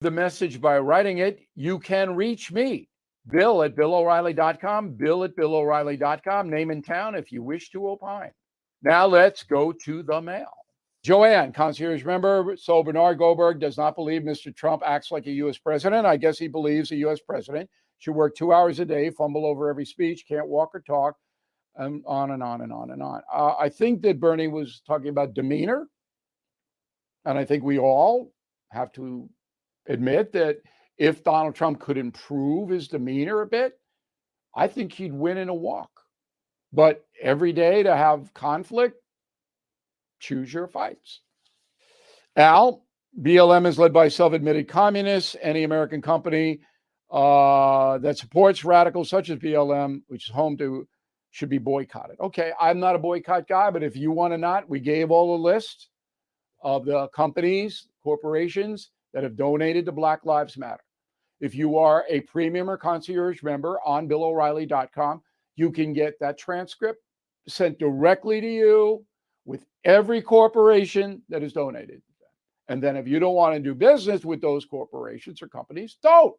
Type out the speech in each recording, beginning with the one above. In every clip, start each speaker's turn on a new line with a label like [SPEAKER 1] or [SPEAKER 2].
[SPEAKER 1] the message by writing it, you can reach me, Bill at BillO'Reilly.com, Bill at BillO'Reilly.com, name and town if you wish to opine. Now let's go to the mail. Joanne, concierge member. So Bernard Goldberg does not believe Mr. Trump acts like a U.S. president. I guess he believes a U.S. president should work 2 hours a day, fumble over every speech, can't walk or talk, and on and on and on and on. I think that Bernie was talking about demeanor. And I think we all have to admit that if Donald Trump could improve his demeanor a bit, I think he'd win in a walk. But every day to have conflict, choose your fights. Al, BLM is led by self-admitted communists. Any American company that supports radicals such as BLM, which is home to, should be boycotted. Okay, I'm not a boycott guy, but if you want to not, we gave all the list of the companies, corporations that have donated to Black Lives Matter. If you are a premium or concierge member on BillO'Reilly.com, you can get that transcript sent directly to you with every corporation that has donated. And then if you don't want to do business with those corporations or companies, don't.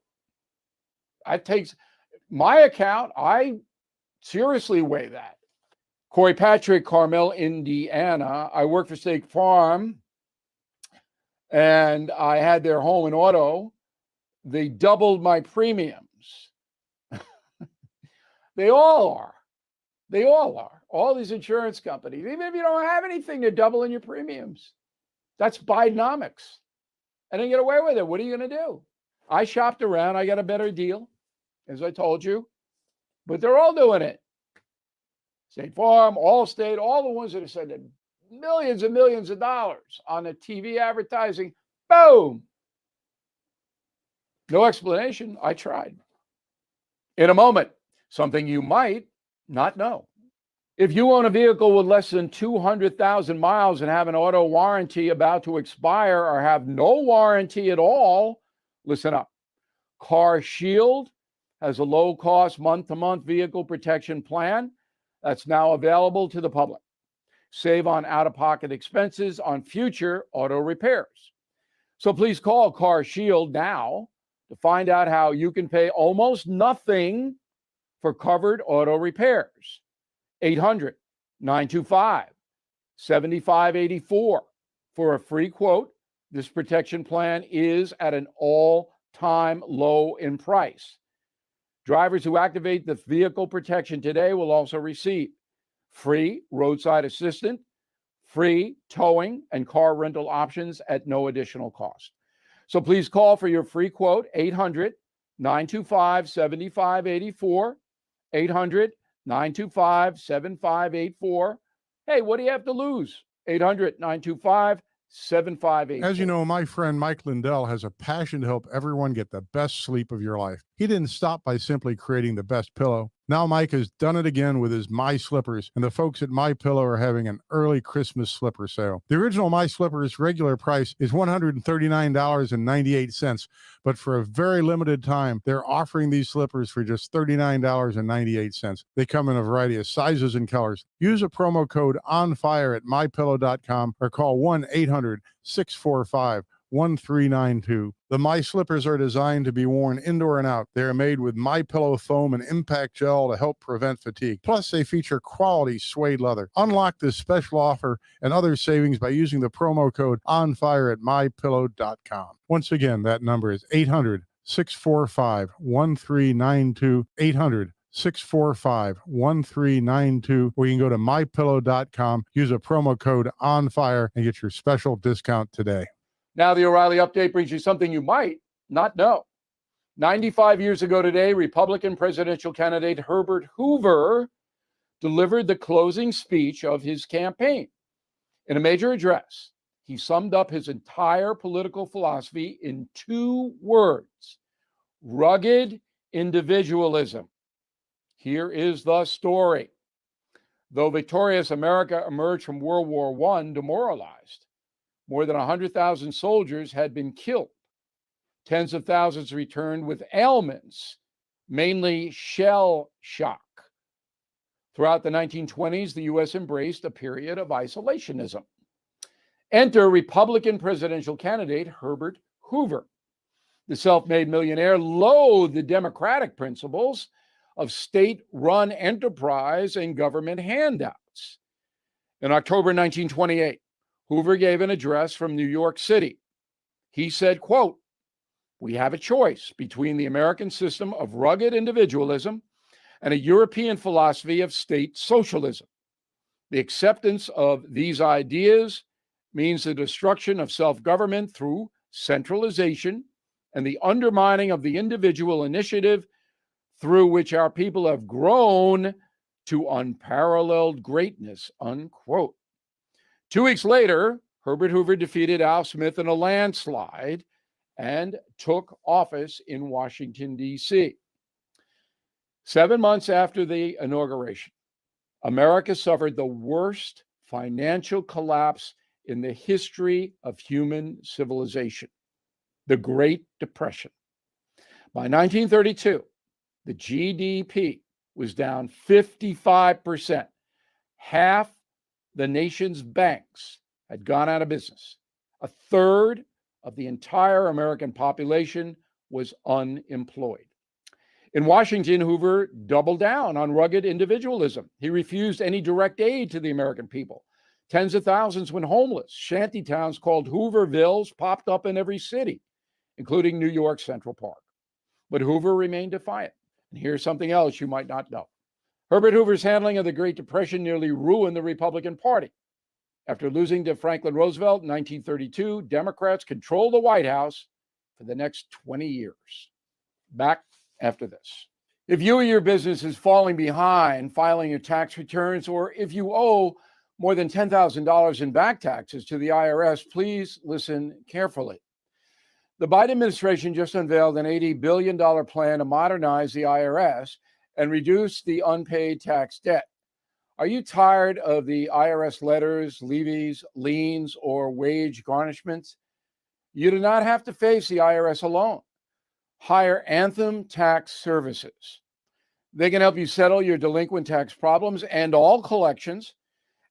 [SPEAKER 1] That takes my account. I seriously weigh that. Corey Patrick, Carmel, Indiana. I work for State Farm, and I had their home and auto. They doubled my premiums. They all are. They all are. All these insurance companies, even if you don't have anything, they're doubling your premiums. That's Bidenomics. And they get away with it. What are you going to do? I shopped around. I got a better deal, as I told you. But they're all doing it. State Farm, Allstate, all the ones that are sending millions and millions of dollars on the TV advertising. Boom. No explanation. I tried. In a moment, something you might not know. If you own a vehicle with less than 200,000 miles and have an auto warranty about to expire or have no warranty at all, listen up. Car Shield has a low-cost month-to-month vehicle protection plan that's now available to the public. Save on out-of-pocket expenses on future auto repairs. So please call Car Shield now to find out how you can pay almost nothing for covered auto repairs. 800-925-7584 for a free quote. This protection plan is at an all-time low in price. Drivers who activate the vehicle protection today will also receive free roadside assistance, free towing, and car rental options at no additional cost. So please call for your free quote, 800-925-7584, 800-925-7584. Hey, what do you have to lose? 800-925-7584.
[SPEAKER 2] As you know, my friend Mike Lindell has a passion to help everyone get the best sleep of your life. He didn't stop by simply creating the best pillow. Now Mike has done it again with his My Slippers, and the folks at My Pillow are having an early Christmas slipper sale. The original My Slippers regular price is $139.98, but for a very limited time, they're offering these slippers for just $39.98. They come in a variety of sizes and colors. Use a promo code ONFIRE at mypillow.com or call 1-800-645-1392. The My Slippers are designed to be worn indoor and out. They are made with My Pillow foam and impact gel to help prevent fatigue. Plus, they feature quality suede leather. Unlock this special offer and other savings by using the promo code ONFIRE at mypillow.com. Once again, that number is 800-645-1392, 800-645-1392, or you can go to mypillow.com, use a promo code ONFIRE, and get your special discount today.
[SPEAKER 1] Now, the O'Reilly Update brings you something you might not know. 95 years ago today, Republican presidential candidate Herbert Hoover delivered the closing speech of his campaign. In a major address, he summed up his entire political philosophy in 2 words: rugged individualism. Here is the story. Though victorious, America emerged from World War I demoralized. More than 100,000 soldiers had been killed. Tens of thousands returned with ailments, mainly shell shock. Throughout the 1920s, the U.S. embraced a period of isolationism. Enter Republican presidential candidate Herbert Hoover. The self-made millionaire loathed the democratic principles of state-run enterprise and government handouts. In October 1928, Hoover gave an address from New York City. He said, quote, "We have a choice between the American system of rugged individualism and a European philosophy of state socialism. The acceptance of these ideas means the destruction of self-government through centralization and the undermining of the individual initiative through which our people have grown to unparalleled greatness," unquote. 2 weeks later, Herbert Hoover defeated Al Smith in a landslide and took office in Washington, D.C. 7 months after the inauguration, America suffered the worst financial collapse in the history of human civilization, the Great Depression. By 1932, the GDP was down 55%. Half the nation's banks had gone out of business. A third of the entire American population was unemployed. In Washington, Hoover doubled down on rugged individualism. He refused any direct aid to the American people. Tens of thousands went homeless. Shanty towns called Hoovervilles popped up in every city, including New York's Central Park. But Hoover remained defiant. And here's something else you might not know. Herbert Hoover's handling of the Great Depression nearly ruined the Republican Party. After losing to Franklin Roosevelt in 1932, Democrats controlled the White House for the next 20 years. Back after this. If you or your business is falling behind filing your tax returns, or if you owe more than $10,000 in back taxes to the IRS, please listen carefully. The Biden administration just unveiled an $80 billion plan to modernize the IRS and reduce the unpaid tax debt. Are you tired of the IRS letters, levies, liens, or wage garnishments? You do not have to face the IRS alone. Hire Anthem Tax Services. They can help you settle your delinquent tax problems and all collections,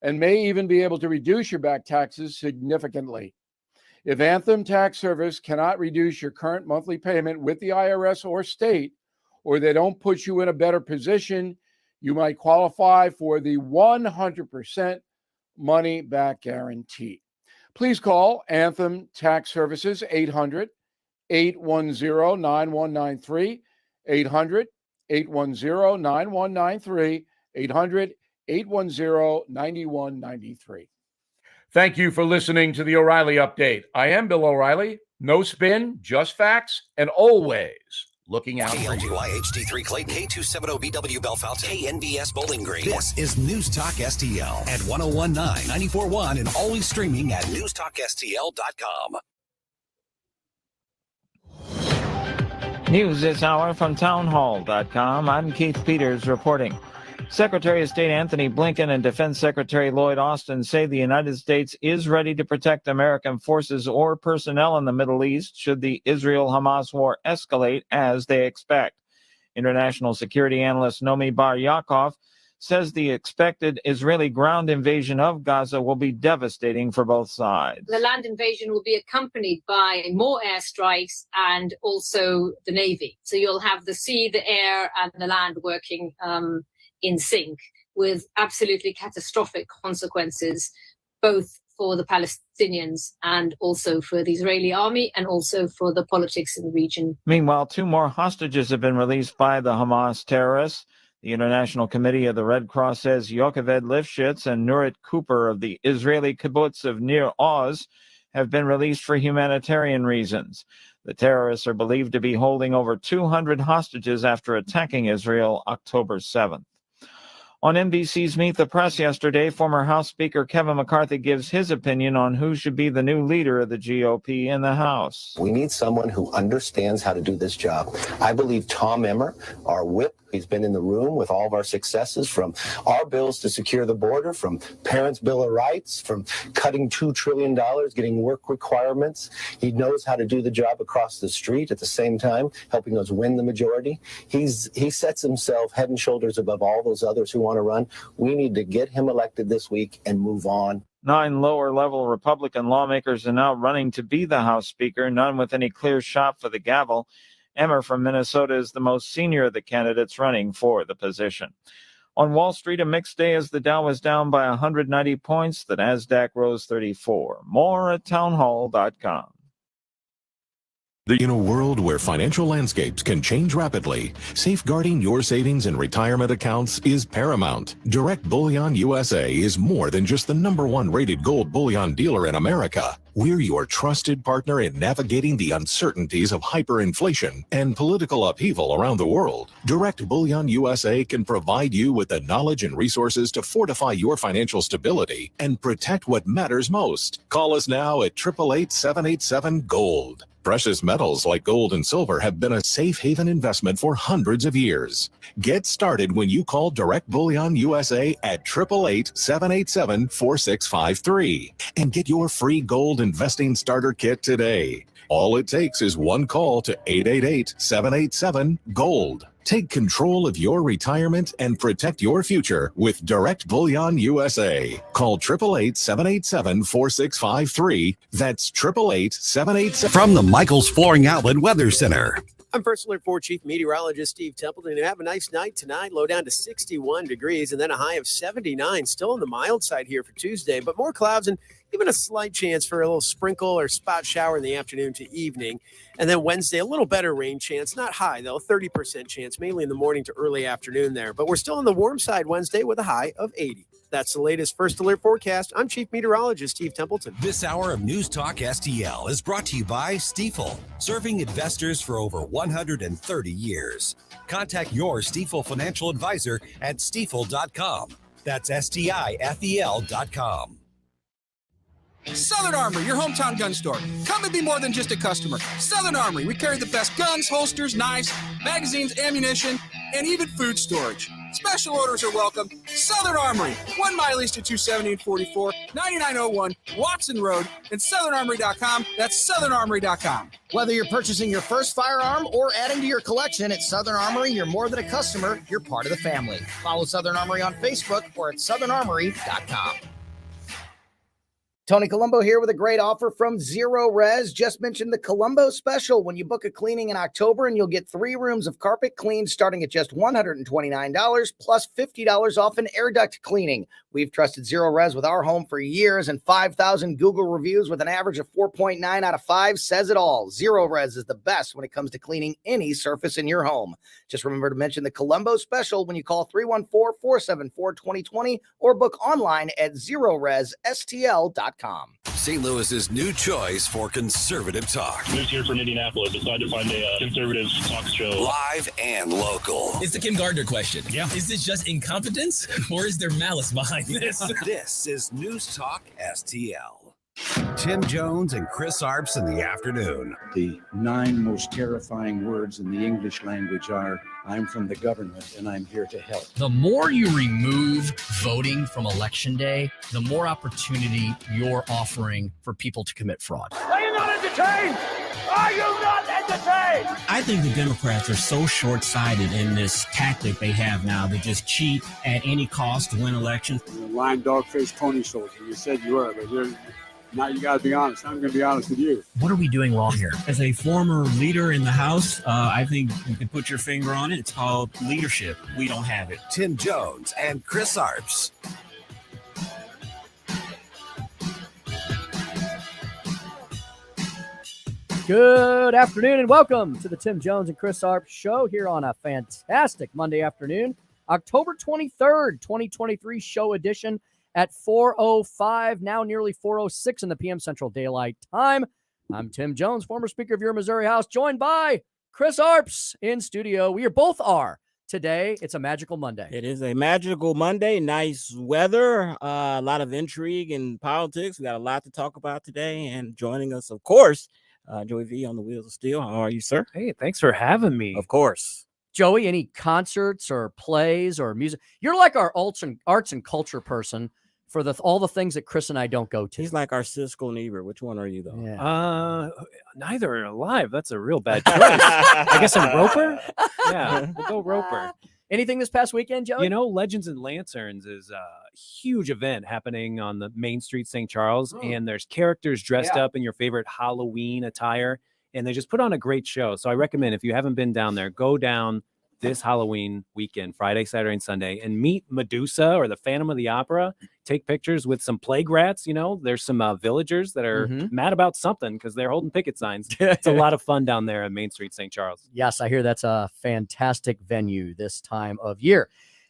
[SPEAKER 1] and may even be able to reduce your back taxes significantly. If Anthem Tax Service cannot reduce your current monthly payment with the IRS or state, or they don't put you in a better position, you might qualify for the 100% money back guarantee. Please call Anthem Tax Services 800-810-9193, 800-810-9193, 800-810-9193. Thank you for listening to the O'Reilly Update. I am Bill O'Reilly. No spin, just facts, and always looking out for you.
[SPEAKER 3] KLGY HD3 Clay, K270BW Bellefonte, KNBS Bowling Green. This is News Talk STL at 1019, 94.1, and always streaming at newstalkstl.com.
[SPEAKER 4] News this hour from townhall.com. I'm Keith Peters reporting. Secretary of State Anthony Blinken and Defense Secretary Lloyd Austin say the United States is ready to protect American forces or personnel in the Middle East should the Israel-Hamas war escalate as they expect. International security analyst Nomi Bar-Yaakov says the expected Israeli ground invasion of Gaza will be devastating for both sides.
[SPEAKER 5] The land invasion will be accompanied by more airstrikes and also the Navy. So you'll have the sea, the air, and the land working in sync, with absolutely catastrophic consequences, both for the Palestinians and also for the Israeli army and also for the politics in the region.
[SPEAKER 4] Meanwhile, 2 more hostages have been released by the Hamas terrorists. The International Committee of the Red Cross says Yocheved Lifshitz and Nurit Cooper of the Israeli kibbutz of Nir Oz have been released for humanitarian reasons. The terrorists are believed to be holding over 200 hostages after attacking Israel October 7th. On NBC's Meet the Press yesterday, former House Speaker Kevin McCarthy gives his opinion on who should be the new leader of the GOP in the House.
[SPEAKER 6] We need someone who understands how to do this job. I believe Tom Emmer, our whip, he's been in the room with all of our successes, from our bills to secure the border, from Parents' Bill of Rights, from cutting $2 trillion, getting work requirements. He knows how to do the job across the street at the same time, helping us win the majority. He sets himself head and shoulders above all those others who want to run. We need to get him elected this week and move on.
[SPEAKER 4] 9 lower-level Republican lawmakers are now running to be the House Speaker, none with any clear shot for the gavel. Emmer from Minnesota is the most senior of the candidates running for the position. On Wall Street, a mixed day as the Dow was down by 190 points. The Nasdaq rose 34. More at townhall.com.
[SPEAKER 7] In a world where financial landscapes can change rapidly, safeguarding your savings and retirement accounts is paramount. Direct Bullion USA is more than just the #1 rated gold bullion dealer in America. We're your trusted partner in navigating the uncertainties of hyperinflation and political upheaval around the world. Direct Bullion USA can provide you with the knowledge and resources to fortify your financial stability and protect what matters most. Call us now at 888-787-GOLD. Precious metals like gold and silver have been a safe haven investment for hundreds of years. Get started when you call Direct Bullion USA at 888-787-4653 and get your free gold investing starter kit today. All it takes is one call to 888-787-GOLD. Take control of your retirement and protect your future with Direct Bullion USA. Call 888-787-4653. That's 888-787.
[SPEAKER 3] From the Michaels Flooring Outlet Weather Center.
[SPEAKER 8] I'm First Alert 4 Chief Meteorologist Steve Templeton. You have a nice night tonight, low down to 61 degrees, and then a high of 79. Still on the mild side here for Tuesday, but more clouds and even a slight chance for a little sprinkle or spot shower in the afternoon to evening. And then Wednesday, a little better rain chance. Not high, though, 30% chance, mainly in the morning to early afternoon there. But we're still on the warm side Wednesday with a high of 80. That's the latest First Alert forecast. I'm Chief Meteorologist Steve Templeton.
[SPEAKER 3] This hour of News Talk STL is brought to you by Stifel, serving investors for over 130 years. Contact your Stifel financial advisor at stifel.com. That's STIFEL.com.
[SPEAKER 9] Southern Armory, your hometown gun store. Come and be more than just a customer. Southern Armory, we carry the best guns, holsters, knives, magazines, ammunition, and even food storage. Special orders are welcome. Southern Armory, 1 mile east of 270 and 44, 9901 Watson Road, and southernarmory.com. That's southernarmory.com.
[SPEAKER 10] Whether you're purchasing your first firearm or adding to your collection at Southern Armory, you're more than a customer, you're part of the family. Follow Southern Armory on Facebook or at southernarmory.com. Tony Colombo here with a great offer from Zero Res. Just mentioned the Colombo special when you book a cleaning in October, and you'll get 3 rooms of carpet cleaned starting at just $129 plus $50 off an air duct cleaning. We've trusted Zero Res with our home for years, and 5,000 Google reviews with an average of 4.9 out of 5 says it all. Zero Res is the best when it comes to cleaning any surface in your home. Just remember to mention the Colombo special when you call 314-474-2020 or book online at ZeroResSTL.com.
[SPEAKER 3] St. Louis's new choice for conservative talk.
[SPEAKER 11] Moved here from Indianapolis, decided to find a conservative talk show.
[SPEAKER 3] Live and local.
[SPEAKER 12] It's the Kim Gardner question. Yeah. Is this just incompetence or is there malice behind this?
[SPEAKER 3] This is News Talk STL. Tim Jones and Chris Arps in the afternoon.
[SPEAKER 13] The 9 most terrifying words in the English language are, I'm from the government and I'm here to help.
[SPEAKER 14] The more you remove voting from Election Day, the more opportunity you're offering for people to commit fraud.
[SPEAKER 15] Are you not entertained? Are you not entertained?
[SPEAKER 16] I think the Democrats are so short-sighted in this tactic they have now to just cheat at any cost to win elections.
[SPEAKER 17] You're a lying dog-faced pony soldier. You said you were, but now you got to be honest. I'm going to be honest with you.
[SPEAKER 14] What are we doing wrong here?
[SPEAKER 16] As a former leader in the House, I think you can put your finger on it. It's called leadership. We don't have it.
[SPEAKER 3] Tim Jones and Chris Arps.
[SPEAKER 18] Good afternoon and welcome to the Tim Jones and Chris Arps show here on a fantastic Monday afternoon, October 23rd, 2023 show edition at 4:05, now nearly 4:06 in the PM Central Daylight Time. I'm Tim Jones, former Speaker of your Missouri House, joined by Chris Arps in studio. We both are today. It's a magical Monday.
[SPEAKER 19] It is a magical Monday. Nice weather, a lot of intrigue in politics. We got a lot to talk about today. And joining us, of course, Joey V on the Wheels of Steel. How are you, sir?
[SPEAKER 20] Hey, thanks for having me.
[SPEAKER 19] Of course.
[SPEAKER 18] Joey, any concerts or plays or music? You're like our arts and culture person for all the things that Chris and I don't go to.
[SPEAKER 19] He's like our Siskel and Ebert. Which one are you, though?
[SPEAKER 20] Yeah. Neither are alive. That's a real bad choice. I guess I'm Roper. Yeah, we'll go Roper.
[SPEAKER 18] Anything this past weekend, Joey?
[SPEAKER 20] You know, Legends and Lanterns is huge event happening on the main street, St. Charles, and there's characters dressed up in your favorite Halloween attire, and they just put on a great show. So I recommend, if you haven't been down there, go down this Halloween weekend, Friday, Saturday, and Sunday, and meet Medusa or the Phantom of the Opera. Take pictures with some plague rats. There's some villagers that are mad about something because they're holding picket signs. It's a lot of fun down there at Main Street, St. Charles.
[SPEAKER 18] Yes, I hear that's a fantastic venue this time of year.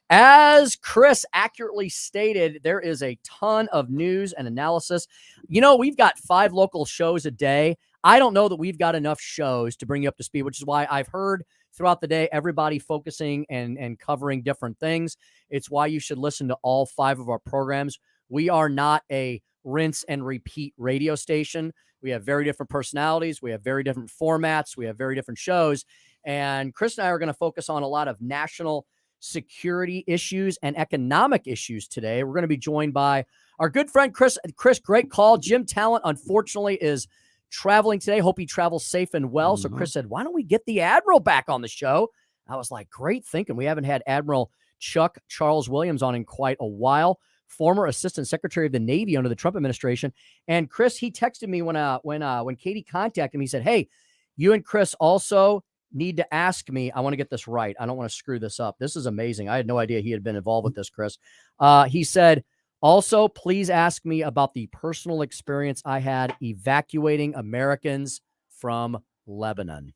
[SPEAKER 18] As Chris accurately stated, there is a ton of news and analysis. We've got 5 local shows a day. I don't know that we've got enough shows to bring you up to speed, which is why I've heard throughout the day everybody focusing and covering different things. It's why you should listen to all 5 of our programs. We are not a rinse and repeat radio station. We have very different personalities. We have very different formats. We have very different shows. And Chris and I are going to focus on a lot of national security issues and economic issues today. We're going to be joined by our good friend Chris. Chris, great call. Jim Talent, unfortunately, is traveling today. Hope he travels safe and well. So Chris said, why don't we get the Admiral back on the show? I was like, great thinking. We haven't had Admiral Chuck Charles Williams on in quite a while, former Assistant Secretary of the Navy under the Trump administration. And Chris, he texted me when Katie contacted me. He said, hey, you and Chris also need to ask me. I want to get this right. I don't want to screw this up. This is amazing. I had no idea he had been involved with this, Chris. He said, also, please ask me about the personal experience I had evacuating Americans from Lebanon.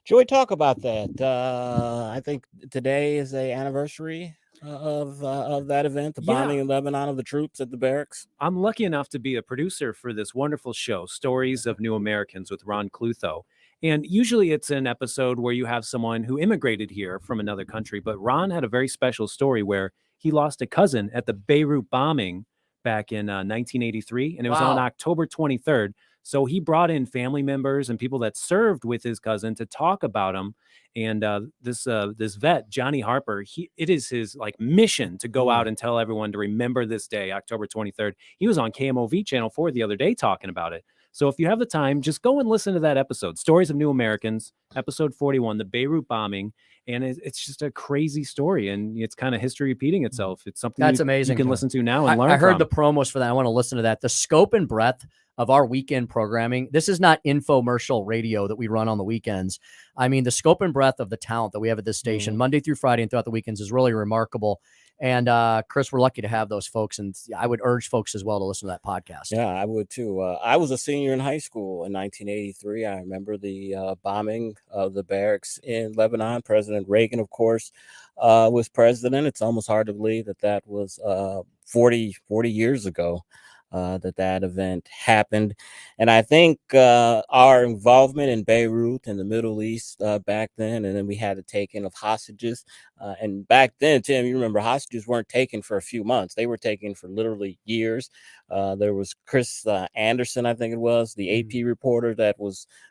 [SPEAKER 19] Joey, talk about that. I think today is the anniversary of that event, the bombing in Lebanon of the troops at the barracks.
[SPEAKER 20] I'm lucky enough to be a producer for this wonderful show, Stories of New Americans with Ron Clutho. And usually it's an episode where you have someone who immigrated here from another country. But Ron had a very special story where he lost a cousin at the Beirut bombing back in 1983. And it was on October 23rd. So he brought in family members and people that served with his cousin to talk about him. And this vet, Johnny Harper, it is his mission to go out and tell everyone to remember this day, October 23rd. He was on KMOV Channel 4 the other day talking about it. So if you have the time, just go and listen to that episode, Stories of New Americans, episode 41, the Beirut bombing. And it's just a crazy story, and it's kind of history repeating itself. It's something
[SPEAKER 18] that's amazing.
[SPEAKER 20] You can listen to now and learn
[SPEAKER 18] I heard
[SPEAKER 20] from.
[SPEAKER 18] the promos for that. I want to listen to that. The scope and breadth of our weekend programming. This is not infomercial radio that we run on the weekends. I mean, the scope and breadth of the talent that we have at this station, Monday through Friday and throughout the weekends, is really remarkable. And Chris, we're lucky to have those folks. And I would urge folks as well to listen to that podcast.
[SPEAKER 19] Yeah, I would too. I was a senior in high school in 1983. I remember the bombing of the barracks in Lebanon. President Reagan, of course, was president. It's almost hard to believe that was 40 years ago. That event happened. And I think our involvement in Beirut and the Middle East back then, and then we had the taking of hostages. And back then, Tim, you remember hostages weren't taken for a few months. They were taken for literally years. There was Chris Anderson, I think it was, the AP reporter that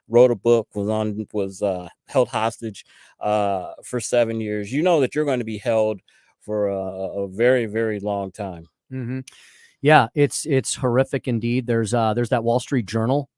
[SPEAKER 19] wrote a book, was held hostage for 7 years. You know that you're going to be held for a very, very long time.
[SPEAKER 18] Mm-hmm. Yeah, it's horrific indeed. There's that Wall Street Journal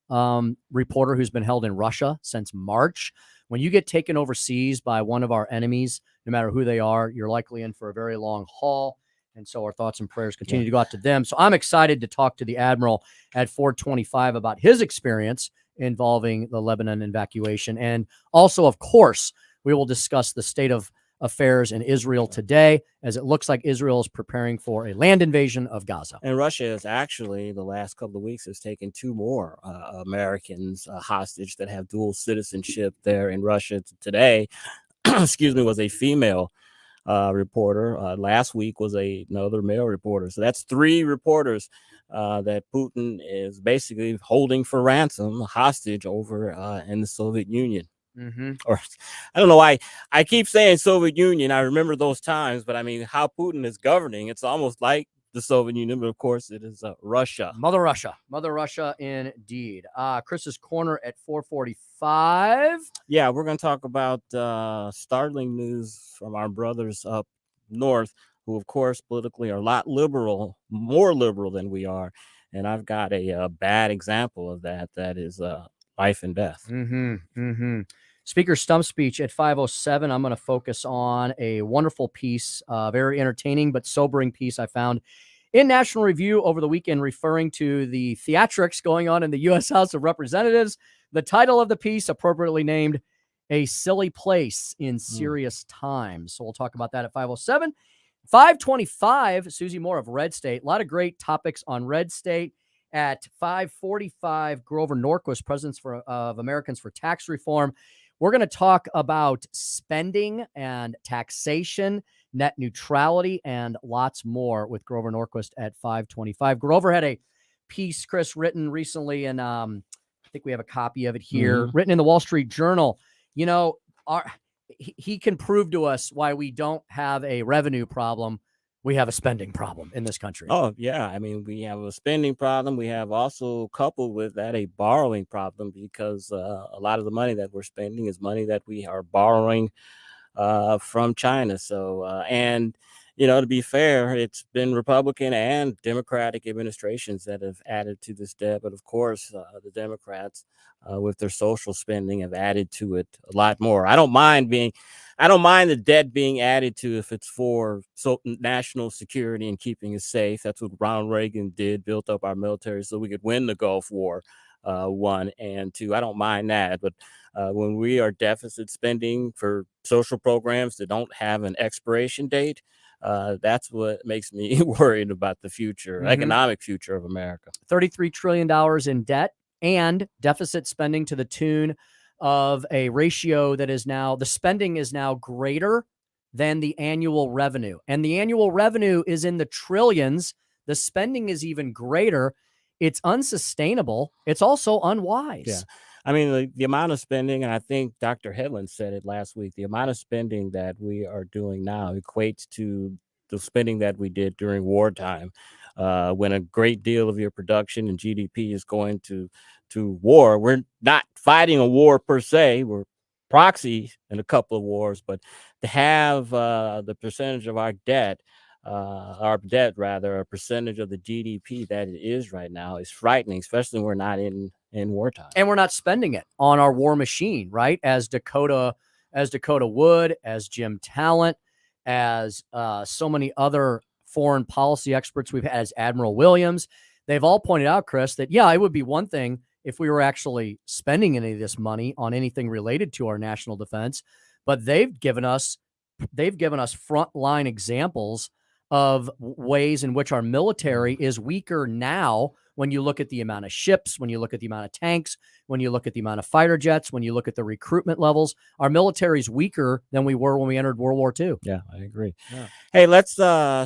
[SPEAKER 18] reporter who's been held in Russia since March. When you get taken overseas by one of our enemies, no matter who they are, you're likely in for a very long haul. And so our thoughts and prayers continue to go out to them. So I'm excited to talk to the Admiral at 425 about his experience involving the Lebanon evacuation. And also, of course, we will discuss the state of affairs in Israel today, as it looks like Israel is preparing for a land invasion of Gaza.
[SPEAKER 19] And Russia is actually, the last couple of weeks, has taken 2 more Americans hostage that have dual citizenship there in Russia. Today, excuse me, was a female reporter. Last week was another male reporter. So that's 3 reporters that Putin is basically holding for ransom, hostage over in the Soviet Union.
[SPEAKER 18] Mm-hmm.
[SPEAKER 19] Or I don't know why I keep saying Soviet Union. I remember those times, but I mean, how Putin is governing, it's almost like the Soviet Union, but of course it is Russia.
[SPEAKER 18] Mother Russia indeed. Chris's Corner at 445.
[SPEAKER 19] Yeah, we're going to talk about startling news from our brothers up north, who of course politically are a lot more liberal than we are. And I've got a bad example of that. That is life and death.
[SPEAKER 18] Mm-hmm. Mm-hmm. Speaker stump speech at 5:07. I'm going to focus on a wonderful piece, very entertaining but sobering piece I found in National Review over the weekend, referring to the theatrics going on in the U.S. House of Representatives. The title of the piece, appropriately named "A Silly Place in Serious Times." So we'll talk about that at 5:07. 5:25, Susie Moore of Red State. A lot of great topics on Red State. At 5:45, Grover Norquist, President of Americans for Tax Reform. We're going to talk about spending and taxation, net neutrality, and lots more with Grover Norquist at 5:25. Grover had a piece, Chris, written recently, and I think we have a copy of it here, written in the Wall Street Journal. You know, he can prove to us why we don't have a revenue problem. We have a spending problem in this country.
[SPEAKER 19] Oh, yeah. I mean, we have a spending problem. We have also, coupled with that, a borrowing problem, because a lot of the money that we're spending is money that we are borrowing from China. So, and, you know, to be fair, it's been Republican and Democratic administrations that have added to this debt. But of course, the Democrats, with their social spending, have added to it a lot more. I don't mind the debt being added to if it's for national security and keeping us safe. That's what Ronald Reagan did, built up our military so we could win the Gulf War, 1 and 2. I don't mind that. But when we are deficit spending for social programs that don't have an expiration date, that's what makes me worried about the future, economic future of America.
[SPEAKER 18] $33 trillion in debt and deficit spending to the tune of a ratio that is now, the spending is now greater than the annual revenue. And the annual revenue is in the trillions. The spending is even greater. It's unsustainable. It's also unwise.
[SPEAKER 19] Yeah. I mean, the amount of spending, and I think Dr. Hedlund said it last week, the amount of spending that we are doing now equates to the spending that we did during wartime, when a great deal of your production and GDP is going to war. We're not fighting a war per se. We're proxy in a couple of wars, but to have the percentage of our debt rather, a percentage of the GDP that it is right now is frightening, especially when we're not in wartime.
[SPEAKER 18] And we're not spending it on our war machine, right? As Dakota Wood, as Jim Talent, as so many other foreign policy experts we've had, as Admiral Williams, they've all pointed out, Chris, that, yeah, it would be one thing if we were actually spending any of this money on anything related to our national defense, but they've given us frontline examples of ways in which our military is weaker now. When you look at the amount of ships, when you look at the amount of tanks, when you look at the amount of fighter jets, when you look at the recruitment levels, our military is weaker than we were when we entered World War II.
[SPEAKER 19] Yeah, I agree.
[SPEAKER 18] Yeah.
[SPEAKER 19] Hey, let's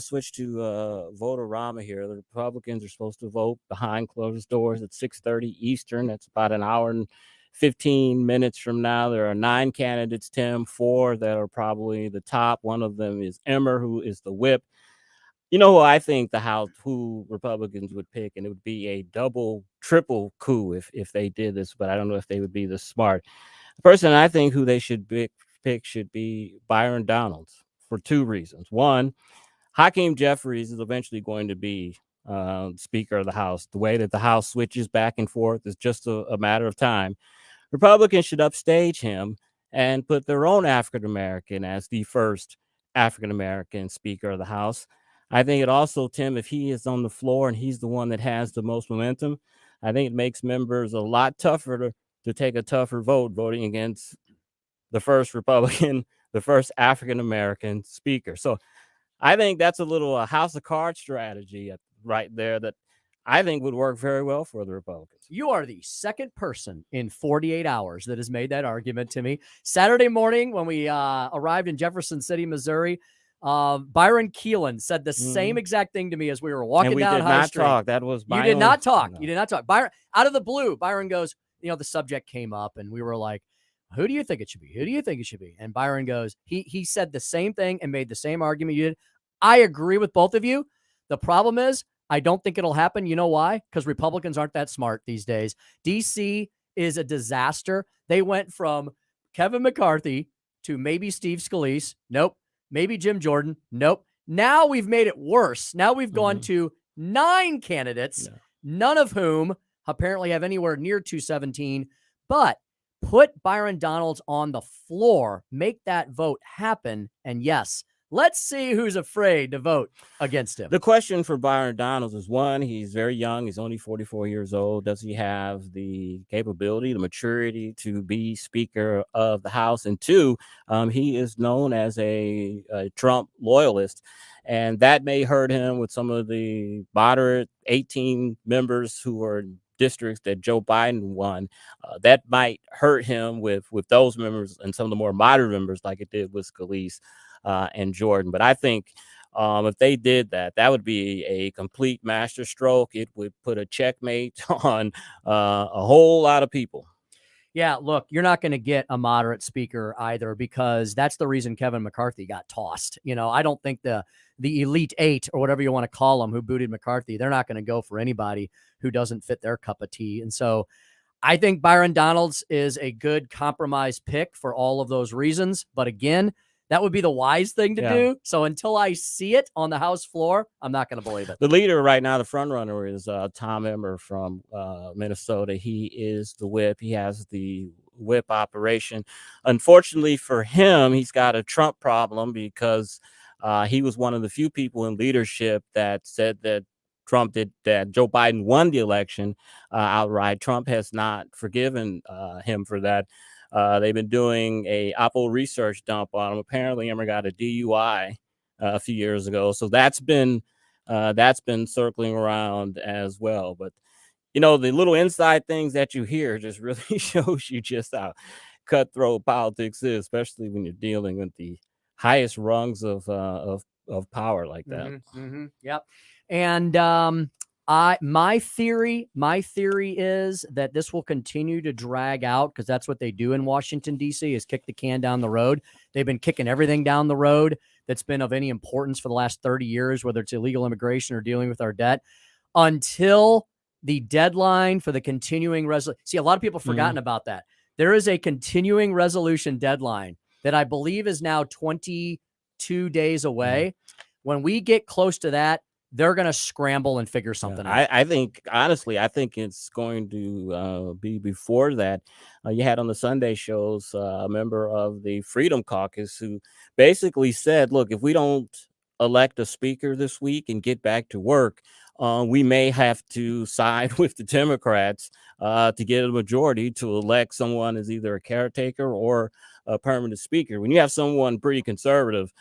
[SPEAKER 19] switch to Vote-A-Rama here. The Republicans are supposed to vote behind closed doors at 6:30 Eastern. That's about an hour and 15 minutes from now. There are 9 candidates, Tim, 4 that are probably the top. One of them is Emmer, who is the whip. You know who I think who Republicans would pick, and it would be a double, triple coup if they did this, but I don't know if they would be this smart. The person I think who they should pick should be Byron Donalds, for 2 reasons. One, Hakeem Jeffries is eventually going to be Speaker of the House. The way that the House switches back and forth is just a matter of time. Republicans should upstage him and put their own African-American as the first African-American Speaker of the House. I think it also, Tim, if he is on the floor and he's the one that has the most momentum, I think it makes members a lot tougher to take a tougher vote voting against the first Republican, the first African-American speaker. So I think that's a little House of Cards strategy right there that I think would work very well for the Republicans.
[SPEAKER 18] You are the second person in 48 hours that has made that argument to me. Saturday morning when we arrived in Jefferson City, Missouri, Byron Keelan said the same exact thing to me as we were walking down High Street.
[SPEAKER 19] That was
[SPEAKER 18] you did not talk. No. You did not talk. Byron, out of the blue, Byron goes, the subject came up and we were like, who do you think it should be? Who do you think it should be? And Byron goes, he said the same thing and made the same argument you did. I agree with both of you. The problem is, I don't think it'll happen. You know why? Because Republicans aren't that smart these days. DC is a disaster. They went from Kevin McCarthy to maybe Steve Scalise. Nope. Maybe Jim Jordan. Nope. Now we've made it worse. Now we've gone to 9 candidates, none of whom apparently have anywhere near 217. But Put Byron Donalds on the floor, make that vote happen. And yes, let's see who's afraid to vote against him.
[SPEAKER 19] The question for Byron Donalds is, one, he's very young. He's only 44 years old. Does he have the capability, the maturity to be Speaker of the House? And two, he is known as a Trump loyalist, and that may hurt him with some of the moderate 18 members who are districts that Joe Biden won. That might hurt him with those members and some of the more moderate members, like it did with Scalise and Jordan. But I think if they did that, that would be a complete masterstroke. It would put a checkmate on a whole lot of people.
[SPEAKER 18] Yeah, look, you're not going to get a moderate speaker either, because that's the reason Kevin McCarthy got tossed. I don't think the elite eight, or whatever you want to call them, who booted McCarthy, they're not going to go for anybody who doesn't fit their cup of tea. And so I think Byron Donalds is a good compromise pick for all of those reasons. But again, that would be the wise thing to do. So until I see it on the House floor, I'm not going to believe it.
[SPEAKER 19] The leader right now, the front runner, is Tom Emmer from Minnesota. He is the whip. He has the whip operation. Unfortunately for him, he's got a Trump problem, because he was one of the few people in leadership that said that Joe Biden won the election outright. Trump has not forgiven him for that. They've been doing a Oppo research dump on him. Apparently, Emmer got a DUI a few years ago, so that's been circling around as well. But the little inside things that you hear just really shows you just how cutthroat politics is, especially when you're dealing with the highest rungs of power like that.
[SPEAKER 18] Yep. And my theory is that this will continue to drag out, because that's what they do in Washington, D.C., is kick the can down the road. They've been kicking everything down the road that's been of any importance for the last 30 years, whether it's illegal immigration or dealing with our debt, until the deadline for the continuing resolution. See, a lot of people have forgotten about that. There is a continuing resolution deadline that I believe is now 22 days away. When we get close to that, they're going to scramble and figure something out.
[SPEAKER 19] I think, honestly, it's going to be before that. You had on the Sunday shows a member of the Freedom Caucus who basically said, look, if we don't elect a speaker this week and get back to work, we may have to side with the Democrats to get a majority to elect someone as either a caretaker or a permanent speaker. When you have someone pretty conservative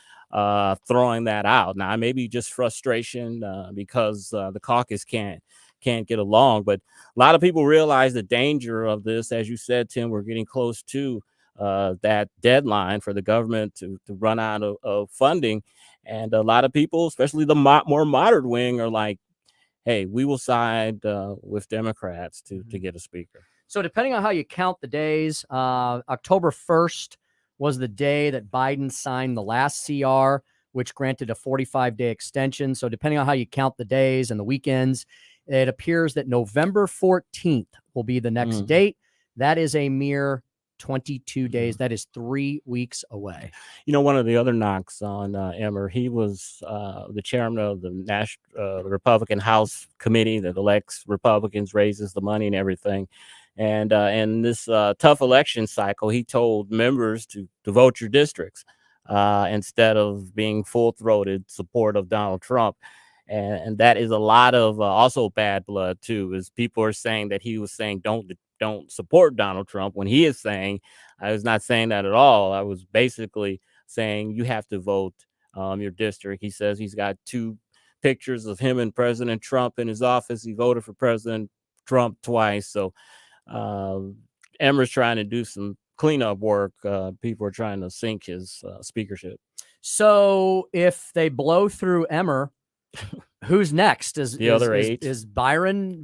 [SPEAKER 19] throwing that out, now maybe just frustration because the caucus can't get along, but a lot of people realize the danger of this. As you said, Tim, we're getting close to that deadline for the government to run out of funding, and a lot of people, especially the more moderate wing, are like, hey, we will side with Democrats to get a speaker.
[SPEAKER 18] So depending on how you count the days, October 1st was the day that Biden signed the last CR, which granted a 45-day extension. So depending on how you count the days and the weekends, it appears that November 14th will be the next date. That is a mere 22 days. That is 3 weeks away.
[SPEAKER 19] One of the other knocks on Emmer, he was the chairman of the Republican House Committee that elects Republicans, raises the money and everything. And in this tough election cycle, he told members to vote your districts instead of being full-throated support of Donald Trump. And that is a lot of also bad blood, too, as people are saying that he was saying don't support Donald Trump, when he is saying, I was not saying that at all. I was basically saying you have to vote your district. He says he's got 2 pictures of him and President Trump in his office. He voted for President Trump twice. So Emmer's trying to do some cleanup work. People are trying to sink his speakership.
[SPEAKER 18] So if they blow through Emmer, who's next? Is Byron?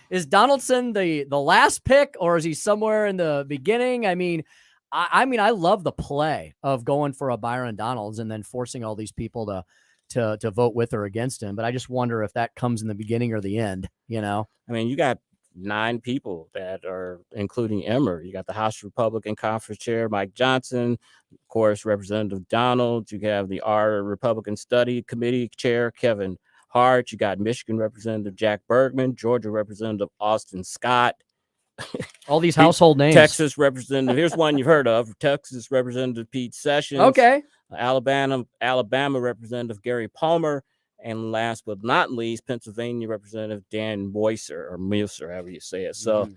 [SPEAKER 18] Is Donaldson the last pick, or is he somewhere in the beginning? I mean, I love the play of going for a Byron Donalds and then forcing all these people to vote with or against him. But I just wonder if that comes in the beginning or the end. I
[SPEAKER 19] mean, you got 9 people that are, including Emmer. You got the House Republican Conference Chair, Mike Johnson, of course, Representative Donald. You have the Republican Study Committee Chair, Kevin Hart. You got Michigan Representative Jack Bergman, Georgia Representative Austin Scott.
[SPEAKER 18] All these household names.
[SPEAKER 19] Texas Representative. Here's one you've heard of. Texas Representative Pete Sessions.
[SPEAKER 18] Okay.
[SPEAKER 19] Alabama Representative Gary Palmer. And last but not least, Pennsylvania Representative Dan Moiser, or Muser, however you say it. So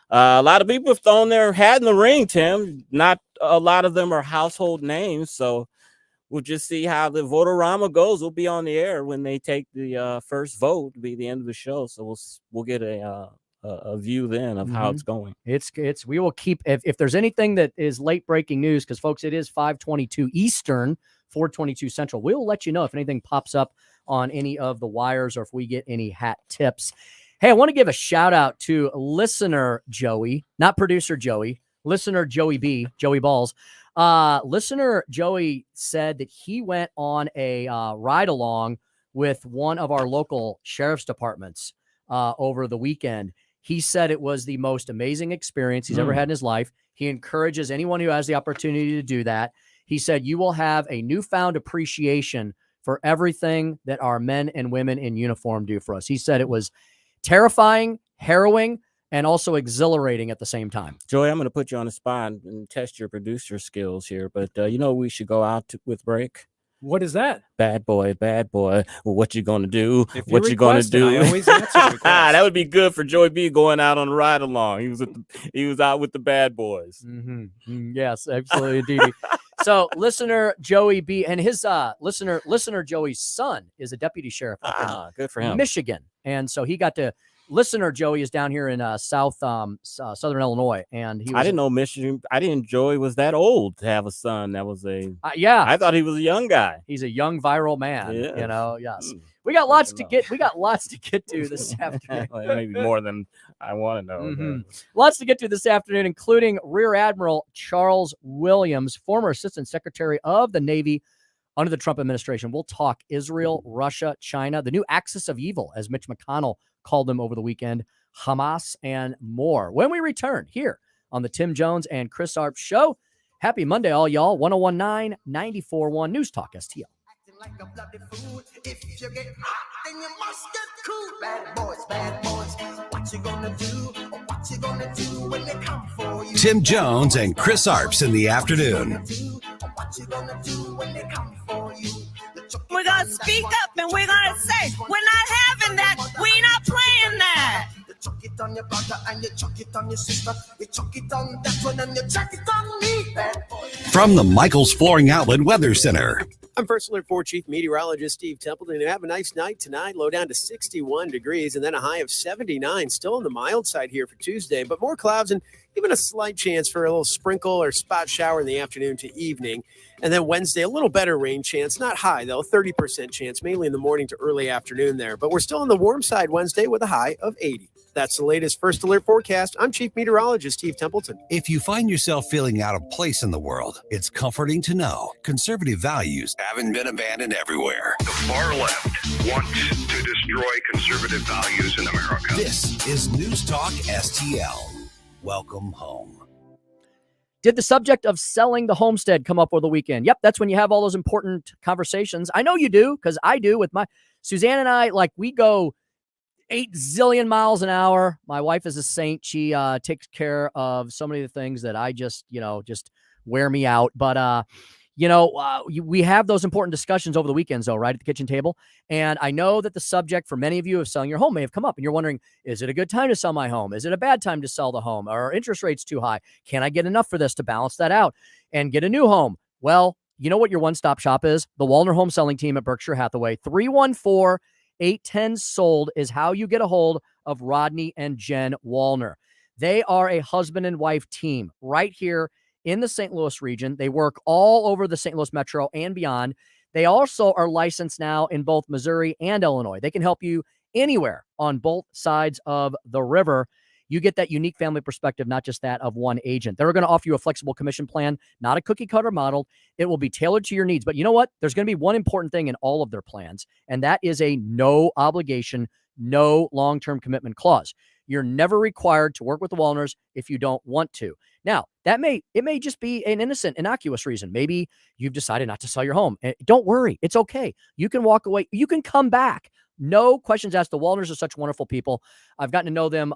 [SPEAKER 19] a lot of people have thrown their hat in the ring, Tim. Not a lot of them are household names. So we'll just see how the Votorama goes. We'll be on the air when they take the first vote. It'll be the end of the show. So we'll get a view then of how it's going.
[SPEAKER 18] We will keep, if there's anything that is late breaking news, because folks, it is 5:22 Eastern, 4:22 Central. We'll let you know if anything pops up on any of the wires or if we get any hat tips. Hey, I want to give a shout out to listener Joey, not producer Joey, listener Joey B, Joey Balls. Listener Joey said that he went on a ride along with one of our local sheriff's departments over the weekend. He said it was the most amazing experience he's ever had in his life. He encourages anyone who has the opportunity to do that. He said, you will have a newfound appreciation for everything that our men and women in uniform do for us. He said it was terrifying, harrowing, and also exhilarating at the same time.
[SPEAKER 19] Joey, I'm going to put you on the spot and test your producer skills here, but we should go out with break.
[SPEAKER 20] What is that?
[SPEAKER 19] Bad boy. Well, what you gonna do?
[SPEAKER 20] If
[SPEAKER 19] What you gonna do?
[SPEAKER 20] I always answer requests.
[SPEAKER 19] That would be good for Joey B going out on a ride along. He was out with the bad boys.
[SPEAKER 18] Yes, absolutely, indeed. So, listener Joey B and his listener Joey's son is a deputy sheriff up
[SPEAKER 19] good for
[SPEAKER 18] in
[SPEAKER 19] him.
[SPEAKER 18] Michigan, and so he got to. Listener Joey is down here in southern Illinois, and he was,
[SPEAKER 19] I didn't know Michigan. I didn't Joey was that old to have a son. That was
[SPEAKER 18] yeah.
[SPEAKER 19] I thought he was a young guy.
[SPEAKER 18] He's a young viral man.
[SPEAKER 19] Yeah.
[SPEAKER 18] Yes. We got lots to get. We got lots to get to this afternoon.
[SPEAKER 19] Maybe more than I want to know.
[SPEAKER 18] Lots to get to this afternoon, including Rear Admiral Charles Williams, former Assistant Secretary of the Navy under the Trump administration. We'll talk Israel, Russia, China, the new axis of evil, as Mitch McConnell called them over the weekend, Hamas, and more. When we return here on the Tim Jones and Chris Arps Show. Happy Monday, all y'all. 1019 94.1 News Talk STL.
[SPEAKER 15] Like a bloody fool. If you get hot, then you must get cool. Bad boys. What you gonna do? What you gonna do when they come for you?
[SPEAKER 3] Tim Jones and Chris Arps in the afternoon.
[SPEAKER 15] What you gonna do when they come for you?
[SPEAKER 21] We're gonna speak up and we're gonna say, we're not having that. We're not playing that.
[SPEAKER 15] You chuck it on your brother and you chuck it on your sister. You chuck it on that one and you chuck it on me. Bad boy.
[SPEAKER 3] From the Michaels Flooring Outlet Weather Center.
[SPEAKER 8] I'm First Alert 4 Chief Meteorologist Steve Templeton. Have a nice night tonight. Low down to 61 degrees and then a high of 79. Still on the mild side here for Tuesday, but more clouds and even a slight chance for a little sprinkle or spot shower in the afternoon to evening. And then Wednesday, a little better rain chance. Not high, though, 30% chance, mainly in the morning to early afternoon there. But we're still on the warm side Wednesday with a high of 80. That's the latest First Alert forecast. I'm Chief Meteorologist Steve Templeton.
[SPEAKER 3] If you find yourself feeling out of place in the world, it's comforting to know conservative values haven't been abandoned everywhere.
[SPEAKER 22] The far left wants to destroy conservative values in America.
[SPEAKER 3] This is News Talk STL. Welcome home.
[SPEAKER 18] Did the subject of selling the homestead come up over the weekend? Yep, that's when you have all those important conversations. I know you do, because I do with my Suzanne and I. Like, we go 8 zillion miles an hour. My wife is a saint. She takes care of so many of the things that I just wear me out. But we have those important discussions over the weekends, though, right at the kitchen table. And I know that the subject for many of you of selling your home may have come up, and you're wondering, is it a good time to sell my home? Is it a bad time to sell the home? Are interest rates too high? Can I get enough for this to balance that out and get a new home? Well, you know what your one-stop shop is? The Wallner Home Selling Team at Berkshire Hathaway. 314-810-SOLD is how you get a hold of Rodney and Jen Wallner. They are a husband and wife team right here in the St. Louis region. They work all over the St. Louis metro and beyond. They also are licensed now in both Missouri and Illinois. They can help you anywhere on both sides of the river. You get that unique family perspective, not just that of one agent. They're going to offer you a flexible commission plan, not a cookie cutter model. It will be tailored to your needs. But you know what? There's going to be one important thing in all of their plans, and that is a no obligation, no long-term commitment clause. You're never required to work with the Wallners if you don't want to. Now, it may just be an innocent, innocuous reason. Maybe you've decided not to sell your home. Don't worry. It's okay. You can walk away. You can come back. No questions asked. The Wallners are such wonderful people. I've gotten to know them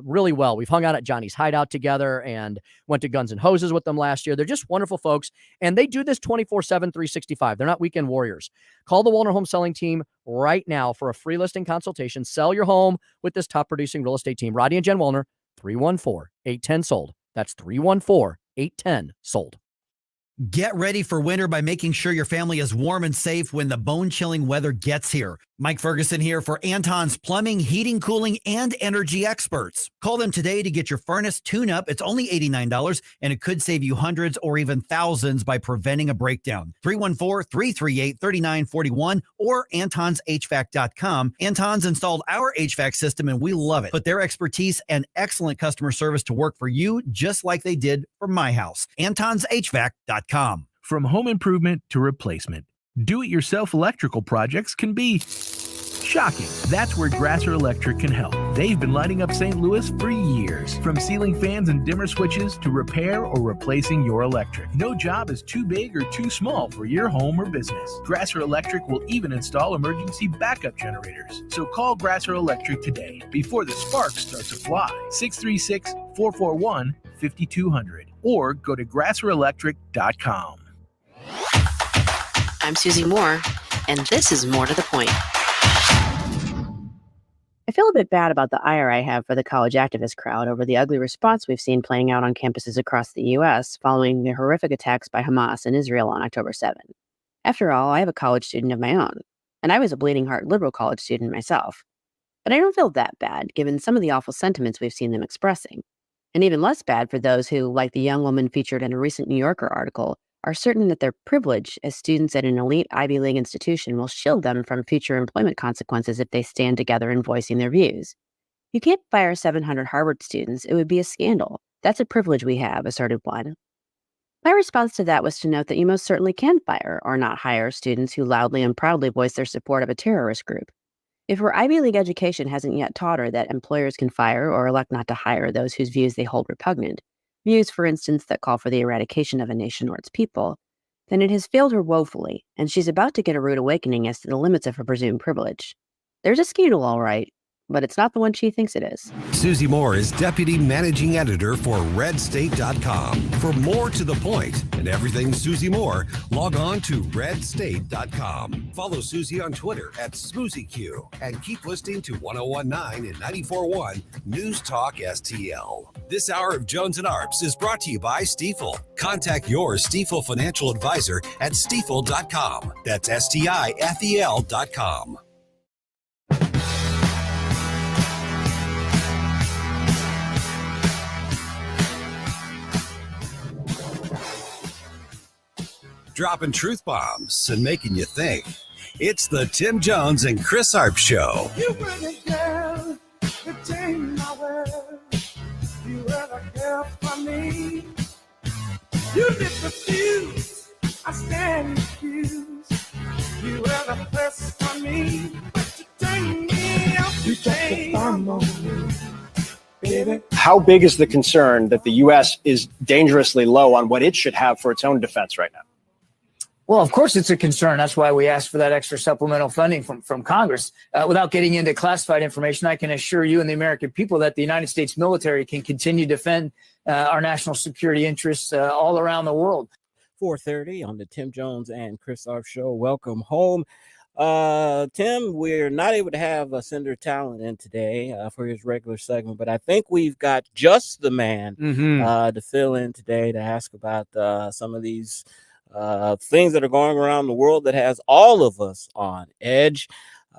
[SPEAKER 18] really well. We've hung out at Johnny's Hideout together and went to Guns and Hoses with them last year. They're just wonderful folks, and they do this 24/7, 365. They're not weekend warriors. Call the Wallner Home Selling Team right now for a free listing consultation. Sell your home with this top-producing real estate team. Roddy and Jen Wallner, 314-810-SOLD. That's 314-810-SOLD.
[SPEAKER 1] Get ready for winter by making sure your family is warm and safe when the bone-chilling weather gets here. Mike Ferguson here for Anton's Plumbing, Heating, Cooling, and Energy Experts. Call them today to get your furnace tune-up. It's only $89, and it could save you hundreds or even thousands by preventing a breakdown. 314-338-3941 or antonshvac.com. Anton's installed our HVAC system, and we love it. Put their expertise and excellent customer service to work for you, just like they did for my house. antonshvac.com.
[SPEAKER 2] From home improvement to replacement, do-it-yourself electrical projects can be shocking. That's where Grasser Electric can help. They've been lighting up St. Louis for years. From ceiling fans and dimmer switches to repair or replacing your electric. No job is too big or too small for your home or business. Grasser Electric will even install emergency backup generators. So call Grasser Electric today before the sparks start to fly. 636-441-5200 or go to grasserelectric.com.
[SPEAKER 23] I'm Susie Moore, and this is More to the Point.
[SPEAKER 24] I feel a bit bad about the ire I have for the college activist crowd over the ugly response we've seen playing out on campuses across the U.S. following the horrific attacks by Hamas in Israel on October 7. After all, I have a college student of my own, and I was a bleeding heart liberal college student myself. But I don't feel that bad, given some of the awful sentiments we've seen them expressing. And even less bad for those who, like the young woman featured in a recent New Yorker article, are certain that their privilege as students at an elite Ivy League institution will shield them from future employment consequences if they stand together in voicing their views. You can't fire 700 Harvard students. It would be a scandal. That's a privilege we have, asserted one. My response to that was to note that you most certainly can fire or not hire students who loudly and proudly voice their support of a terrorist group. If her Ivy League education hasn't yet taught her that employers can fire or elect not to hire those whose views they hold repugnant, views, for instance, that call for the eradication of a nation or its people, then it has failed her woefully, and she's about to get a rude awakening as to the limits of her presumed privilege. There's a scandal, all right, but it's not the one she thinks it is.
[SPEAKER 3] Susie Moore is Deputy Managing Editor for redstate.com. For more to the point and everything Susie Moore, log on to redstate.com. Follow Susie on Twitter at SmoozyQ and keep listening to 1019 and 94.1 News Talk STL. This hour of Jones and Arps is brought to you by Stifel. Contact your Stifel financial advisor at stifel.com. That's STIFEL.com. Dropping truth bombs and making you think. It's the Tim Jones and Chris Arps Show.
[SPEAKER 15] You were the girl that changed my world. You were the girl for me. You did the fuse, I stand accused. You were the first for me, but you turned me up. You changed on me, baby.
[SPEAKER 25] How big is the concern that the U.S. is dangerously low on what it should have for its own defense right now?
[SPEAKER 26] Well, of course, it's a concern. That's why we asked for that extra supplemental funding from Congress. Without getting into classified information, I can assure you and the American people that the United States military can continue to defend our national security interests all around the world.
[SPEAKER 19] 4:30 on the Tim Jones and Chris Arps Show. Welcome home. Tim, we're not able to have Senator Talent in today for his regular segment, but I think we've got just the man to fill in today to ask about some of these things that are going around the world that has all of us on edge.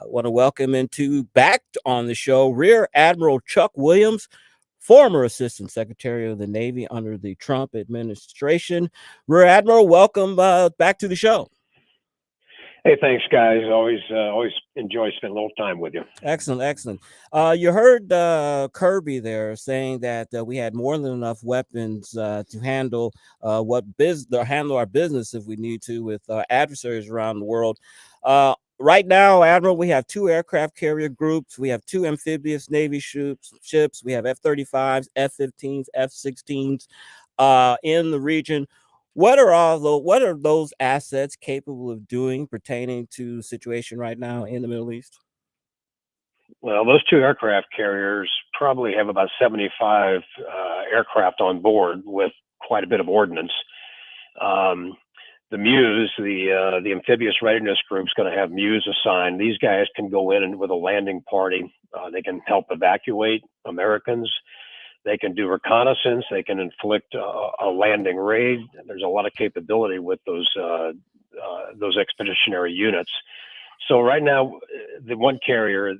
[SPEAKER 19] I want to welcome back on the show Rear Admiral Chuck Williams, former Assistant Secretary of the Navy under the Trump administration. Rear Admiral, welcome back to the show.
[SPEAKER 27] Hey, thanks, guys. Always enjoy spending a little time with you.
[SPEAKER 19] Excellent. You heard Kirby there saying that we had more than enough weapons to handle handle our business if we need to with adversaries around the world. Right now, Admiral, we have 2 aircraft carrier groups. We have 2 amphibious Navy ships. We have F-35s, F-15s, F-16s in the region. What are those assets capable of doing pertaining to the situation right now in the Middle East?
[SPEAKER 27] Well, those two aircraft carriers probably have about 75 aircraft on board with quite a bit of ordnance. The Muse, the amphibious readiness group, is going to have Muse assigned. These guys can go in and with a landing party, they can help evacuate Americans. They can do reconnaissance. They can inflict a landing raid. There's a lot of capability with those expeditionary units. So right now, the one carrier,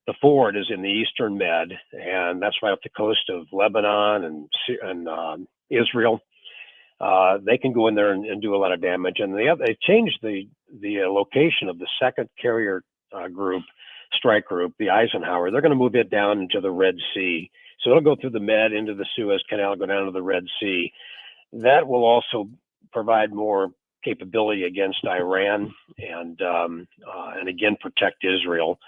[SPEAKER 27] the Ford, is in the Eastern Med, and that's right up the coast of Lebanon and Israel. They can go in there and do a lot of damage. And they changed the location of the second carrier group, strike group, the Eisenhower. They're going to move it down into the Red Sea. So it'll go through the Med, into the Suez Canal, go down to the Red Sea. That will also provide more capability against Iran and again protect Israel.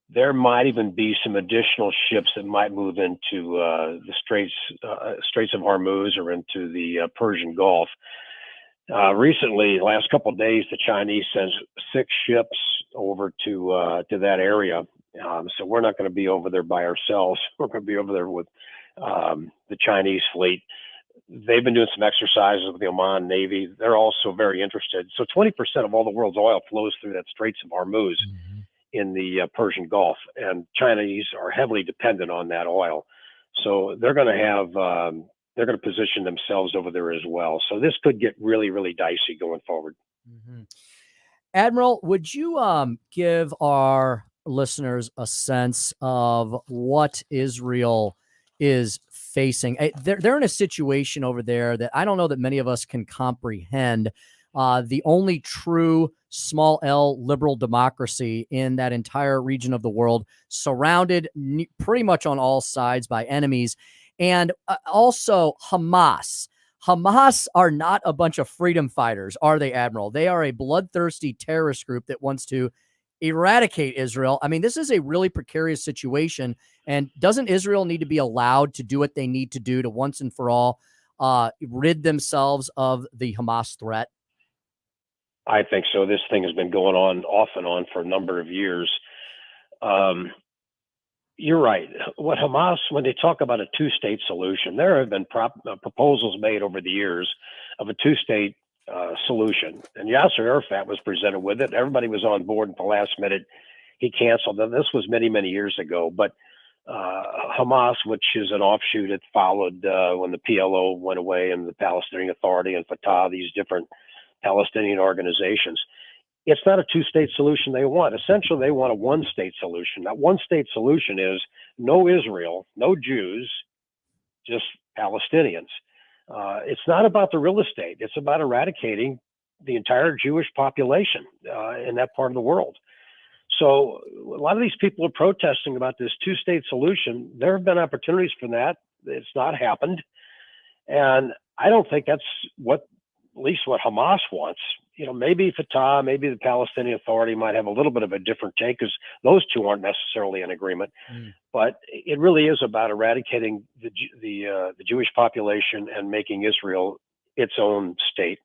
[SPEAKER 27] There might even be some additional ships that might move into the Straits of Hormuz or into the Persian Gulf. Recently, last couple of days, the Chinese sent 6 ships over to that area. So we're not going to be over there by ourselves. We're going to be over there with the Chinese fleet. They've been doing some exercises with the Oman Navy. They're also very interested. So 20% of all the world's oil flows through that Straits of Hormuz in the Persian Gulf, and Chinese are heavily dependent on that oil. So they're going to have they're going to position themselves over there as well. So this could get really, really dicey going forward.
[SPEAKER 18] Admiral, would you give our listeners a sense of what Israel is facing? They're in a situation over there that I don't know that many of us can comprehend. The only true small L liberal democracy in that entire region of the world, surrounded pretty much on all sides by enemies. And also Hamas. Hamas are not a bunch of freedom fighters, are they, Admiral? They are a bloodthirsty terrorist group that wants to eradicate Israel. I mean, this is a really precarious situation. And doesn't Israel need to be allowed to do what they need to do to once and for all rid themselves of the Hamas threat?
[SPEAKER 27] I think so. This thing has been going on off and on for a number of years. You're right. What Hamas, when they talk about a two-state solution, there have been proposals made over the years of a two-state solution. And Yasser Arafat was presented with it. Everybody was on board at the last minute. He canceled it. This was many, many years ago. But Hamas, which is an offshoot, it followed when the PLO went away and the Palestinian Authority and Fatah, these different Palestinian organizations. It's not a two-state solution they want. Essentially, they want a one-state solution. That one-state solution is no Israel, no Jews, just Palestinians. It's not about the real estate. It's about eradicating the entire Jewish population in that part of the world. So a lot of these people are protesting about this two-state solution. There have been opportunities for that. It's not happened. And I don't think that's at least what Hamas wants. You know, maybe Fatah, maybe the Palestinian Authority might have a little bit of a different take because those two aren't necessarily in agreement. But it really is about eradicating the Jewish population and making Israel its own state.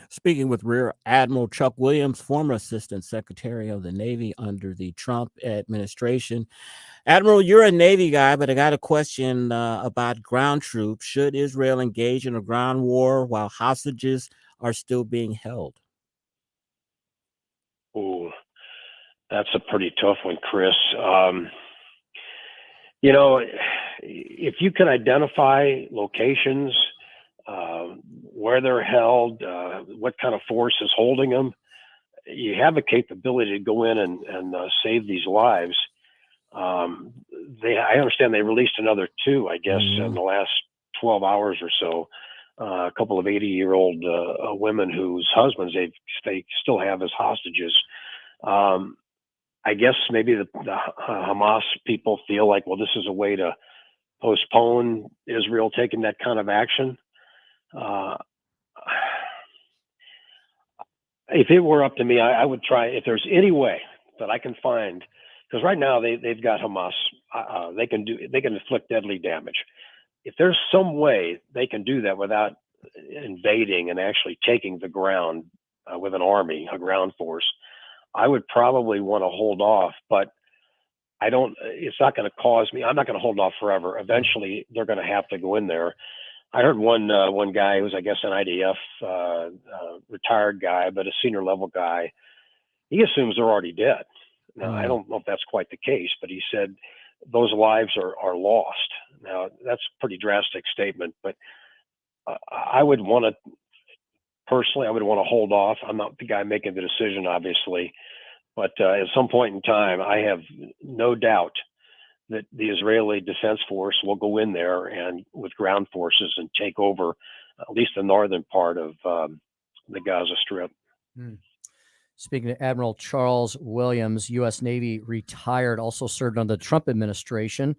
[SPEAKER 19] Speaking with Rear Admiral Chuck Williams, former Assistant Secretary of the Navy under the Trump administration. Admiral, you're a Navy guy, but I got a question about ground troops. Should Israel engage in a ground war while hostages are still being held?
[SPEAKER 27] Ooh, that's a pretty tough one, Chris. You know, if you can identify locations, where they're held, what kind of force is holding them, you have a capability to go in and save these lives. I understand they released another 2, I guess, in the last 12 hours or so. A couple of 80-year-old women whose husbands they still have as hostages. I guess maybe the Hamas people feel like, well, this is a way to postpone Israel taking that kind of action. If it were up to me, I would try, if there's any way that I can find, because right now they've got Hamas, they can inflict deadly damage. If there's some way they can do that without invading and actually taking the ground with an army, a ground force, I would probably want to hold off, but it's not going to cause me. I'm not going to hold off forever. Eventually, they're going to have to go in there. I heard one guy who was, I guess, an IDF retired guy, but a senior level guy. He assumes they're already dead. Now, I don't know if that's quite the case, but he said those lives are lost. Now, that's a pretty drastic statement, but I would want to, personally, I would want to hold off. I'm not the guy making the decision, obviously, but at some point in time, I have no doubt that the Israeli Defense Force will go in there and with ground forces and take over at least the northern part of the Gaza Strip.
[SPEAKER 18] Speaking to Admiral Charles Williams, U.S. Navy retired, also served under the Trump administration.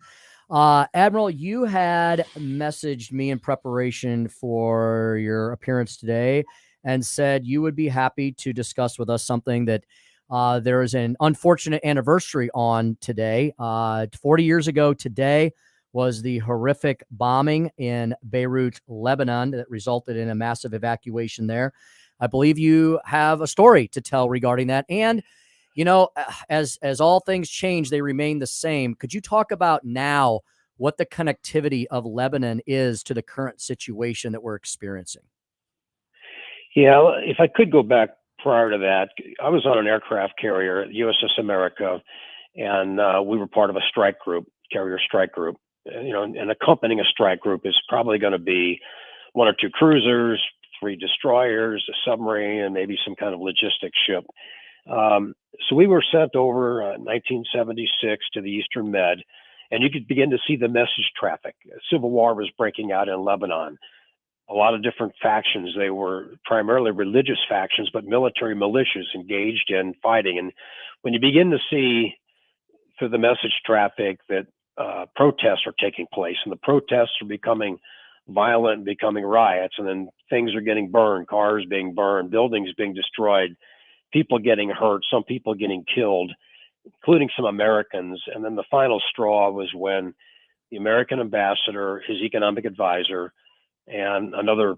[SPEAKER 18] Admiral, you had messaged me in preparation for your appearance today and said you would be happy to discuss with us something that there is an unfortunate anniversary on today. 40 years ago today was the horrific bombing in Beirut, Lebanon, that resulted in a massive evacuation there. I believe you have a story to tell regarding that. And, you know, as all things change, they remain the same. Could you talk about now what the connectivity of Lebanon is to the current situation that we're experiencing?
[SPEAKER 27] Yeah, if I could go back prior to that, I was on an aircraft carrier, USS America, and we were part of a strike group, carrier strike group. You know, and accompanying a strike group is probably going to be 1 or 2 cruisers, 3 destroyers, a submarine, and maybe some kind of logistics ship. So we were sent over 1976 to the Eastern Med, and you could begin to see the message traffic. Civil war was breaking out in Lebanon. A lot of different factions. They were primarily religious factions, but military militias engaged in fighting. And when you begin to see through the message traffic that protests are taking place, and the protests are becoming violent, becoming riots, and then things are getting burned, cars being burned, buildings being destroyed, people getting hurt, some people getting killed, including some Americans. And then the final straw was when the American ambassador, his economic advisor, and another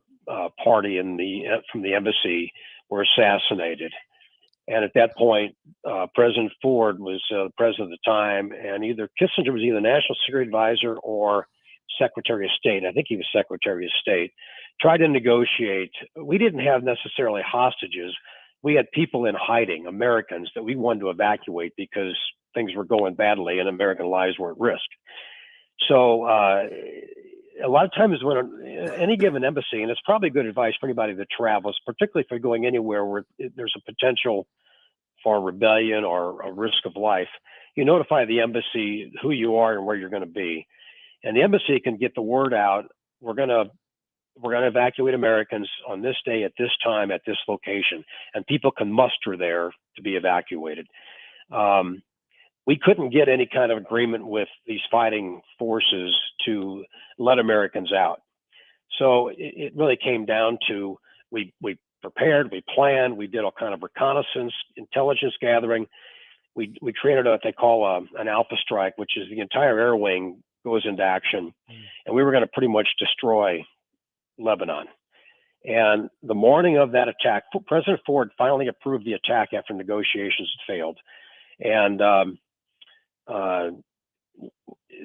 [SPEAKER 27] party from the embassy were assassinated. And at that point, President Ford was president at the time, and Kissinger was either National Security Advisor or Secretary of State. I think he was Secretary of State. Tried to negotiate. We didn't have necessarily hostages. We had people in hiding, Americans, that we wanted to evacuate because things were going badly and American lives were at risk. So a lot of times when any given embassy, and it's probably good advice for anybody that travels, particularly if you're going anywhere where there's a potential for rebellion or a risk of life, you notify the embassy who you are and where you're going to be. And the embassy can get the word out. We're going to evacuate Americans on this day at this time at this location, and people can muster there to be evacuated. We couldn't get any kind of agreement with these fighting forces to let Americans out. So it really came down to we prepared, we planned, we did all kind of reconnaissance, intelligence gathering. We created what they call an alpha strike, which is the entire air wing goes into action, and we were going to pretty much destroy Lebanon. And the morning of that attack, President Ford finally approved the attack after negotiations had failed. And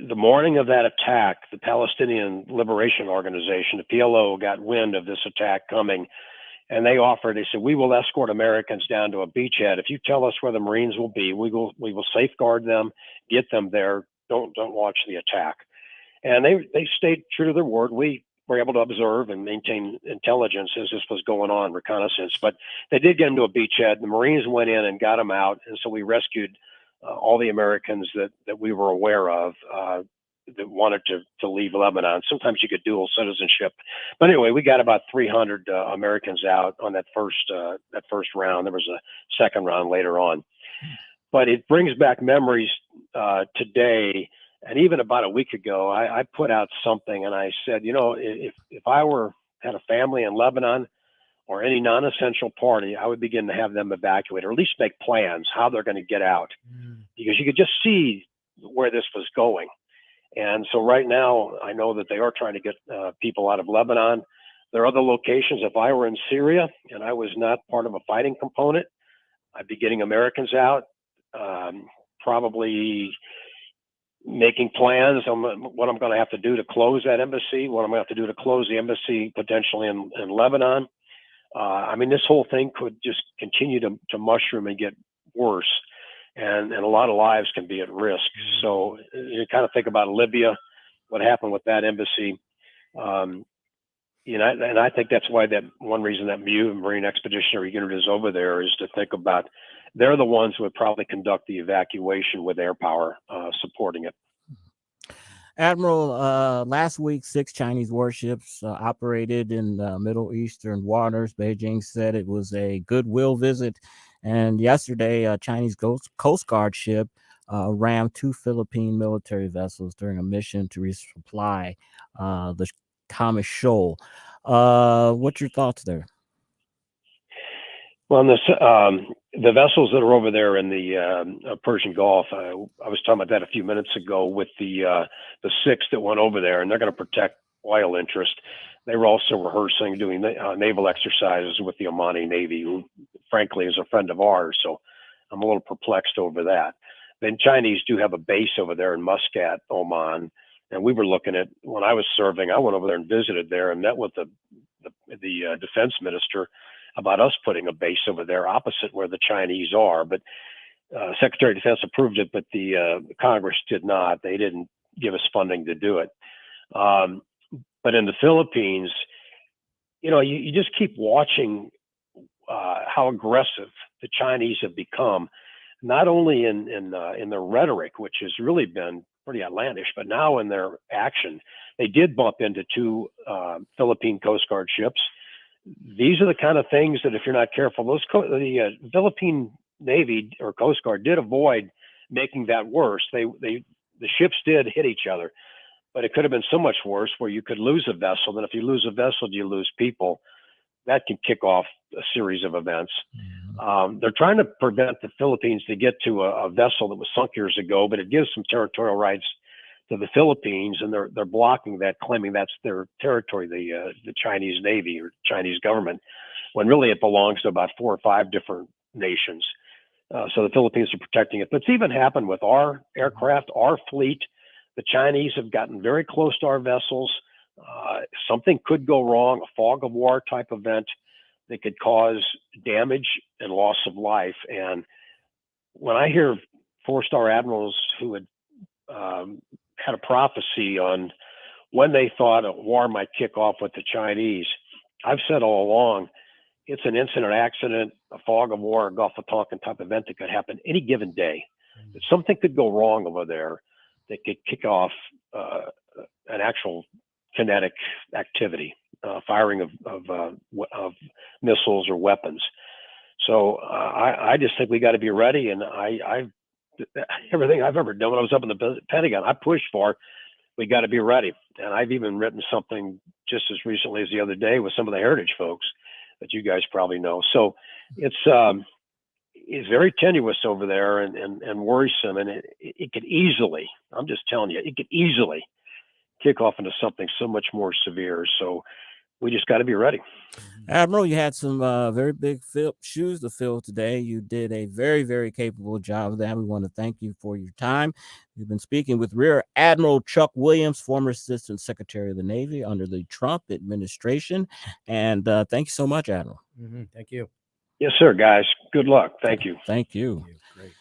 [SPEAKER 27] the morning of that attack, the Palestinian Liberation Organization, the PLO, got wind of this attack coming, and they said, we will escort Americans down to a beachhead. If you tell us where the Marines will be, we will safeguard them, get them there. Don't watch the attack. And they stayed true to their word. We were able to observe and maintain intelligence as this was going on, reconnaissance. But they did get them to a beachhead. The Marines went in and got them out, and so we rescued all the Americans that we were aware of that wanted to leave Lebanon. Sometimes you get dual citizenship, but anyway, we got about 300 Americans out on that first round. There was a second round later on, but it brings back memories today. And even about a week ago, I put out something and I said, you know, if I had a family in Lebanon or any non-essential party, I would begin to have them evacuate, or at least make plans how they're going to get out, because you could just see where this was going. And so right now, I know that they are trying to get people out of Lebanon. There are other locations. If I were in Syria and I was not part of a fighting component, I'd be getting Americans out, probably making plans on what I'm going to have to do to close that embassy, what I'm going to have to do to close the embassy potentially in Lebanon. I mean, this whole thing could just continue to mushroom and get worse, and a lot of lives can be at risk. So you kind of think about Libya, what happened with that embassy. You know, and I think that's why that one reason that MU, Marine Expeditionary Unit, is over there is to think about, they're the ones who would probably conduct the evacuation with air power supporting it.
[SPEAKER 19] Admiral, last week, 6 Chinese warships operated in Middle Eastern waters. Beijing said it was a goodwill visit. And yesterday, a Chinese Coast Guard ship rammed 2 Philippine military vessels during a mission to resupply the Thomas Shoal. What's your thoughts there?
[SPEAKER 27] Well, the vessels that are over there in the Persian Gulf, I was talking about that a few minutes ago with the 6 that went over there, and they're going to protect oil interest. They were also rehearsing, doing naval exercises with the Omani Navy, who frankly is a friend of ours. So I'm a little perplexed over that. Then Chinese do have a base over there in Muscat, Oman. And we were looking at, when I was serving, I went over there and visited there and met with the defense minister about us putting a base over there opposite where the Chinese are. But Secretary of Defense approved it, but the Congress did not. They didn't give us funding to do it. But in the Philippines, you know, you just keep watching how aggressive the Chinese have become, not only in their rhetoric, which has really been pretty outlandish, but now in their action. They did bump into 2 Philippine Coast Guard ships. These are the kind of things that if you're not careful, the Philippine Navy or Coast Guard did avoid making that worse. The ships did hit each other, but it could have been so much worse where you could lose a vessel. And if you lose a vessel, you lose people. That can kick off a series of events. They're trying to prevent the Philippines to get to a vessel that was sunk years ago, but it gives some territorial rights to the Philippines, and they're blocking that, claiming that's their territory, the Chinese Navy or Chinese government, when really it belongs to about 4 or 5 different nations. So the Philippines are protecting it. But it's even happened with our aircraft, our fleet. The Chinese have gotten very close to our vessels. Something could go wrong, a fog of war type event that could cause damage and loss of life. And when I hear 4-star admirals who had had a prophecy on when they thought a war might kick off with the Chinese, I've said all along, it's an incident, accident, a fog of war, a Gulf of Tonkin type event that could happen any given day. That something could go wrong over there that could kick off an actual kinetic activity, firing of missiles or weapons. So I just think we got to be ready. And everything I've ever done when I was up in the Pentagon, I pushed for, we got to be ready. And I've even written something just as recently as the other day with some of the heritage folks that you guys probably know. So it's very tenuous over there and worrisome. And it could easily, I'm just telling you, it could easily kick off into something so much more severe. So we just got to be ready.
[SPEAKER 19] Admiral, you had some very big shoes to fill today. You did a very, very capable job of that. We want to thank you for your time. We've been speaking with Rear Admiral Chuck Williams, former Assistant Secretary of the Navy under the Trump administration. And thank you so much, Admiral.
[SPEAKER 18] Thank you.
[SPEAKER 27] Yes, sir, guys. Good luck. Thank you.
[SPEAKER 19] Thank you. Great.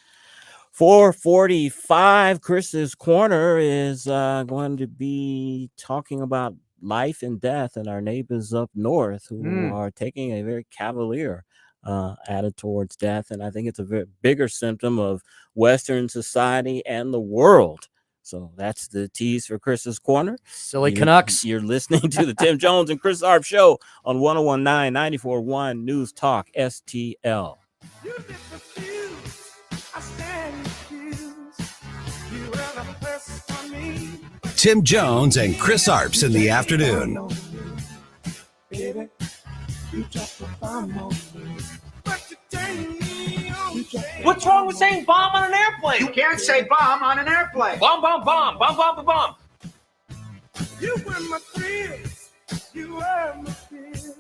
[SPEAKER 19] 4:45, Chris's Corner is going to be talking about life and death and our neighbors up north who are taking a very cavalier attitude towards death. And I think it's a very bigger symptom of Western society and the world. So that's the tease for Chris's Corner.
[SPEAKER 18] Silly Canucks.
[SPEAKER 19] You're listening to the Tim Jones and Chris Arps Show on 101.9, 94.1 News Talk STL.
[SPEAKER 3] Tim Jones and Chris Arps in the afternoon.
[SPEAKER 4] What's wrong with saying bomb on an airplane?
[SPEAKER 5] You can't say bomb on an airplane.
[SPEAKER 4] Bomb, bomb, bomb, bomb, bomb, bomb.
[SPEAKER 15] You were my friends. You were my friends.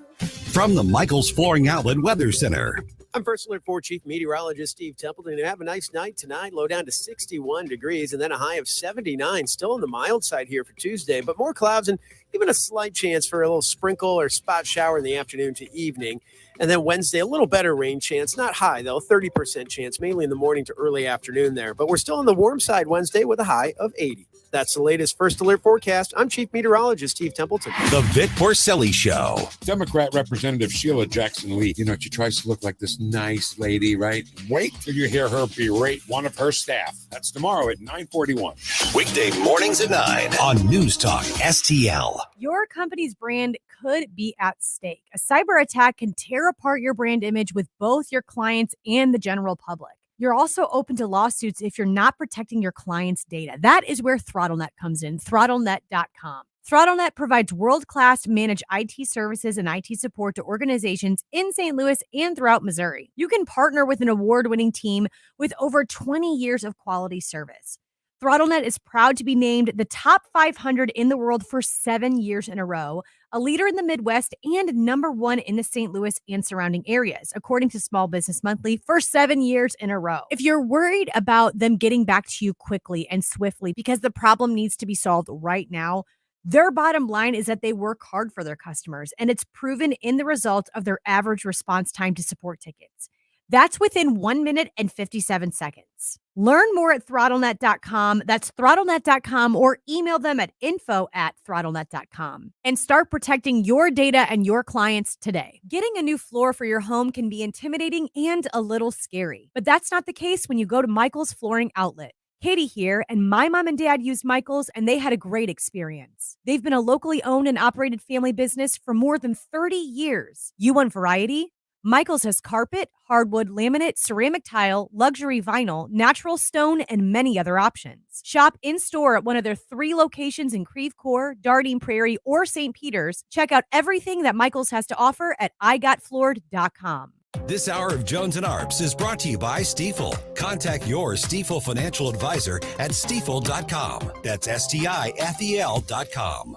[SPEAKER 3] From the Michaels Flooring Outlet Weather Center,
[SPEAKER 8] I'm First Alert 4 Chief Meteorologist Steve Templeton. Have a nice night tonight. Low down to 61 degrees and then a high of 79. Still on the mild side here for Tuesday, but more clouds and even a slight chance for a little sprinkle or spot shower in the afternoon to evening. And then Wednesday, a little better rain chance. Not high, though, 30% chance, mainly in the morning to early afternoon there. But we're still on the warm side Wednesday with a high of 80. That's the latest First Alert forecast. I'm Chief Meteorologist Steve Templeton.
[SPEAKER 3] The Vic Porcelli Show.
[SPEAKER 6] Democrat Representative Sheila Jackson Lee, she tries to look like this nice lady, right? Wait till you hear her berate one of her staff. That's tomorrow at 9:41.
[SPEAKER 3] Weekday mornings at 9 on News Talk STL.
[SPEAKER 7] Your company's brand could be at stake. A cyber attack can tear apart your brand image with both your clients and the general public. You're also open to lawsuits if you're not protecting your clients' data. That is where ThrottleNet comes in, ThrottleNet.com. ThrottleNet provides world-class managed IT services and IT support to organizations in St. Louis and throughout Missouri. You can partner with an award-winning team with over 20 years of quality service. ThrottleNet is proud to be named the top 500 in the world for 7 years in a row, a leader in the Midwest, and #1 in the St. Louis and surrounding areas, according to Small Business Monthly, for 7 years in a row. If you're worried about them getting back to you quickly and swiftly because the problem needs to be solved right now, their bottom line is that they work hard for their customers, and it's proven in the result of their average response time to support tickets. That's within 1 minute and 57 seconds. Learn more at ThrottleNet.com. That's ThrottleNet.com, or email them at info@ThrottleNet.com. And start protecting your data and your clients today. Getting a new floor for your home can be intimidating and a little scary, but that's not the case when you go to Michael's Flooring Outlet. Katie here, and my mom and dad used Michael's, and they had a great experience. They've been a locally owned and operated family business for more than 30 years. You want variety? Michael's has carpet, hardwood, laminate, ceramic tile, luxury vinyl, natural stone, and many other options. Shop in-store at one of their 3 locations in Creve Coeur, Dardine Prairie, or St. Peters. Check out everything that Michael's has to offer at igotfloored.com.
[SPEAKER 3] This hour of Jones and Arps is brought to you by Stifel. Contact your Stifel financial advisor at stifel.com. That's STIFEL.com.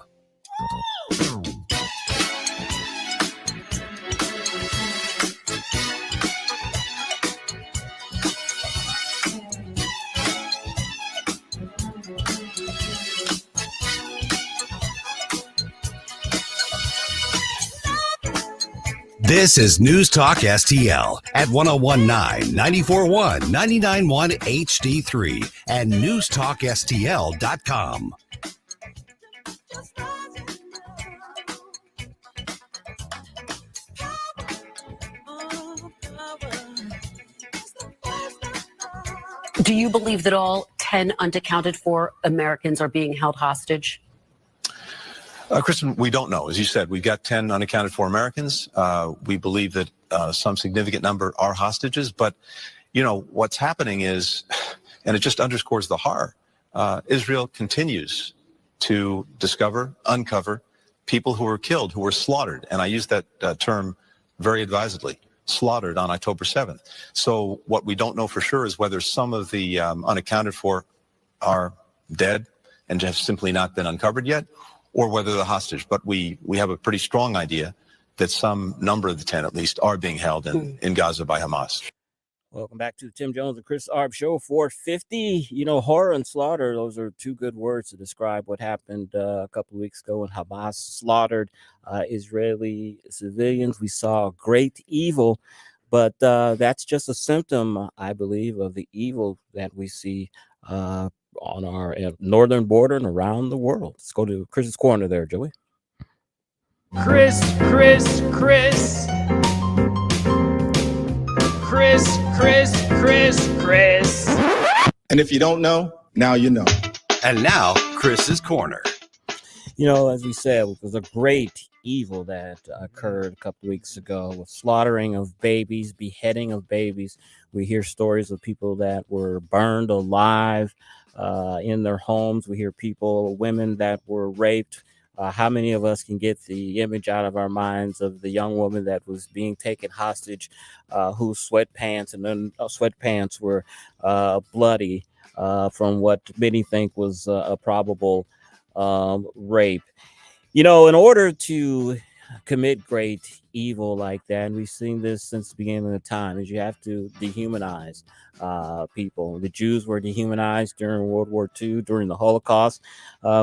[SPEAKER 3] This is News Talk STL at 1019, 94.1, 99.1 HD3 and newstalkstl.com.
[SPEAKER 23] Do you believe that all 10 unaccounted for Americans are being held hostage?
[SPEAKER 9] Kristen, we don't know. As you said, we've got 10 unaccounted for Americans. We believe that some significant number are hostages. But, what's happening is, and it just underscores the horror, Israel continues to uncover people who were killed, who were slaughtered. And I use that term very advisedly, slaughtered on October 7th. So what we don't know for sure is whether some of the unaccounted for are dead and have simply not been uncovered yet, or whether they're hostage. But we have a pretty strong idea that some number of the 10 at least are being held in Gaza by Hamas.
[SPEAKER 19] Welcome back to the Tim Jones and Chris Arp Show 450. Horror and slaughter, those are 2 good words to describe what happened a couple of weeks ago when Hamas slaughtered Israeli civilians. We saw great evil, but that's just a symptom, I believe, of the evil that we see on our northern border and around the world. Let's go to Chris's Corner there, Joey.
[SPEAKER 10] Chris.
[SPEAKER 11] And if you don't know, now you know.
[SPEAKER 3] And now, Chris's Corner.
[SPEAKER 19] As we said, it was a great evil that occurred a couple weeks ago with slaughtering of babies, beheading of babies. We hear stories of people that were burned alive in their homes. We hear women that were raped. How many of us can get the image out of our minds of the young woman that was being taken hostage, whose sweatpants were bloody from what many think was a probable rape? In order to commit great evil like that, and we've seen this since the beginning of time, is you have to dehumanize people. The Jews were dehumanized during World War II, during the Holocaust,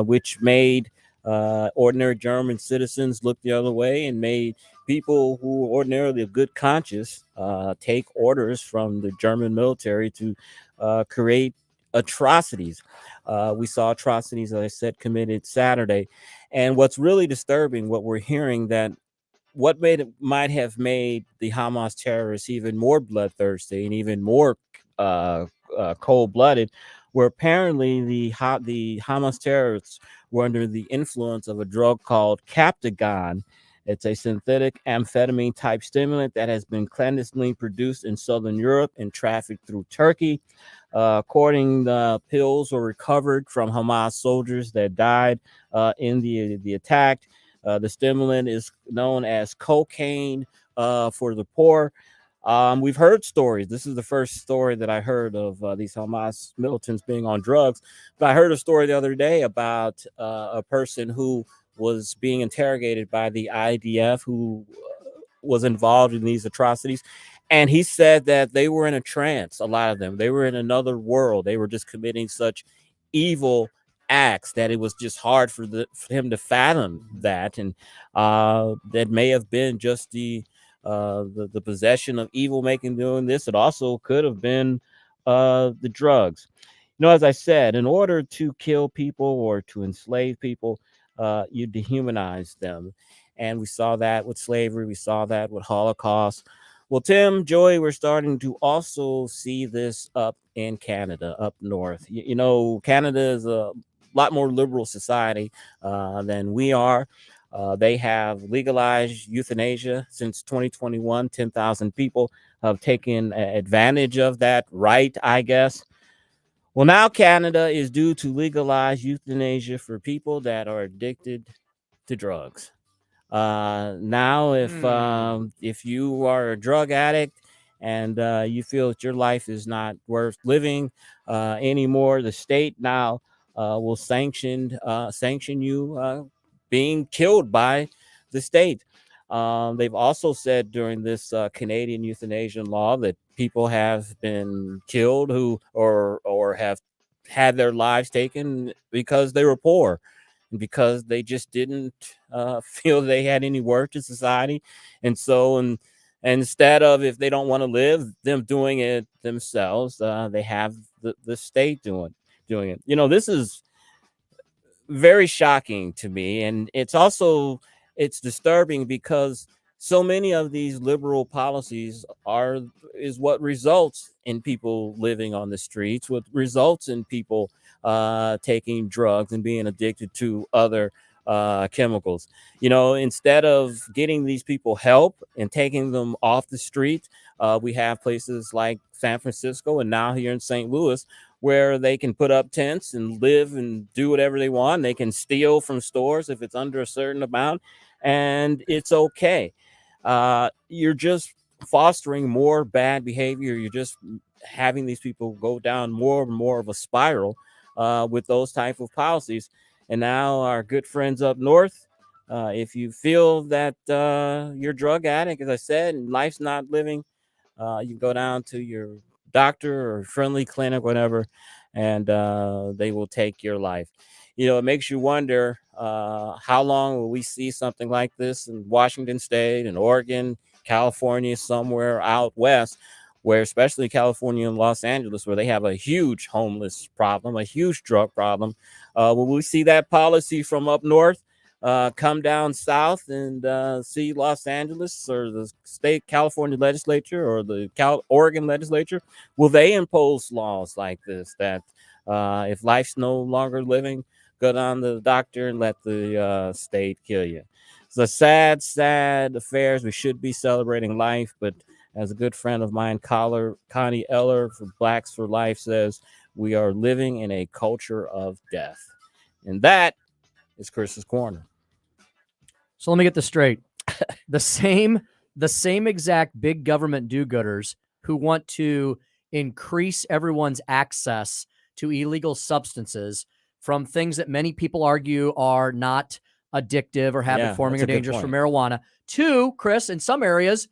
[SPEAKER 19] which made ordinary German citizens look the other way and made people who were ordinarily of good conscience take orders from the German military to create atrocities. We saw atrocities, as I said, committed Saturday. And what's really disturbing, what we're hearing, that what might have made the Hamas terrorists even more bloodthirsty and even more cold-blooded, where apparently the Hamas terrorists were under the influence of a drug called Captagon. It's a synthetic amphetamine type stimulant that has been clandestinely produced in southern Europe and trafficked through Turkey. According, the pills were recovered from Hamas soldiers that died in the attack. The stimulant is known as cocaine for the poor. We've heard stories. This is the first story that I heard of these Hamas militants being on drugs. But I heard a story the other day about a person who was being interrogated by the IDF who was involved in these atrocities. And he said that they were in a trance, a lot of them. They were in another world. They were just committing such evil acts that it was just hard for him to fathom that. And that may have been just the possession of evil making doing this. It also could have been the drugs. As I said, in order to kill people or to enslave people, you dehumanize them. And we saw that with slavery. We saw that with Holocaust. Well, Tim, Joey, we're starting to also see this up in Canada, up north. Canada is a lot more liberal society than we are. They have legalized euthanasia since 2021. 10,000 people have taken advantage of that right, I guess. Well, now Canada is due to legalize euthanasia for people that are addicted to drugs. Now, if you are a drug addict and you feel that your life is not worth living anymore, the state now will sanction you being killed by the state. They've also said during this Canadian euthanasia law that people have been killed who or have had their lives taken because they were poor and because they just didn't feel they had any worth to society. And so, and instead of, if they don't want to live, them doing it themselves, they have the state doing it. This is very shocking to me, and it's disturbing because so many of these liberal policies is what results in people living on the streets, what results in people taking drugs and being addicted to other chemicals. Instead of getting these people help and taking them off the street, we have places like San Francisco and now here in St. Louis where they can put up tents and live and do whatever they want. They can steal from stores if it's under a certain amount, and it's okay. You're just fostering more bad behavior. You're just having these people go down more and more of a spiral with those type of policies. And now our good friends up north, if you feel that you're a drug addict, as I said, and life's not living, you can go down to your doctor or friendly clinic, whatever, and they will take your life. It makes you wonder how long will we see something like this in Washington State and Oregon, California, somewhere out west, where especially California and Los Angeles, where they have a huge homeless problem, a huge drug problem. Will we see that policy from up north come down south and see Los Angeles or the state California legislature or the Oregon legislature? Will they impose laws like this that if life's no longer living, go down to the doctor and let the state kill you? It's a sad, sad affairs. We should be celebrating life, but as a good friend of mine, Connie Eller for Blacks for Life says, we are living in a culture of death. And that is Chris's Corner.
[SPEAKER 18] So let me get this straight. The same exact big government do-gooders who want to increase everyone's access to illegal substances from things that many people argue are not addictive or habit-forming
[SPEAKER 19] that's
[SPEAKER 18] or
[SPEAKER 19] a good
[SPEAKER 18] dangerous for
[SPEAKER 19] point.
[SPEAKER 18] marijuana. 2, Chris, in some areas,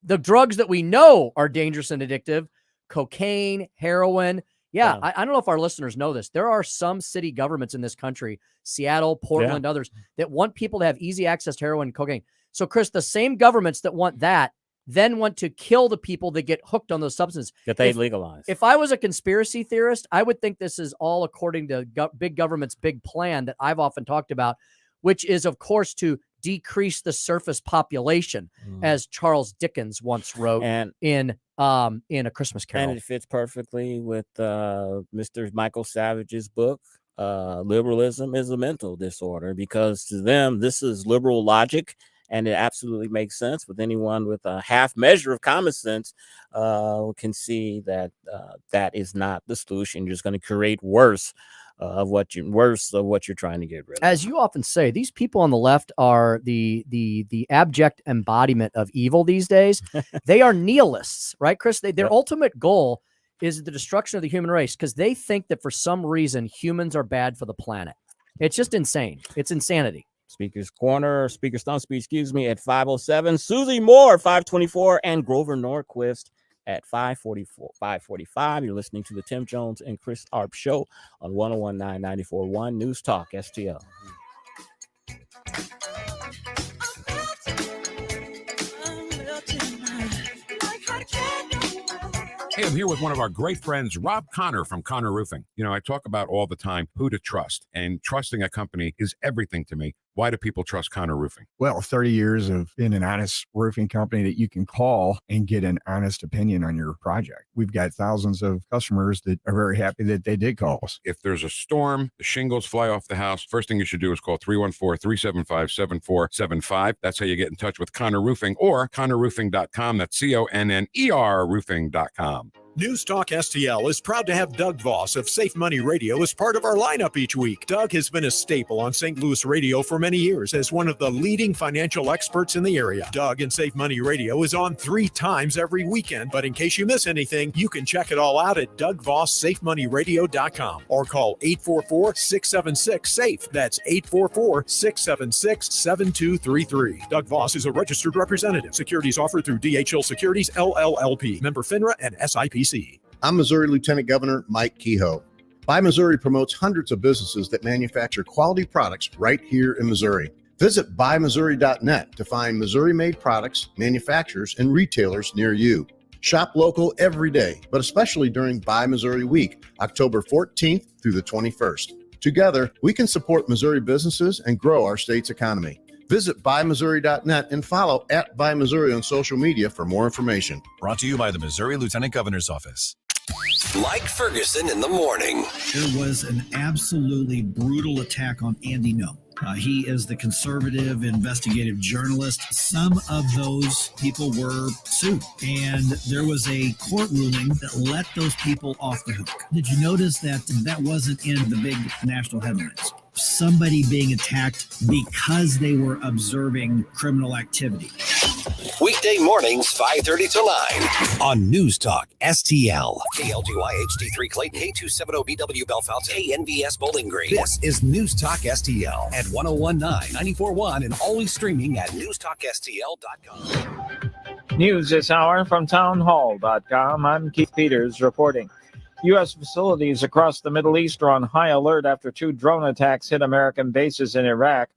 [SPEAKER 18] the drugs that we know are dangerous and addictive, cocaine, heroin. Yeah, I don't know if our listeners know this. There are some city governments in this country, Seattle, Portland, others, that want people to have easy access to heroin and cocaine. So, Chris, the same governments that want that then want to kill the people that get hooked on those substances.
[SPEAKER 19] That they legalize.
[SPEAKER 18] If I was a conspiracy theorist, I would think this is all according to big government's big plan that I've often talked about, which is, of course, to decrease the surface population, as Charles Dickens once wrote in A Christmas Carol.
[SPEAKER 19] And it fits perfectly with Mr. Michael Savage's book, Liberalism is a Mental Disorder, because to them, this is liberal logic. And it absolutely makes sense with anyone with a half measure of common sense can see that that is not the solution. You're just going to create worse of what you're trying to get rid of.
[SPEAKER 18] As you often say, these people on the left are the abject embodiment of evil these days. They are nihilists, right, Chris? Their ultimate goal is the destruction of the human race because they think that for some reason humans are bad for the planet. It's just insane. It's insanity.
[SPEAKER 19] Speaker Stump Speech, at 5:07. Susie Moore, 5:24, and Grover Norquist at 5:45. You're listening to the Tim Jones and Chris Arps Show on 101.9 94.1 News Talk STL.
[SPEAKER 6] Hey, I'm here with one of our great friends, Rob Connor from Connor Roofing. You know, I talk about all the time who to trust, and trusting a company is everything to me. Why do people trust Connor Roofing?
[SPEAKER 12] Well, 30 years of being an honest roofing company that you can call and get an honest opinion on your project. We've got thousands of customers that are very happy that they did call us.
[SPEAKER 6] If there's a storm, the shingles fly off the house, first thing you should do is call 314-375-7475. That's how you get in touch with Connor Roofing or connorroofing.com. That's CONNER roofing.com.
[SPEAKER 13] News Talk STL is proud to have Doug Voss of Safe Money Radio as part of our lineup each week. Doug has been a staple on St. Louis radio for many years as one of the leading financial experts in the area. Doug and Safe Money Radio is on 3 times every weekend, but in case you miss anything, you can check it all out at DougVossSafeMoneyRadio.com or call 844-676-SAFE. That's 844-676-7233. Doug Voss is a registered representative. Securities offered through DHL Securities, LLLP. Member FINRA and SIPC.
[SPEAKER 14] I'm Missouri Lieutenant Governor Mike Kehoe. Buy Missouri promotes hundreds of businesses that manufacture quality products right here in Missouri. Visit buymissouri.net to find Missouri-made products, manufacturers, and retailers near you. Shop local every day, but especially during Buy Missouri Week, October 14th through the 21st. Together, we can support Missouri businesses and grow our state's economy. Visit buymissouri.net and follow @BuyMissouri on social media for more information.
[SPEAKER 16] Brought to you by the Missouri Lieutenant Governor's Office.
[SPEAKER 3] Mike Ferguson in the morning.
[SPEAKER 1] There was an absolutely brutal attack on Andy Ngo. He is the conservative investigative journalist. Some of those people were sued, and there was a court ruling that let those people off the hook. Did you notice that that wasn't in the big national headlines? Somebody being attacked because they were observing criminal activity.
[SPEAKER 3] Weekday mornings, 5:30 to 9 on News Talk STL. KLGY HD3 Clayton, K270BW Belfast, KNVS Bowling Green. This is News Talk STL at 101.9 94.1 and always streaming at newstalkstl.com.
[SPEAKER 17] News this hour from townhall.com. I'm Keith Peters reporting. U.S. facilities across the Middle East are on high alert after 2 drone attacks hit American bases in Iraq.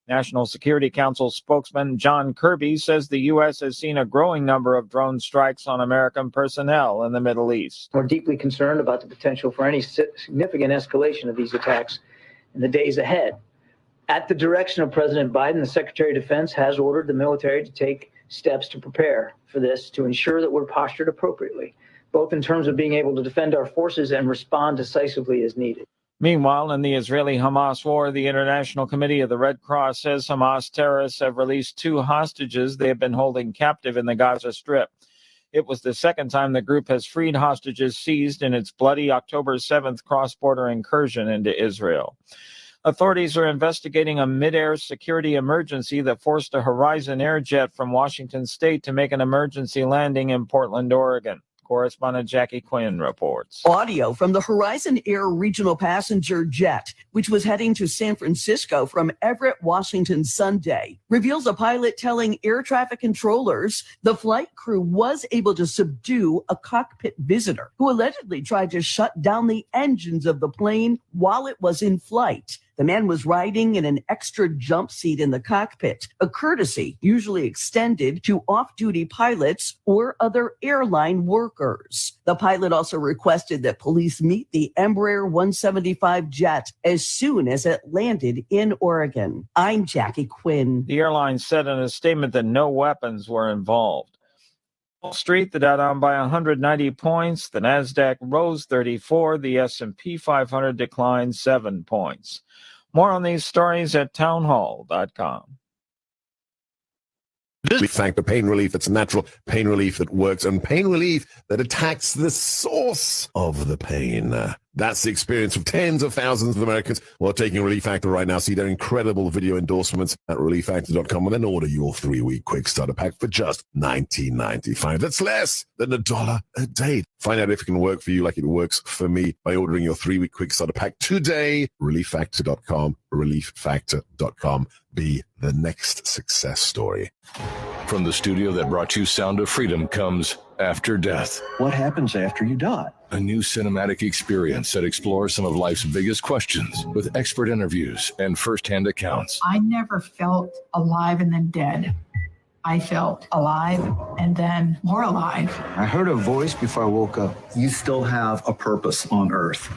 [SPEAKER 17] National Security Council spokesman John Kirby says the U.S. has seen a growing number of drone strikes on American personnel in the Middle East.
[SPEAKER 20] We're deeply concerned about the potential for any significant escalation of these attacks in the days ahead. At the direction of President Biden, the Secretary of Defense has ordered the military to take steps to prepare for this to ensure that we're postured appropriately, both in terms of being able to defend our forces and respond decisively as needed.
[SPEAKER 17] Meanwhile, in the Israeli-Hamas war, the International Committee of the Red Cross says Hamas terrorists have released 2 hostages they have been holding captive in the Gaza Strip. It was the second time the group has freed hostages seized in its bloody October 7th cross-border incursion into Israel. Authorities are investigating a mid-air security emergency that forced a Horizon Air jet from Washington State to make an emergency landing in Portland, Oregon. Correspondent Jackie Quinn reports.
[SPEAKER 2] Audio from the Horizon Air regional passenger jet, which was heading to San Francisco from Everett, Washington Sunday, reveals a pilot telling air traffic controllers the flight crew was able to subdue a cockpit visitor who allegedly tried to shut down the engines of the plane while it was in flight. The man was riding in an extra jump seat in the cockpit, a courtesy usually extended to off-duty pilots or other airline workers. The pilot also requested that police meet the Embraer 175 jet as soon as it landed in Oregon. I'm Jackie Quinn.
[SPEAKER 17] The airline said in a statement that no weapons were involved. Wall Street, the Dow down by 190 points. The Nasdaq rose 34. The S&P 500 declined 7 points. More on these stories at townhall.com.
[SPEAKER 21] We thank the pain relief that's natural, pain relief that works, and pain relief that attacks the source of the pain. That's the experience of tens of thousands of Americans who are taking Relief Factor right now. See their incredible video endorsements at relieffactor.com and then order your 3-week quick starter pack for just $19.95. That's less than $1 a day. Find out if it can work for you like it works for me by ordering your 3-week quick starter pack today. Relieffactor.com, relieffactor.com. Be the next success story.
[SPEAKER 22] From the studio that brought you Sound of Freedom comes After Death.
[SPEAKER 24] What happens after you die?
[SPEAKER 22] A new cinematic experience that explores some of life's biggest questions with expert interviews and firsthand accounts.
[SPEAKER 25] I never felt alive and then dead. I felt alive and then more alive.
[SPEAKER 24] I heard a voice before I woke up. You still have a purpose on Earth.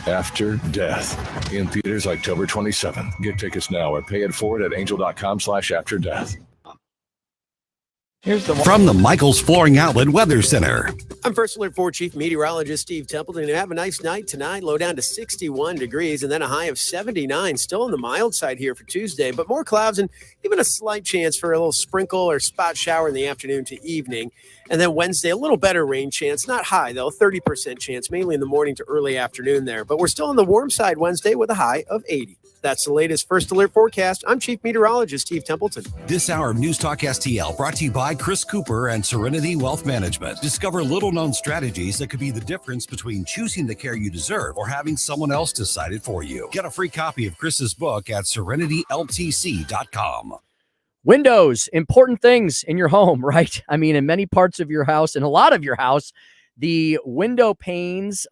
[SPEAKER 22] After Death. In theaters October 27th. Get tickets now or pay it forward at angel.com/afterdeath.
[SPEAKER 17] Here's the one.
[SPEAKER 3] From the Michaels Flooring Outlet Weather Center.
[SPEAKER 8] I'm First Alert 4 Chief Meteorologist Steve Templeton. Have a nice night tonight. Low down to 61 degrees and then a high of 79. Still on the mild side here for Tuesday, but more clouds and even a slight chance for a little sprinkle or spot shower in the afternoon to evening. And then Wednesday, a little better rain chance. Not high, though, 30% chance, mainly in the morning to early afternoon there. But we're still on the warm side Wednesday with a high of 80. That's the latest First Alert forecast. I'm Chief Meteorologist Steve Templeton.
[SPEAKER 3] This hour of News Talk STL brought to you by Chris Cooper and Serenity Wealth Management. Discover little-known strategies that could be the difference between choosing the care you deserve or having someone else decide it for you. Get a free copy of Chris's book at serenityltc.com.
[SPEAKER 18] Windows, important things in your home, right? I mean, in many parts of your house, and a lot of your house, the window panes,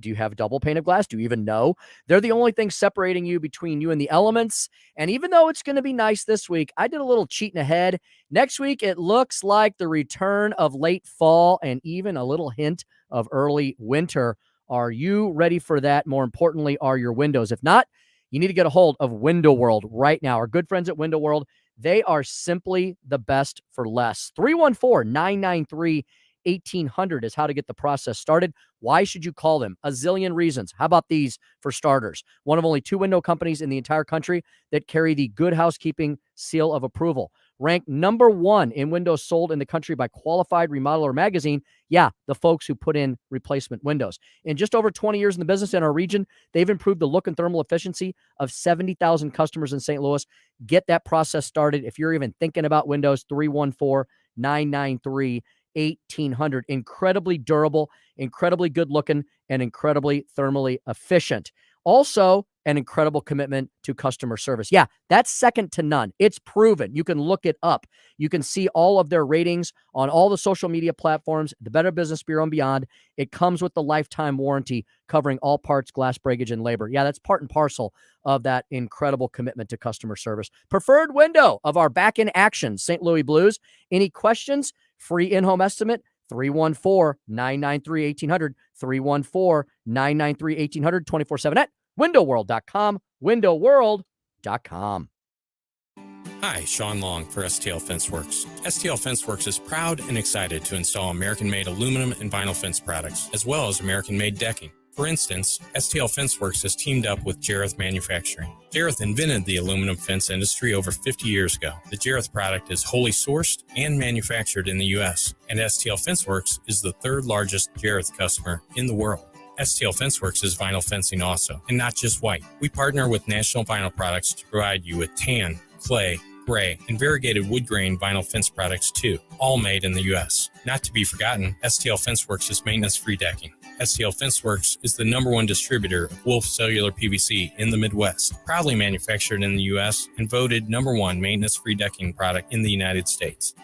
[SPEAKER 18] do you have a double pane of glass? Do you even know? They're the only thing separating you between you and the elements. And even though it's going to be nice this week, I did a little cheating ahead. Next week, it looks like the return of late fall and even a little hint of early winter. Are you ready for that? More importantly, are your windows? If not, you need to get a hold of Window World right now. Our good friends at Window World, they are simply the best for less. 314-993-1800 is how to get the process started. Why should you call them? A zillion reasons. How about these for starters? One of only 2 window companies in the entire country that carry the Good Housekeeping seal of approval. Ranked number 1 in windows sold in the country by Qualified Remodeler magazine. Yeah, the folks who put in replacement windows. In just over 20 years in the business in our region, they've improved the look and thermal efficiency of 70,000 customers in St. Louis. Get that process started. If you're even thinking about windows, 314-993-1800. Incredibly durable, incredibly good looking, and incredibly thermally efficient. Also, an incredible commitment to customer service. Yeah, that's second to none. It's proven. You can look it up. You can see all of their ratings on all the social media platforms, the Better Business Bureau and beyond. It comes with the lifetime warranty covering all parts, glass, breakage, and labor. Yeah, that's part and parcel of that incredible commitment to customer service. Preferred window of our back in action, St. Louis Blues. Any questions? Free in-home estimate, 314-993-1800, 314-993-1800, 24/7 at windowworld.com, windowworld.com.
[SPEAKER 26] Hi, Sean Long for STL Fenceworks. STL Fenceworks is proud and excited to install American-made aluminum and vinyl fence products, as well as American-made decking. For instance, STL Fenceworks has teamed up with Jareth Manufacturing. Jareth invented the aluminum fence industry over 50 years ago. The Jareth product is wholly sourced and manufactured in the U.S., and STL Fenceworks is the 3rd largest Jareth customer in the world. STL Fenceworks is vinyl fencing also, and not just white. We partner with National Vinyl Products to provide you with tan, clay, gray, and variegated wood grain vinyl fence products too, all made in the U.S. Not to be forgotten, STL FenceWorks is maintenance-free decking. STL FenceWorks is the #1 distributor of Wolf Cellular PVC in the Midwest, proudly manufactured in the U.S. and voted #1 maintenance-free decking product in the United States.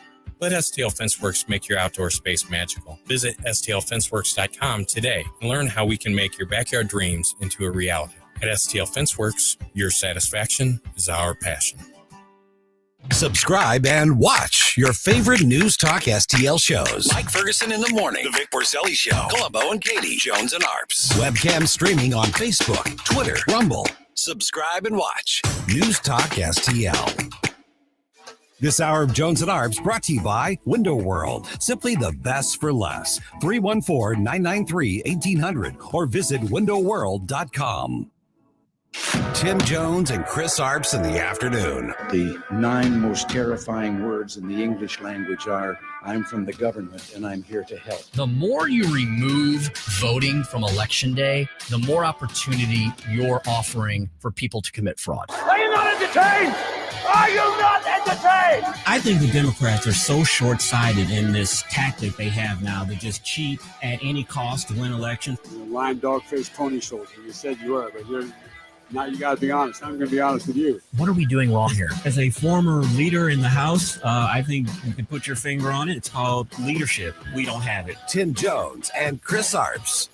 [SPEAKER 26] Let STL FenceWorks make your outdoor space magical. Visit stlfenceworks.com today and learn how we can make your backyard dreams into a reality. At STL FenceWorks, your satisfaction is our passion.
[SPEAKER 3] Subscribe and watch your favorite News Talk STL shows. Mike Ferguson in the morning, The Vic Porcelli Show, Columbo and Katie, Jones and Arps. Webcam streaming on Facebook, Twitter, Rumble. Subscribe and watch News Talk STL. This hour of Jones and Arps brought to you by Window World. Simply the best for less. 314-993-1800 or visit windowworld.com. Tim Jones and Chris Arps in the afternoon.
[SPEAKER 4] The 9 most terrifying words in the English language are, I'm from the government and I'm here to help.
[SPEAKER 5] The more you remove voting from Election Day, the more opportunity you're offering for people to commit fraud.
[SPEAKER 7] Are you not entertained? Are you not entertained?
[SPEAKER 9] I think the Democrats are so short-sighted in this tactic they have now to just cheat at any cost to win elections.
[SPEAKER 15] You're a lying dog-faced pony soldier. You said you were, but now you got to be honest. I'm going to be honest with you.
[SPEAKER 5] What are we doing wrong here?
[SPEAKER 9] As a former leader in the House, I think you can put your finger on it. It's called leadership. We don't have it.
[SPEAKER 3] Tim Jones and Chris Arps.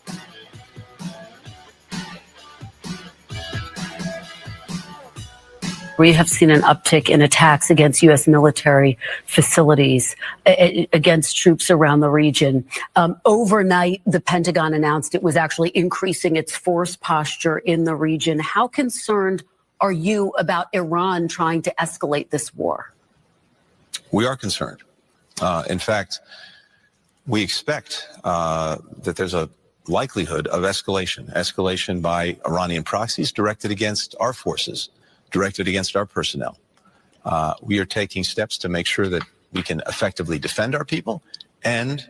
[SPEAKER 23] We have seen an uptick in attacks against U.S. military facilities, against troops around the region. Overnight, the Pentagon announced it was actually increasing its force posture in the region. How concerned are you about Iran trying to escalate this war?
[SPEAKER 27] We are concerned. In fact, we expect that there's a likelihood of escalation by Iranian proxies directed against our forces, directed against our personnel. We are taking steps to make sure that we can effectively defend our people and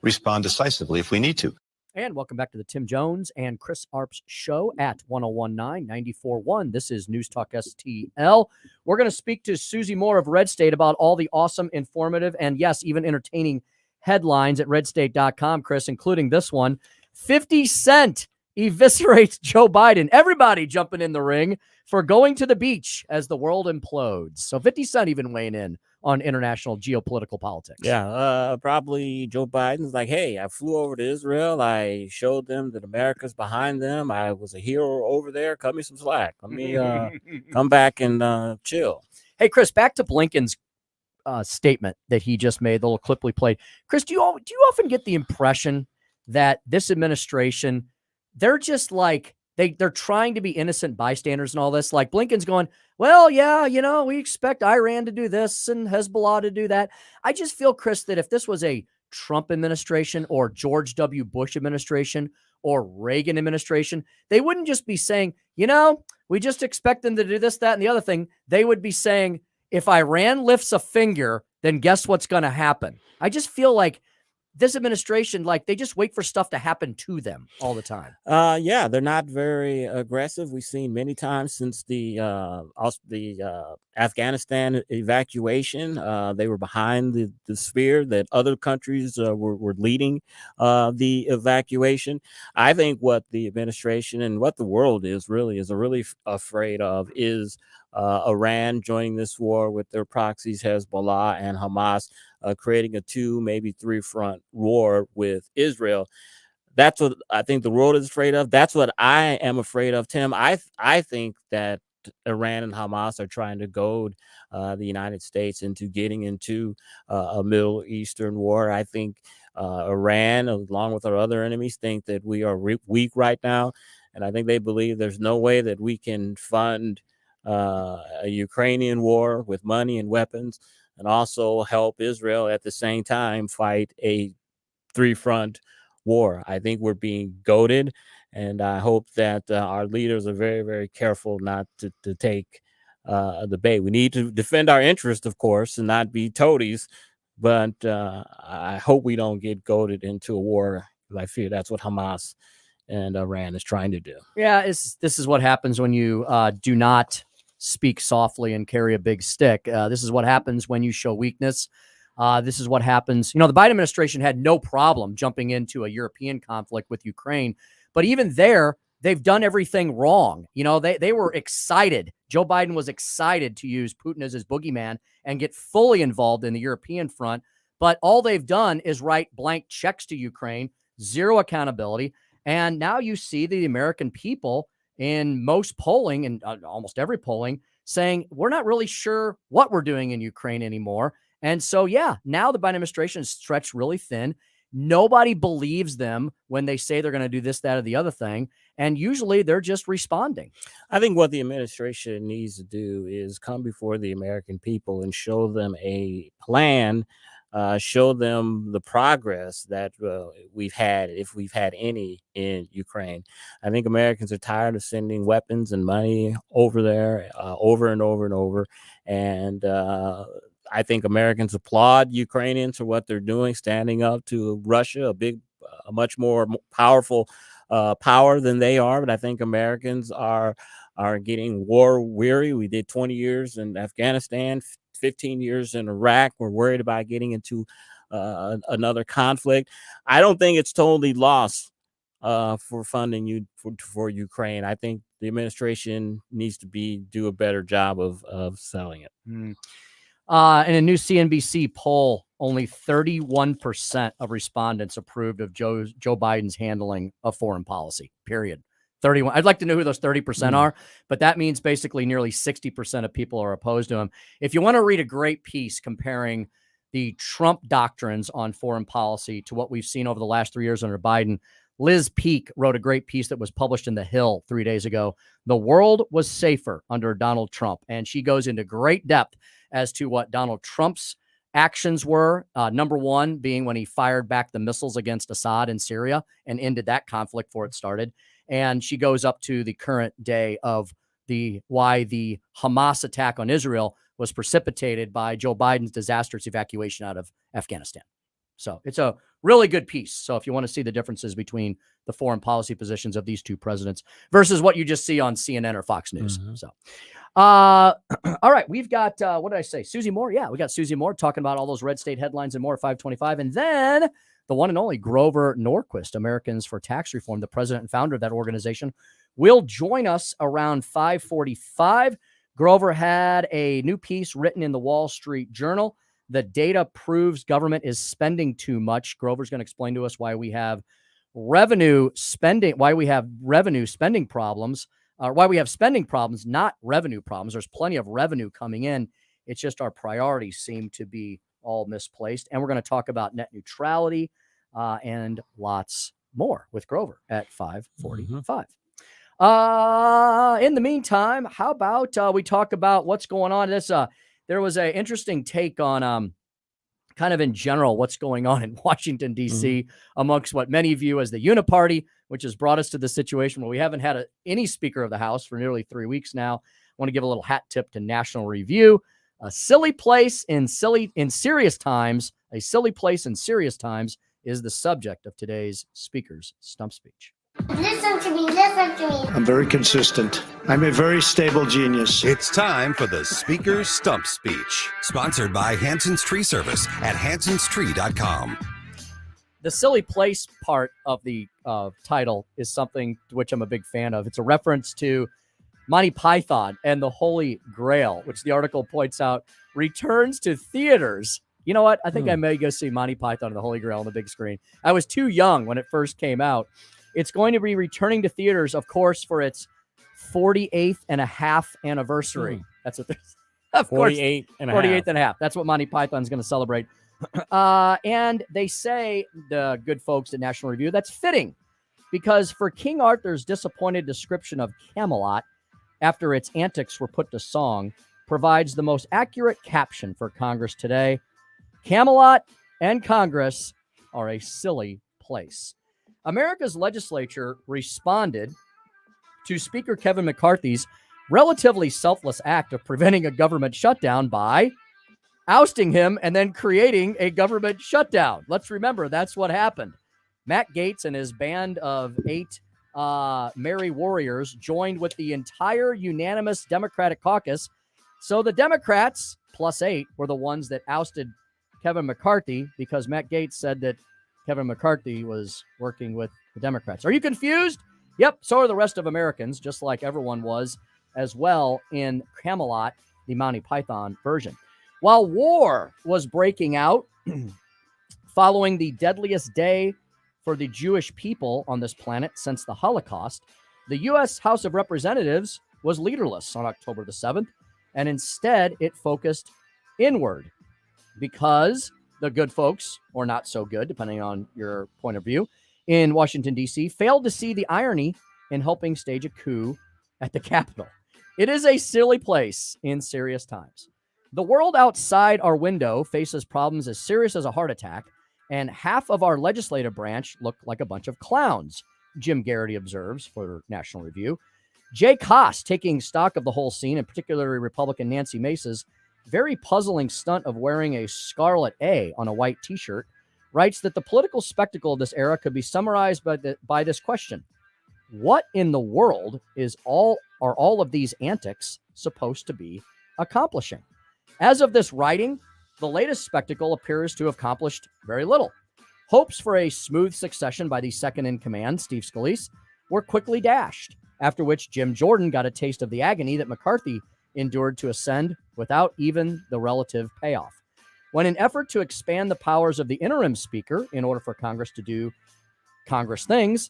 [SPEAKER 27] respond decisively if we need to.
[SPEAKER 18] And welcome back to the Tim Jones and Chris Arps show at 1019-94.1. This is News Talk STL. We're going to speak to Susie Moore of Red State about all the awesome, informative, and yes, even entertaining headlines at redstate.com, Chris, including this one. 50 Cent eviscerates Joe Biden. Everybody jumping in the ring for going to the beach as the world implodes. So 50 Cent even weighing in on international geopolitical politics.
[SPEAKER 19] Yeah, probably Joe Biden's like, hey, I flew over to Israel. I showed them that America's behind them. I was a hero over there. Cut me some slack. Let me come back and chill.
[SPEAKER 18] Hey, Chris, back to Blinken's statement that he just made, the little clip we played. Chris, do you often get the impression that this administration, they're just like, they're trying to be innocent bystanders and all this? Like Blinken's going, well, yeah, we expect Iran to do this and Hezbollah to do that. I just feel, Chris, that if this was a Trump administration or George W. Bush administration or Reagan administration, they wouldn't just be saying, we just expect them to do this, that, and the other thing. They would be saying, if Iran lifts a finger, then guess what's going to happen? I just feel like this administration, like they just wait for stuff to happen to them all the time.
[SPEAKER 19] Yeah, they're not very aggressive. We've seen many times since the Afghanistan evacuation. They were behind the sphere that other countries were leading the evacuation. I think what the administration and what the world is really afraid of is Iran joining this war with their proxies, Hezbollah and Hamas, creating a 2, maybe 3 front war with Israel. That's what I think the world is afraid of. That's what I am afraid of, Tim. I think that Iran and Hamas are trying to goad the United States into getting into a Middle Eastern war. I think Iran, along with our other enemies, think that we are weak right now. And I think they believe there's no way that we can fund a Ukrainian war with money and weapons and also help Israel at the same time fight a 3-front war. I think we're being goaded, and I hope that our leaders are very, very careful not to take the bait. We need to defend our interests, of course, and not be toadies, but I hope we don't get goaded into a war. I fear that's what Hamas and Iran is trying to do.
[SPEAKER 18] Yeah, this is what happens when you do not speak softly and carry a big stick. This is what happens when you show weakness. This is what happens. The Biden administration had no problem jumping into a European conflict with Ukraine, but even there, they've done everything wrong. They were excited. Joe Biden was excited to use Putin as his boogeyman and get fully involved in the European front. But all they've done is write blank checks to Ukraine, zero accountability. And now you see the American people in most polling and almost every polling saying, we're not really sure what we're doing in Ukraine anymore. And so, now the Biden administration is stretched really thin. Nobody believes them when they say they're going to do this, that, or the other thing. And usually they're just responding.
[SPEAKER 19] I think what the administration needs to do is come before the American people and show them a plan, show them the progress that we've had, if we've had any, in Ukraine. I think Americans are tired of sending weapons and money over there over and over and over. And I think Americans applaud Ukrainians for what they're doing, standing up to Russia, a much more powerful power than they are. But I think Americans are getting war weary. We did 20 years in Afghanistan, 15 years in Iraq. We're worried about getting into another conflict. I don't think it's totally lost for funding for Ukraine. I think the administration needs to do a better job of selling it.
[SPEAKER 18] In a new CNBC poll, only 31% of respondents approved of Joe Biden's handling of foreign policy, period. 31. I'd like to know who those 30% are, but that means basically nearly 60% of people are opposed to him. If you want to read a great piece comparing the Trump doctrines on foreign policy to what we've seen over the last 3 years under Biden, Liz Peek wrote a great piece that was published in The Hill 3 days ago. The world was safer under Donald Trump. And she goes into great depth as to what Donald Trump's actions were. Number one being when he fired back the missiles against Assad in Syria and ended that conflict before it started. And she goes up to the current day of why the Hamas attack on Israel was precipitated by Joe Biden's disastrous evacuation out of Afghanistan. So it's a really good piece. So if you want to see the differences between the foreign policy positions of these two presidents versus what you just see on CNN or Fox News. So, all right, we've got, what did I say? Susie Moore. Yeah, we got Susie Moore talking about all those red state headlines and more at 525. And then the one and only Grover Norquist, Americans for Tax Reform, the president and founder of that organization, will join us around 545. Grover had a new piece written in the Wall Street Journal. The data proves government is spending too much. Grover's going to explain to us why we have revenue spending problems, or why we have spending problems, not revenue problems. There's plenty of revenue coming in. It's just our priorities seem to be all misplaced. And we're going to talk about net neutrality and lots more with Grover at 545. In the meantime, how about we talk about what's going on? There was an interesting take on kind of in general what's going on in Washington, D.C. Amongst what many view as the Uniparty, which has brought us to the situation where we haven't had any Speaker of the House for nearly 3 weeks now. I want to give a little hat tip to National Review. A silly place in serious times. A silly place in serious times is the subject of today's Speaker's stump speech.
[SPEAKER 6] Listen to me, listen to me.
[SPEAKER 10] I'm very consistent. I'm a very stable genius.
[SPEAKER 3] It's time for the Speaker's Stump Speech, sponsored by Hanson's Tree Service at hansonstree.com.
[SPEAKER 18] The silly place part of the title is something to which I'm a big fan of. It's a reference to Monty Python and the Holy Grail, which the article points out returns to theaters. You know what? I think I may go see Monty Python and the Holy Grail on the big screen. I was too young when it first came out. It's going to be returning to theaters, of course, for its 48th and a half anniversary. That's what there's. Of
[SPEAKER 19] 48
[SPEAKER 18] course,
[SPEAKER 19] and a
[SPEAKER 18] 48th
[SPEAKER 19] half.
[SPEAKER 18] and a half. That's what Monty Python's going to celebrate. And they say, the good folks at National Review, that's fitting because for King Arthur's disappointed description of Camelot after its antics were put to song provides the most accurate caption for Congress today. Camelot and Congress are a silly place. America's legislature responded to Speaker Kevin McCarthy's relatively selfless act of preventing a government shutdown by ousting him and then creating a government shutdown. Let's remember that's what happened. Matt Gaetz and his band of 8 merry warriors joined with the entire unanimous Democratic caucus. So the Democrats, +8, were the ones that ousted Kevin McCarthy because Matt Gaetz said that Kevin McCarthy was working with the Democrats. Are you confused? Yep, so are the rest of Americans, just like everyone was as well in Camelot, the Monty Python version. While war was breaking out following the deadliest day for the Jewish people on this planet since the Holocaust, the U.S. House of Representatives was leaderless on October the 7th, and instead it focused inward because the good folks, or not so good, depending on your point of view, in Washington, D.C., failed to see the irony in helping stage a coup at the Capitol. It is a silly place in serious times. The world outside our window faces problems as serious as a heart attack, and half of our legislative branch look like a bunch of clowns, Jim Garrity observes for National Review. Jay Koss, taking stock of the whole scene, and particularly Republican Nancy Mace's very puzzling stunt of wearing a scarlet A on a white T-shirt, writes that the political spectacle of this era could be summarized by this question: what in the world are all of these antics supposed to be accomplishing? As of this writing, the latest spectacle appears to have accomplished very little. Hopes for a smooth succession by the second-in-command, Steve Scalise, were quickly dashed, after which Jim Jordan got a taste of the agony that McCarthy endured to ascend without even the relative payoff. When an effort to expand the powers of the interim speaker in order for Congress to do Congress things,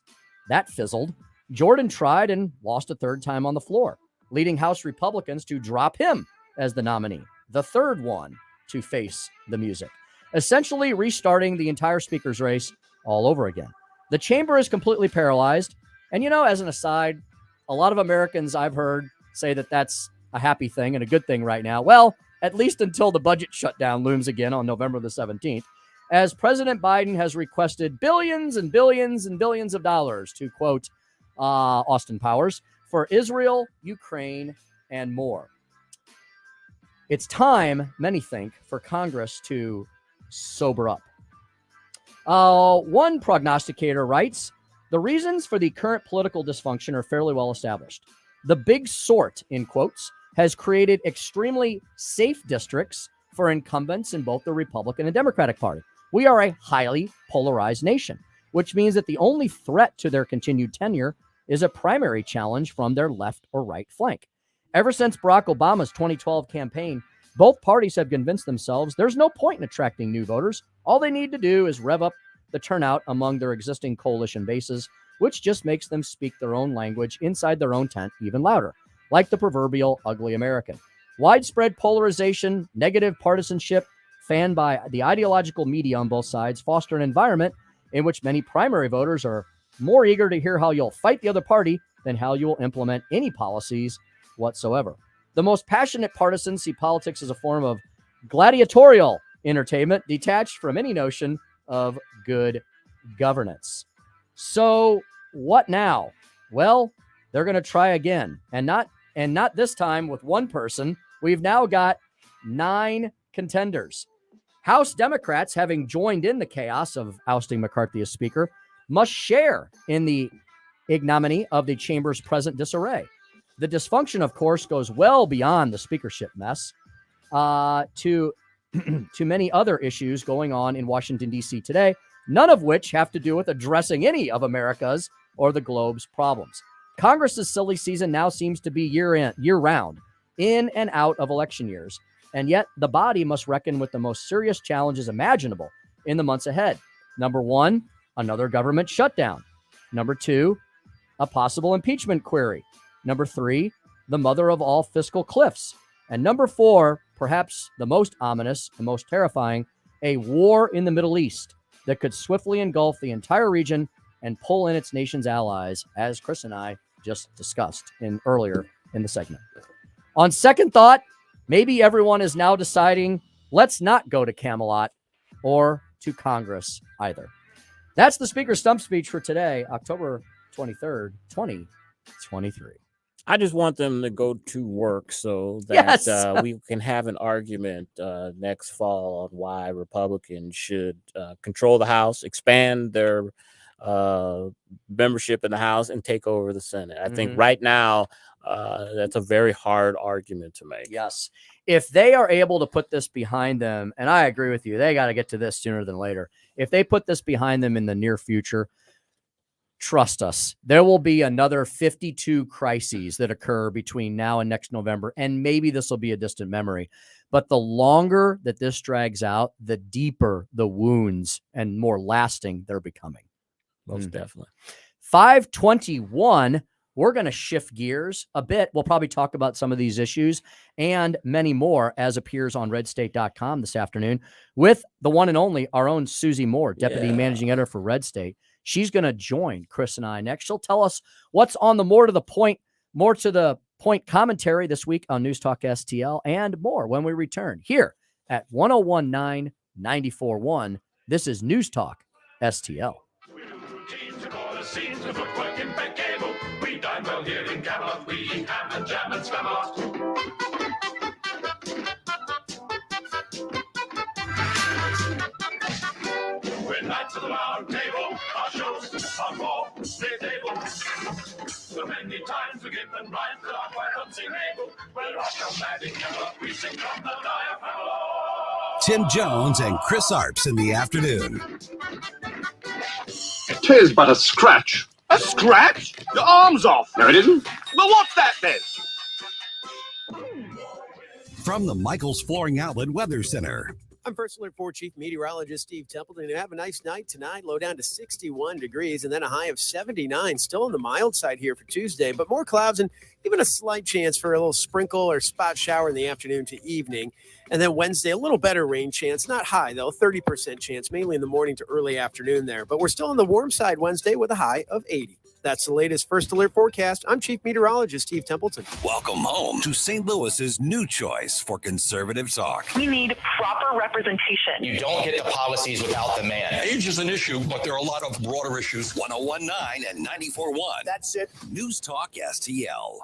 [SPEAKER 18] that fizzled, Jordan tried and lost a third time on the floor, leading House Republicans to drop him as the nominee, the third one to face the music, essentially restarting the entire speaker's race all over again. The chamber is completely paralyzed. And, as an aside, a lot of Americans I've heard say that that's a happy thing and a good thing right now. Well, at least until the budget shutdown looms again on November the 17th, as President Biden has requested billions and billions and billions of dollars, to quote Austin Powers, for Israel, Ukraine, and more. It's time, many think, for Congress to sober up. One prognosticator writes, the reasons for the current political dysfunction are fairly well established. The big sort, in quotes, has created extremely safe districts for incumbents in both the Republican and Democratic Party. We are a highly polarized nation, which means that the only threat to their continued tenure is a primary challenge from their left or right flank. Ever since Barack Obama's 2012 campaign, both parties have convinced themselves there's no point in attracting new voters. All they need to do is rev up the turnout among their existing coalition bases, which just makes them speak their own language inside their own tent even louder, like the proverbial ugly American. Widespread polarization, negative partisanship, fanned by the ideological media on both sides, foster an environment in which many primary voters are more eager to hear how you'll fight the other party than how you will implement any policies whatsoever. The most passionate partisans see politics as a form of gladiatorial entertainment detached from any notion of good governance. So what now? Well, they're going to try again, and not this time with one person. We've now got 9 contenders. House Democrats, having joined in the chaos of ousting McCarthy as Speaker, must share in the ignominy of the chamber's present disarray. The dysfunction, of course, goes well beyond the speakership mess to many other issues going on in Washington, D.C. today, none of which have to do with addressing any of America's or the globe's problems. Congress's silly season now seems to be year-round, in and out of election years, and yet the body must reckon with the most serious challenges imaginable in the months ahead. Number 1, another government shutdown. Number 2, a possible impeachment query. Number 3, the mother of all fiscal cliffs. And number 4, perhaps the most ominous, the most terrifying, a war in the Middle East that could swiftly engulf the entire region and pull in its nation's allies, as Chris and I just discussed earlier in the segment. On second thought, maybe everyone is now deciding, let's not go to Camelot or to Congress either. That's the Speaker's Stump Speech for today, October 23rd, 2023.
[SPEAKER 19] I just want them to go to work so that we can have an argument next fall on why Republicans should control the House, expand their membership in the House and take over the Senate. I think right now that's a very hard argument to make.
[SPEAKER 18] Yes. If they are able to put this behind them, and I agree with you, they got to get to this sooner than later. If they put this behind them in the near future, trust us, there will be another 52 crises that occur between now and next November, and maybe this will be a distant memory. But the longer that this drags out, the deeper the wounds and more lasting they're becoming.
[SPEAKER 19] Most definitely.
[SPEAKER 18] 521. We're going to shift gears a bit. We'll probably talk about some of these issues and many more as appears on redstate.com this afternoon with the one and only, our own Susie Moore, Deputy Managing Editor for Red State. She's going to join Chris and I next. She'll tell us what's on the more to the point commentary this week on News Talk STL and more when we return here at 101.9 94.1. This is News Talk STL.
[SPEAKER 7] We dine well here in Camelot. We eat ham and jam and Spamalot. We're knights of the round table. Our shows are for the table. So many times we give them rhymes that are quite unseeable. We're off your mad in Camelot. We sing from the diaphragm.
[SPEAKER 3] Tim Jones and Chris Arps in the afternoon.
[SPEAKER 7] 'Tis but a scratch. A scratch? Your arm's off. No, it isn't. Well, what's that then?
[SPEAKER 3] From the Michaels Flooring Outlet Weather Center.
[SPEAKER 8] I'm First Alert 4 Chief Meteorologist Steve Templeton. Have a nice night tonight. Low down to 61 degrees and then a high of 79. Still on the mild side here for Tuesday, but more clouds and even a slight chance for a little sprinkle or spot shower in the afternoon to evening. And then Wednesday, a little better rain chance. Not high, though, 30% chance, mainly in the morning to early afternoon there. But we're still on the warm side Wednesday with a high of 80. That's the latest First Alert forecast. I'm Chief Meteorologist Steve Templeton.
[SPEAKER 3] Welcome home to St. Louis's new choice for conservative talk.
[SPEAKER 1] We need proper representation.
[SPEAKER 11] You don't get the policies without the man.
[SPEAKER 3] Age is an issue, but there are a lot of broader issues. 101.9 and 94.1.
[SPEAKER 8] That's it.
[SPEAKER 3] News Talk STL.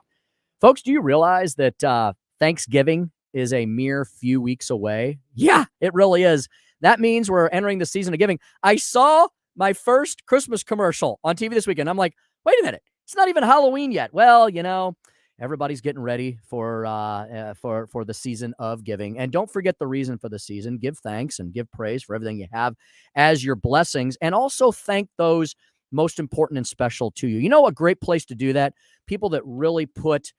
[SPEAKER 18] Folks, do you realize that Thanksgiving is a mere few weeks away? Yeah, it really is. That means we're entering the season of giving. I saw my first Christmas commercial on TV this weekend. I'm like, wait a minute, it's not even Halloween yet. Well, you know, everybody's getting ready for the season of giving. And don't forget the reason for the season. Give thanks and give praise for everything you have as your blessings. And also thank those most important and special to you. You know, a great place to do that? People that really put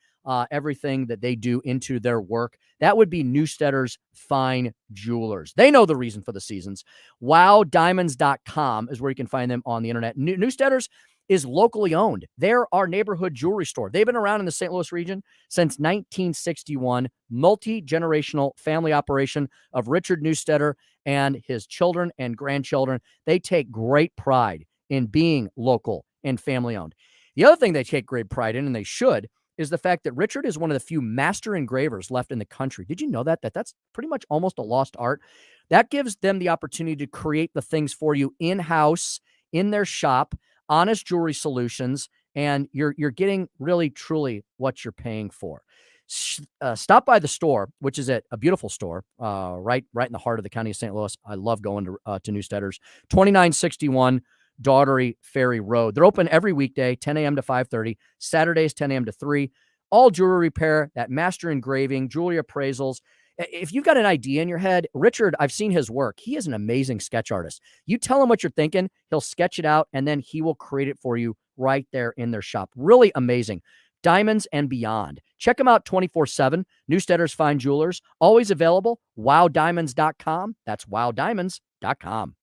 [SPEAKER 18] everything that they do into their work. That would be Newstetter's Fine Jewelers. They know the reason for the seasons. WowDiamonds.com is where you can find them on the internet. Newstetter's is locally owned. They're our neighborhood jewelry store. They've been around in the St. Louis region since 1961. Multi-generational family operation of Richard Newstetter and his children and grandchildren. They take great pride in being local and family owned. The other thing they take great pride in, and they should, is the fact that Richard is one of the few master engravers left in the country. Did you know that? That's pretty much almost a lost art. That gives them the opportunity to create the things for you in-house, in their shop, honest jewelry solutions, and you're getting really, truly what you're paying for. Stop by the store, which is at a beautiful store, right in the heart of the county of St. Louis. I love going to Newstetter's, 2961 Daughtery Ferry Road. They're open every weekday, 10 a.m. to 5:30, Saturdays, 10 a.m. to 3. All jewelry repair, that master engraving, jewelry appraisals. If you've got an idea in your head, Richard, I've seen his work. He is an amazing sketch artist. You tell him what you're thinking, he'll sketch it out, and then he will create it for you right there in their shop. Really amazing. Diamonds and beyond. Check them out 24/7. Newstetter's Fine Jewelers, always available. WowDiamonds.com. That's WowDiamonds.com.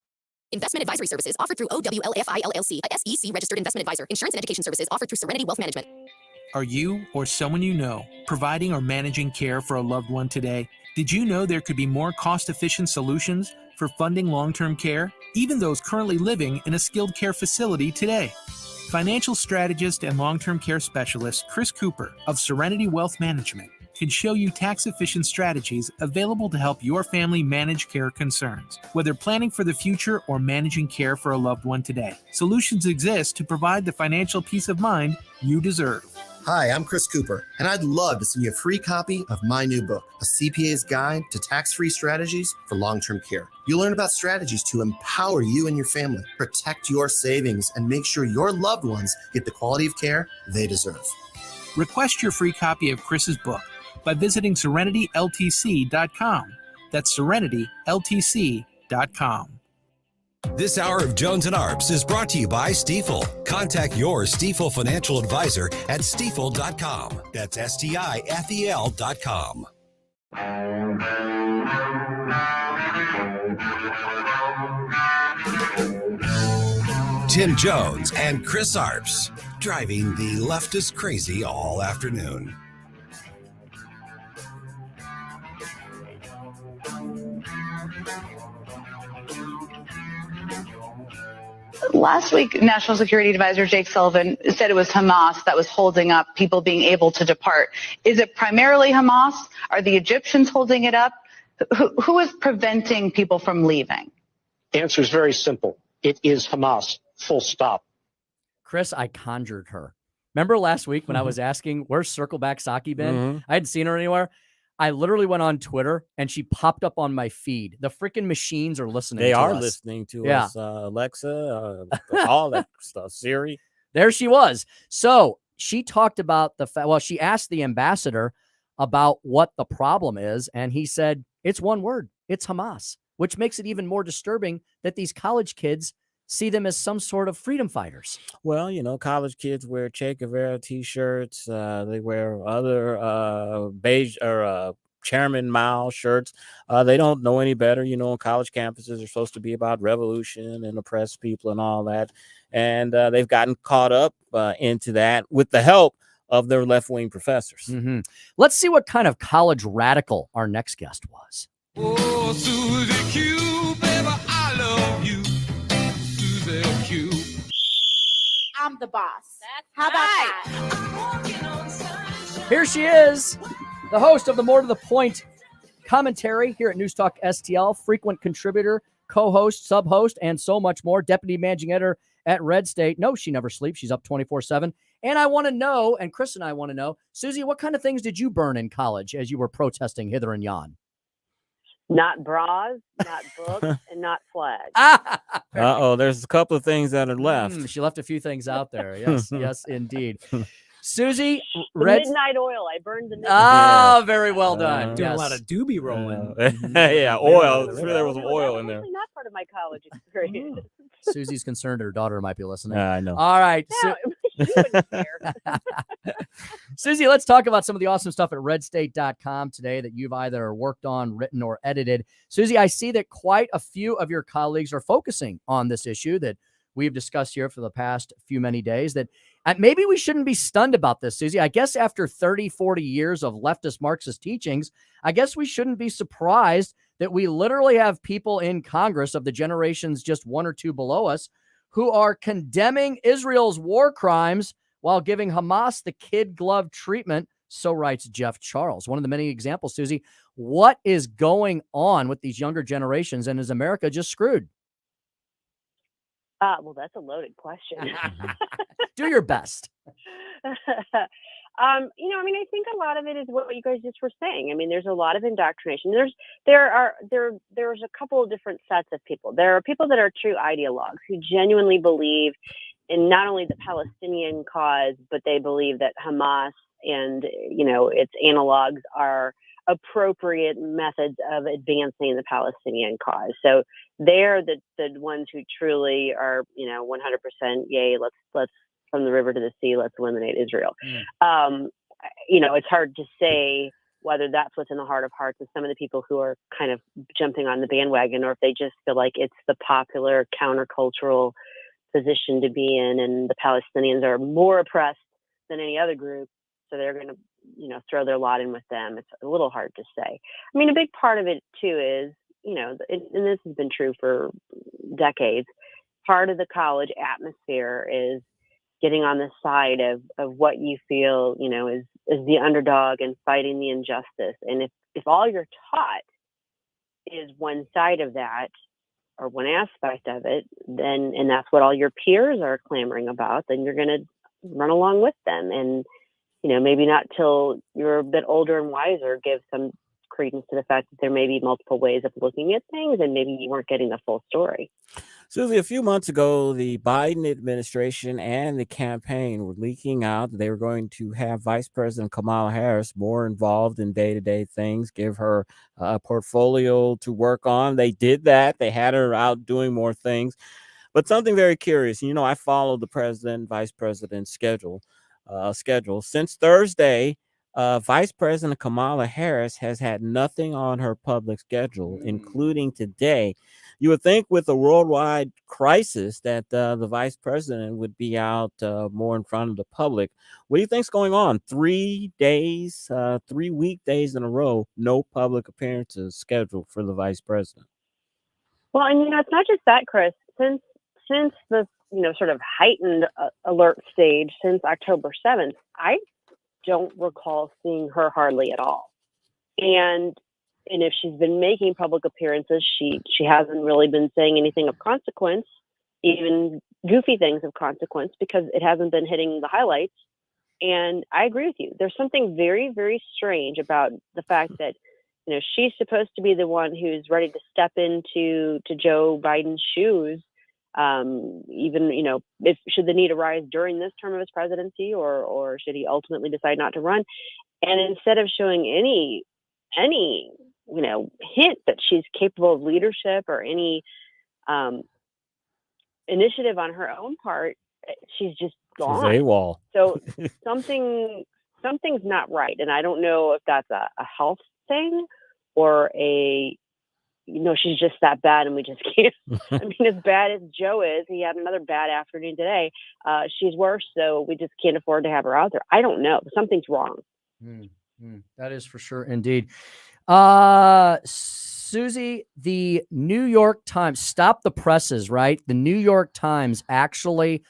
[SPEAKER 12] Investment advisory services offered through OWLFI LLC, a SEC registered investment advisor. Insurance and education services offered through Serenity Wealth Management.
[SPEAKER 13] Are you or someone you know providing or managing care for a loved one today? Did you know there could be more cost-efficient solutions for funding long-term care, even those currently living in a skilled care facility today? Financial strategist and long-term care specialist Chris Cooper of Serenity Wealth Management can show you tax-efficient strategies available to help your family manage care concerns, whether planning for the future or managing care for a loved one today. Solutions exist to provide the financial peace of mind you deserve.
[SPEAKER 2] Hi, I'm Chris Cooper, and I'd love to send you a free copy of my new book, A CPA's Guide to Tax-Free Strategies for Long-Term Care. You'll learn about strategies to empower you and your family, protect your savings, and make sure your loved ones get the quality of care they deserve.
[SPEAKER 13] Request your free copy of Chris's book by visiting serenityltc.com. That's serenityltc.com.
[SPEAKER 3] This hour of Jones and Arps is brought to you by Stifel. Contact your Stifel financial advisor at stifel.com. That's STIFEL.com. Tim Jones and Chris Arps, driving the leftist crazy all afternoon.
[SPEAKER 1] Last week, National Security Advisor Jake Sullivan said it was Hamas that was holding up people being able to depart. Is it primarily Hamas? Are the Egyptians holding it up? Who is preventing people from leaving?
[SPEAKER 10] The answer is very simple. It is Hamas, full stop.
[SPEAKER 18] Chris, I conjured her. Remember last week when I was asking, where's Circleback Saki been? I hadn't seen her anywhere. I literally went on Twitter and she popped up on my feed. The freaking machines are listening
[SPEAKER 19] They
[SPEAKER 18] to
[SPEAKER 19] are
[SPEAKER 18] us.
[SPEAKER 19] listening to us, Alexa, all that stuff, Siri.
[SPEAKER 18] There she was. So she talked about the fact, well, she asked the ambassador about what the problem is, and he said, it's one word. It's Hamas, which makes it even more disturbing that these college kids see them as some sort of freedom fighters.
[SPEAKER 19] Well, you know, college kids wear Che Guevara T-shirts. They wear other beige or Chairman Mao shirts. They don't know any better. You know, on college campuses are supposed to be about revolution and oppress people and all that. And they've gotten caught up into that with the help of their left-wing professors.
[SPEAKER 18] Let's see what kind of college radical our next guest was.
[SPEAKER 7] Oh, Susie Q, baby, I love you. Susie Q.
[SPEAKER 6] I'm the boss. How about that?
[SPEAKER 18] Here she is, the host of the More to the Point commentary here at News Talk STL, frequent contributor, co-host, sub-host, and so much more. Deputy managing editor at Red State. No, she never sleeps. She's up 24/7. And I want to know, and Chris and I want to know, Susie, what kind of things did you burn in college as you were protesting hither and yon?
[SPEAKER 14] Not bras, not books, and not flags.
[SPEAKER 19] There's a couple of things that are left.
[SPEAKER 18] She left a few things out there. Yes, yes, indeed. Susie,
[SPEAKER 14] The midnight oil. I burned the midnight
[SPEAKER 18] very well done.
[SPEAKER 16] Doing a lot of doobie rolling.
[SPEAKER 19] Yeah, oil. I'm sure there was some oil in there.
[SPEAKER 14] Actually not part of my college experience.
[SPEAKER 18] Susie's concerned her daughter might be listening.
[SPEAKER 19] I know.
[SPEAKER 18] All right.
[SPEAKER 14] No, you wouldn't care.
[SPEAKER 18] Susie, let's talk about some of the awesome stuff at redstate.com today that you've either worked on, written, or edited. Susie, I see that quite a few of your colleagues are focusing on this issue that we've discussed here for the past many days, that maybe we shouldn't be stunned about this, Susie. I guess after 30, 40 years of leftist Marxist teachings, I guess we shouldn't be surprised that we literally have people in Congress of the generations just one or two below us who are condemning Israel's war crimes while giving Hamas the kid glove treatment. So writes Jeff Charles. One of the many examples, Susie. What is going on with these younger generations, and is America just screwed?
[SPEAKER 14] Well, that's a loaded question.
[SPEAKER 18] Do your best.
[SPEAKER 14] I think a lot of it is what you guys just were saying. I mean, there's a lot of indoctrination. There's a couple of different sets of people. There are people that are true ideologues who genuinely believe in not only the Palestinian cause, but they believe that Hamas and, its analogs are appropriate methods of advancing the Palestinian cause. So they're the ones who truly are, 100% yay, let's from the river to the sea, let's eliminate Israel. It's hard to say whether that's what's in the heart of hearts of some of the people who are kind of jumping on the bandwagon, or if they just feel like it's the popular countercultural position to be in, and the Palestinians are more oppressed than any other group, so they're going to, throw their lot in with them. It's a little hard to say. I mean, a big part of it too is, and this has been true for decades, part of the college atmosphere is getting on the side of what you feel, is the underdog and fighting the injustice. And if all you're taught is one side of that, or one aspect of it, then, and that's what all your peers are clamoring about, then you're going to run along with them. And, maybe not till you're a bit older and wiser, give some credence to the fact that there may be multiple ways of looking at things and maybe you weren't getting the full story.
[SPEAKER 19] Susie, a few months ago, the Biden administration and the campaign were leaking out that they were going to have Vice President Kamala Harris more involved in day-to-day things, give her a portfolio to work on. They did that. They had her out doing more things. But something very curious, I follow the president, vice president's schedule. Since Thursday, Vice President Kamala Harris has had nothing on her public schedule, including today. You would think with a worldwide crisis that the vice president would be out more in front of the public. What do you think's going on? 3 days, 3 weekdays in a row, no public appearances scheduled for the vice president.
[SPEAKER 14] Well, and it's not just that, Chris. Since the sort of heightened alert stage since October 7th, I don't recall seeing her hardly at all. And if she's been making public appearances, she hasn't really been saying anything of consequence, even goofy things of consequence, because it hasn't been hitting the highlights. And I agree with you. There's something very, very strange about the fact that she's supposed to be the one who's ready to step into Joe Biden's shoes. Even if should the need arise during this term of his presidency, or should he ultimately decide not to run, and instead of showing any hint that she's capable of leadership or any initiative on her own part, she's just gone.
[SPEAKER 19] She's AWOL.
[SPEAKER 14] So something's not right, and I don't know if that's a health thing or she's just that bad and we just can't. I mean, as bad as Joe is, he had another bad afternoon today. She's worse, so we just can't afford to have her out there. I don't know. Something's wrong.
[SPEAKER 18] That is for sure. Indeed. Susie, the New York Times, stop the presses, right? The New York Times actually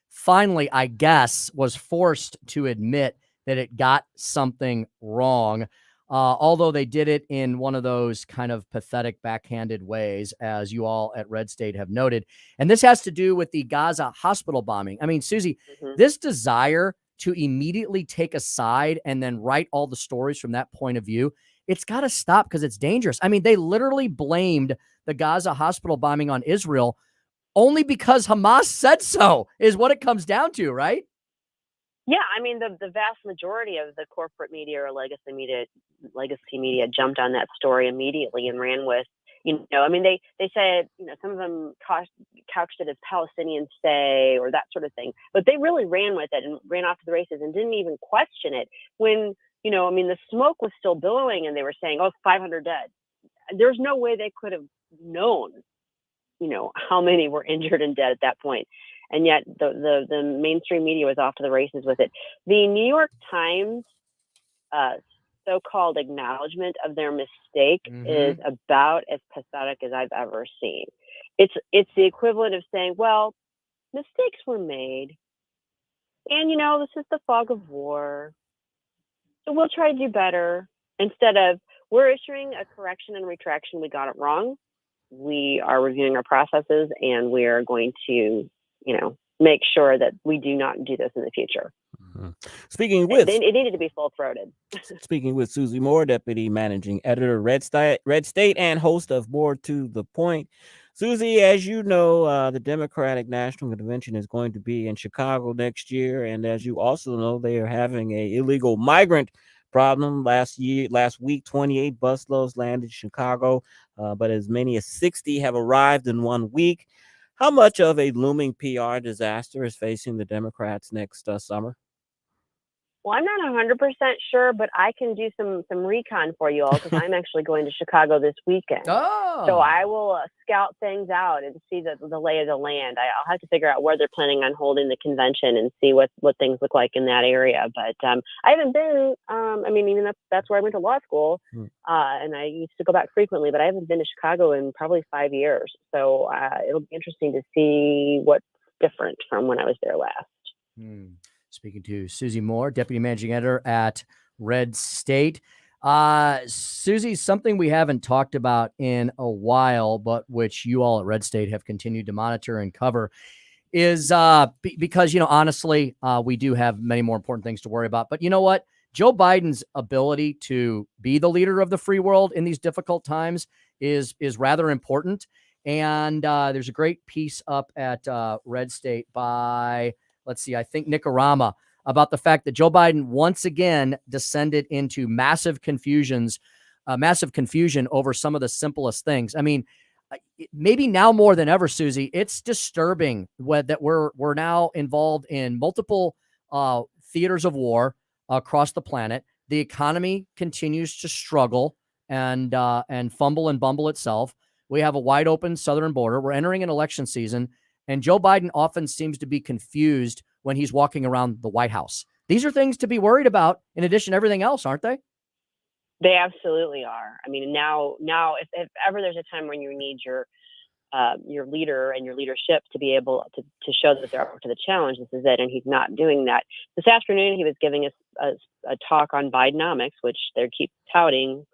[SPEAKER 18] finally, I guess, was forced to admit that it got something wrong. Although they did it in one of those kind of pathetic backhanded ways, as you all at Red State have noted. And this has to do with the Gaza hospital bombing. I mean, Susie, this desire to immediately take a side and then write all the stories from that point of view, it's got to stop because it's dangerous. I mean, they literally blamed the Gaza hospital bombing on Israel only because Hamas said so, is what it comes down to, right?
[SPEAKER 14] Yeah, I mean, the vast majority of the corporate media or legacy media jumped on that story immediately and ran with, I mean, they said, some of them couched it as Palestinians say or that sort of thing, but they really ran with it and ran off to the races and didn't even question it when, I mean, the smoke was still billowing and they were saying, 500 dead. There's no way they could have known, how many were injured and dead at that point. And yet the mainstream media was off to the races with it. The New York Times so-called acknowledgement of their mistake is about as pathetic as I've ever seen. It's the equivalent of saying, well, mistakes were made. And, this is the fog of war. So we'll try to do better. Instead of, we're issuing a correction and retraction. We got it wrong. We are reviewing our processes and we are going to make sure that we do not do this in the future.
[SPEAKER 19] Speaking with,
[SPEAKER 14] it needed to be full-throated.
[SPEAKER 19] Speaking with Susie Moore, Deputy Managing Editor, Red State, and host of More to the Point. Susie, as you know, the Democratic National Convention is going to be in Chicago next year, and as you also know, they are having a illegal migrant problem. Last week, 28 busloads landed in Chicago, but as many as 60 have arrived in 1 week. How much of a looming PR disaster is facing the Democrats next summer?
[SPEAKER 14] Well, I'm not 100% sure, but I can do some recon for you all because I'm actually going to Chicago this weekend.
[SPEAKER 18] Oh.
[SPEAKER 14] So I will scout things out and see the lay of the land. I'll have to figure out where they're planning on holding the convention and see what things look like in that area. But I haven't been, even that's where I went to law school, and I used to go back frequently, but I haven't been to Chicago in probably 5 years. So it'll be interesting to see what's different from when I was there last.
[SPEAKER 18] Speaking to Susie Moore, Deputy Managing Editor at Red State. Susie, something we haven't talked about in a while, but which you all at Red State have continued to monitor and cover, is because, honestly, we do have many more important things to worry about. But you know what? Joe Biden's ability to be the leader of the free world in these difficult times is rather important. And there's a great piece up at Red State by, let's see, I think Nicarama, about the fact that Joe Biden once again descended into massive confusion over some of the simplest things. I mean, maybe now more than ever, Susie, it's disturbing that we're now involved in multiple theaters of war across the planet. The economy continues to struggle and fumble and bumble itself. We have a wide open southern border. We're entering an election season, and Joe Biden often seems to be confused when he's walking around the White House. These are things to be worried about in addition to everything else, aren't they?
[SPEAKER 14] They absolutely are. I mean, now, if ever there's a time when you need your leader and your leadership to be able to show that they're up to the challenge, this is it. And he's not doing that. This afternoon, he was giving us a talk on Bidenomics, which they keep touting.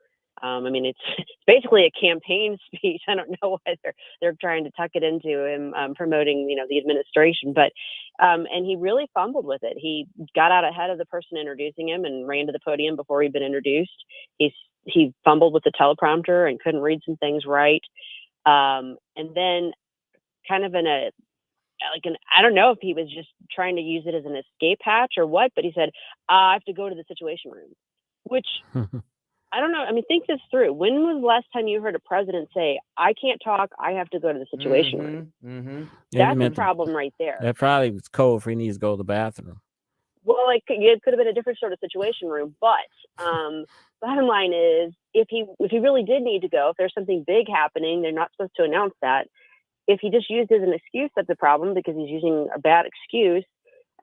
[SPEAKER 14] I mean, it's basically a campaign speech. I don't know why they're trying to tuck it into him promoting, the administration. But and he really fumbled with it. He got out ahead of the person introducing him and ran to the podium before he'd been introduced. He fumbled with the teleprompter and couldn't read some things right. And then kind of I don't know if he was just trying to use it as an escape hatch or what, but he said, I have to go to the Situation Room, which I don't know. I mean, think this through. When was the last time you heard a president say, I can't talk, I have to go to the Situation Room?
[SPEAKER 18] Mm-hmm.
[SPEAKER 14] That's the problem right there.
[SPEAKER 19] That probably was code for he needs to go to the bathroom.
[SPEAKER 14] Well, it could have been a different sort of Situation Room, but bottom line is, if he really did need to go, if there's something big happening, they're not supposed to announce that. If he just used it as an excuse, that's a problem because he's using a bad excuse.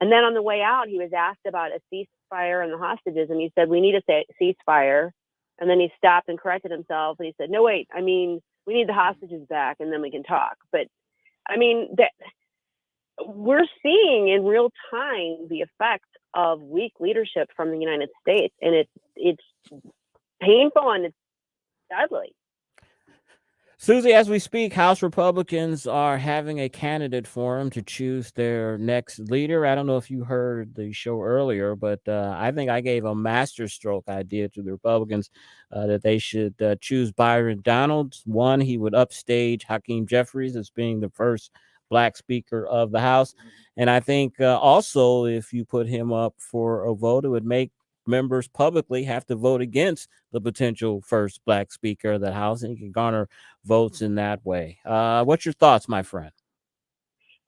[SPEAKER 14] And then on the way out, he was asked about a ceasefire and the hostages, and he said, we need a ceasefire. And then he stopped and corrected himself, and he said, no, wait, I mean, we need the hostages back, and then we can talk. But, I mean, we're seeing in real time the effect of weak leadership from the United States, and it's painful and it's deadly.
[SPEAKER 19] Susie, as we speak, House Republicans are having a candidate forum to choose their next leader. I don't know if you heard the show earlier, but I think I gave a masterstroke idea to the Republicans that they should choose Byron Donalds. One, he would upstage Hakeem Jeffries as being the first Black Speaker of the House. And I think also if you put him up for a vote, it would make members publicly have to vote against the potential first Black Speaker of the House, and you can garner votes in that way. What's your thoughts, my friend?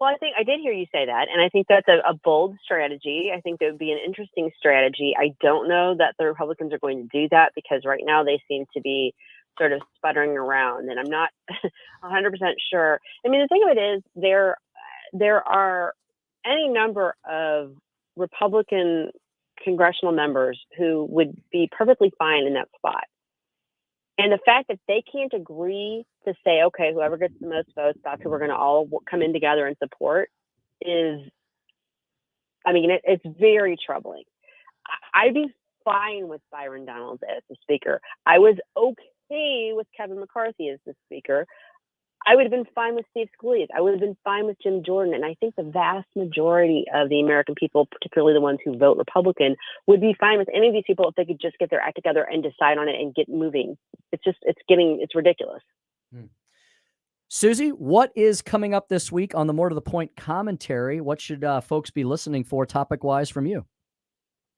[SPEAKER 14] Well, I think I did hear you say that, and I think that's a bold strategy. I think that would be an interesting strategy. I don't know that the Republicans are going to do that because right now they seem to be sort of sputtering around, and I'm not 100% sure. I mean, the thing of it is there are any number of Republican congressional members who would be perfectly fine in that spot. And the fact that they can't agree to say, okay, whoever gets the most votes, that's who we're going to all come in together and support is, I mean, it's very troubling. I'd be fine with Byron Donalds as the speaker. I was okay with Kevin McCarthy as the speaker. I would have been fine with Steve Scalise. I would have been fine with Jim Jordan. And I think the vast majority of the American people, particularly the ones who vote Republican, would be fine with any of these people if they could just get their act together and decide on it and get moving. It's ridiculous.
[SPEAKER 18] Susie, what is coming up this week on the More to the Point commentary? What should folks be listening for topic-wise from you?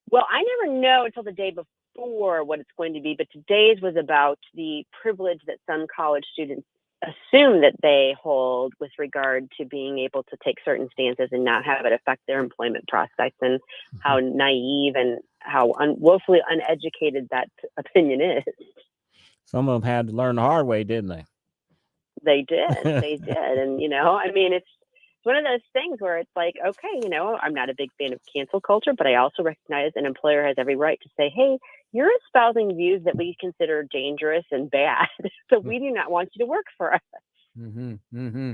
[SPEAKER 14] Well, I never know until the day before what it's going to be, but today's was about the privilege that some college students assume that they hold with regard to being able to take certain stances and not have it affect their employment prospects, and how naive and how woefully uneducated that opinion is.
[SPEAKER 19] Some of them had to learn the hard way, didn't they?
[SPEAKER 14] They did. They did. And, I mean, it's one of those things where it's like, okay, I'm not a big fan of cancel culture, but I also recognize an employer has every right to say, hey, you're espousing views that we consider dangerous and bad, so we do not want you to work for us.
[SPEAKER 18] Mm-hmm, mm-hmm.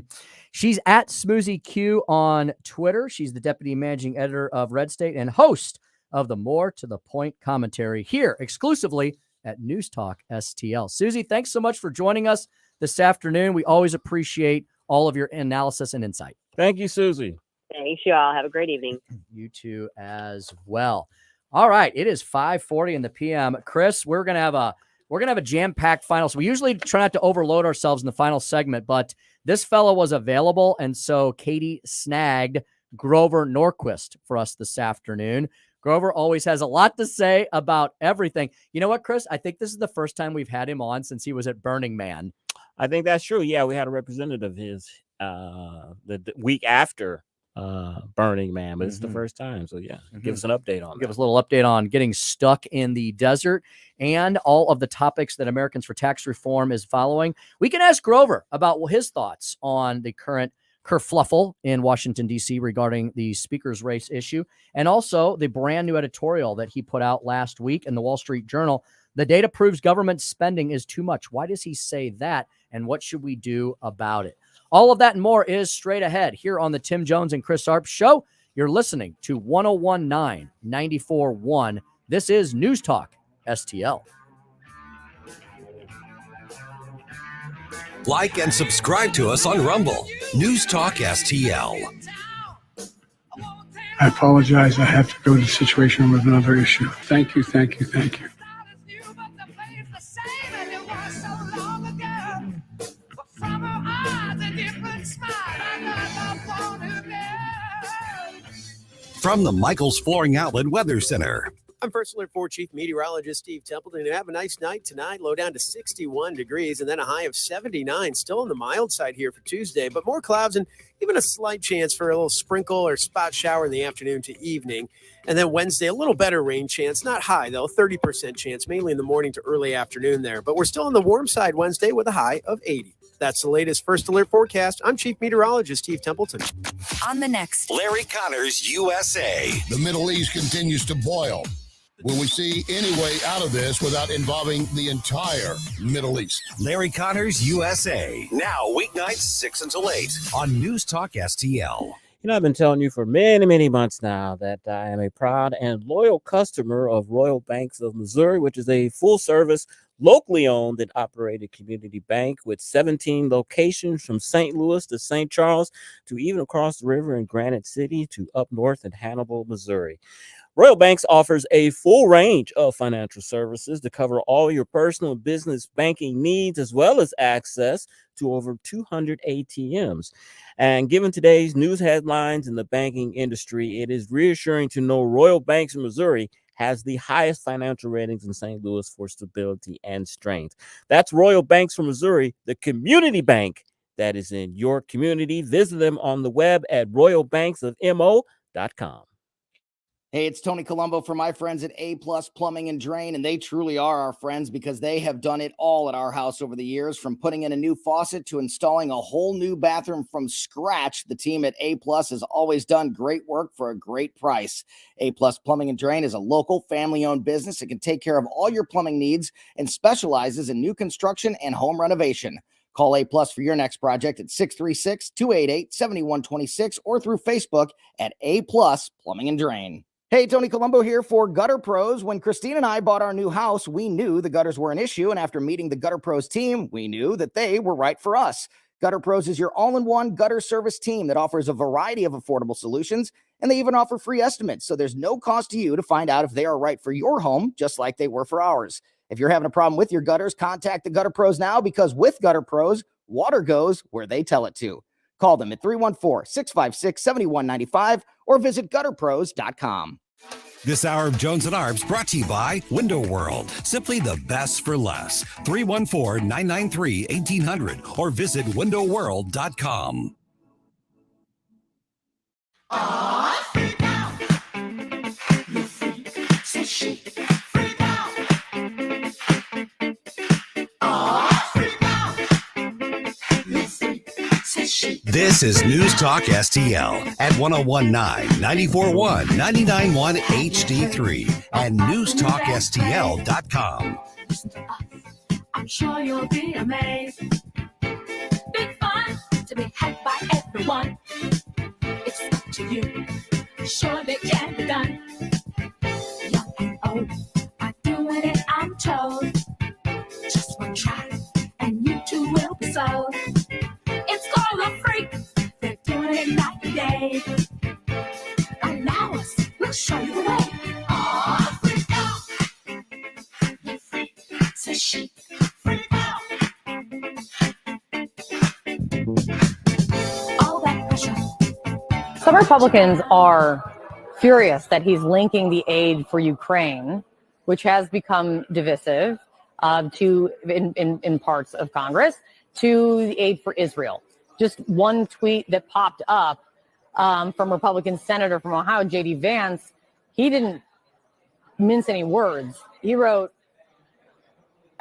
[SPEAKER 18] She's at Smoozy Q on Twitter. She's the deputy managing editor of Red State and host of the More to the Point commentary here exclusively at News Talk STL. Susie, thanks so much for joining us this afternoon. We always appreciate all of your analysis and insight.
[SPEAKER 19] Thank you, Susie.
[SPEAKER 14] Thanks, y'all. Have a great evening.
[SPEAKER 18] You too as well. All right, it is 5:40 in the PM. Chris, we're gonna have a jam-packed final. So we usually try not to overload ourselves in the final segment, but this fellow was available, and so Katie snagged Grover Norquist for us this afternoon. Grover always has a lot to say about everything. You know what, Chris? I think this is the first time we've had him on since he was at Burning Man.
[SPEAKER 19] I think that's true. Yeah, we had a representative of his the week after Burning Man, but it's the first time. So yeah, give us an update on
[SPEAKER 18] Give us a little update on getting stuck in the desert and all of the topics that Americans for Tax Reform is following. We can ask Grover about his thoughts on the current kerfluffle in Washington, D.C. regarding the speaker's race issue, and also the brand new editorial that he put out last week in the Wall Street Journal. The data proves government spending is too much. Why does he say that? And what should we do about it? All of that and more is straight ahead here on the Tim Jones and Chris Arps Show. You're listening to 101.9 94.1. This is News Talk STL.
[SPEAKER 3] Like and subscribe to us on Rumble. News Talk STL.
[SPEAKER 15] I apologize. I have to go to the situation with another issue. Thank you.
[SPEAKER 3] From the Michaels Flooring Outlet Weather Center.
[SPEAKER 8] I'm First Alert 4 Chief Meteorologist Steve Templeton. And have a nice night tonight. Low down to 61 degrees and then a high of 79. Still on the mild side here for Tuesday, but more clouds and even a slight chance for a little sprinkle or spot shower in the afternoon to evening. And then Wednesday, a little better rain chance. Not high, though, 30% chance, mainly in the morning to early afternoon there. But we're still on the warm side Wednesday with a high of 80. That's the latest First Alert forecast. I'm Chief Meteorologist Steve Templeton.
[SPEAKER 12] On the next,
[SPEAKER 3] Larry Connors, USA.
[SPEAKER 16] The Middle East continues to boil. Will we see any way out of this without involving the entire Middle East?
[SPEAKER 3] Larry Connors, USA. Now, weeknights 6 until 8 on News Talk STL.
[SPEAKER 19] You know, I've been telling you for many, many months now that I am a proud and loyal customer of Royal Banks of Missouri, which is a full-service, locally owned and operated community bank with 17 locations from St. Louis to St. Charles to even across the river in Granite City to up north in Hannibal, Missouri. Royal Banks offers a full range of financial services to cover all your personal and business banking needs, as well as access to over 200 ATMs. And given today's news headlines in the banking industry, it is reassuring to know Royal Banks of Missouri has the highest financial ratings in St. Louis for stability and strength. That's Royal Banks from Missouri, the community bank that is in your community. Visit them on the web at royalbanksofmo.com.
[SPEAKER 17] Hey, it's Tony Colombo for my friends at A Plus Plumbing and Drain, and they truly are our friends because they have done it all at our house over the years, from putting in a new faucet to installing a whole new bathroom from scratch. The team at A Plus has always done great work for a great price. A Plus Plumbing and Drain is a local family-owned business that can take care of all your plumbing needs and specializes in new construction and home renovation. Call A Plus for your next project at 636-288-7126 or through Facebook at A Plus Plumbing and Drain. Hey, Tony Colombo here for Gutter Pros. When Christine and I bought our new house, we knew the gutters were an issue, and after meeting the Gutter Pros team, we knew that they were right for us. Gutter Pros is your all-in-one gutter service team that offers a variety of affordable solutions, and they even offer free estimates, so there's no cost to you to find out if they are right for your home, just like they were for ours. If you're having a problem with your gutters, contact the Gutter Pros now, because with Gutter Pros, water goes where they tell it to. Call them at 314-656-7195 or visit gutterpros.com.
[SPEAKER 3] This hour of Jones and Arps brought to you by Window World. Simply the best for less. 314-993-1800 or visit windowworld.com.
[SPEAKER 7] Freak out. You freak, so chic. Freak out. Freak out. You freak, so chic.
[SPEAKER 3] This is News Talk STL at 101.9, 94.1, 99.1 HD3 and newstalkstl.com.
[SPEAKER 7] I'm sure you'll be amazed. Big fun to be had by everyone. It's up to you. Surely can be done. Young and old are doing it, I'm told. Just one try, and you too will be sold. It's called a freak. They're doing it night and day.
[SPEAKER 4] Some Republicans are furious that he's linking the aid for Ukraine, which has become divisive, in parts of Congress, to the aid for Israel. Just one tweet that popped up from Republican Senator from Ohio, J.D. Vance, he didn't mince any words. He wrote,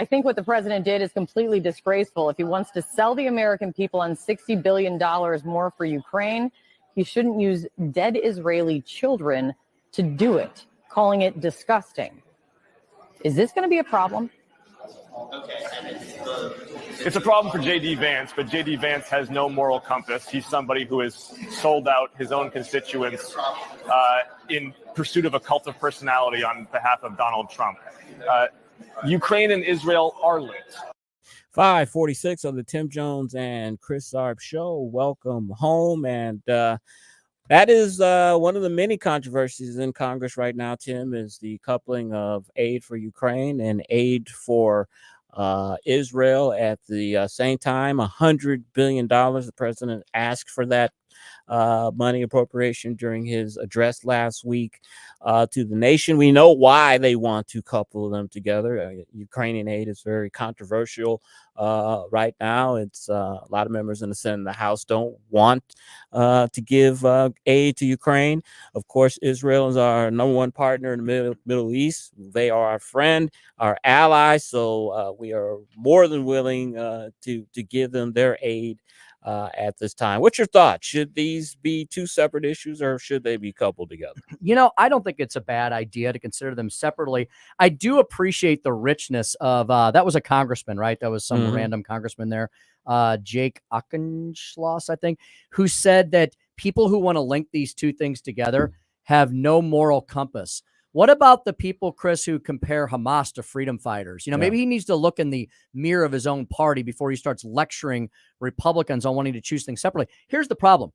[SPEAKER 4] I think what the president did is completely disgraceful. If he wants to sell the American people on $60 billion more for Ukraine, he shouldn't use dead Israeli children to do it, calling it disgusting. Is this going to be a problem?
[SPEAKER 20] It's a problem for J.D. Vance, but J.D. Vance has no moral compass. He's somebody who has sold out his own constituents in pursuit of a cult of personality on behalf of Donald Trump. Ukraine and Israel are linked.
[SPEAKER 19] 546 on the Tim Jones and Chris Arps show. Welcome home. And that is one of the many controversies in Congress right now, Tim, is the coupling of aid for Ukraine and aid for Israel at the same time. $100 billion. The president asked for that money appropriation during his address last week to the nation. We know why they want to couple them together. Ukrainian aid is very controversial right now. It's a lot of members in the Senate and the House don't want to give aid to Ukraine. Of course, Israel is our number one partner in the Middle East. They are our friend, our ally. So we are more than willing to give them their aid at this time. What's your thought? Should these be two separate issues or should they be coupled together?
[SPEAKER 18] I don't think it's a bad idea to consider them separately. I do appreciate the richness of that was a congressman, right? That was some random congressman there, Jake Ockenschloss, I think, who said that people who want to link these two things together have no moral compass. What about the people, Chris, who compare Hamas to freedom fighters? Maybe he needs to look in the mirror of his own party before he starts lecturing Republicans on wanting to choose things separately. Here's the problem.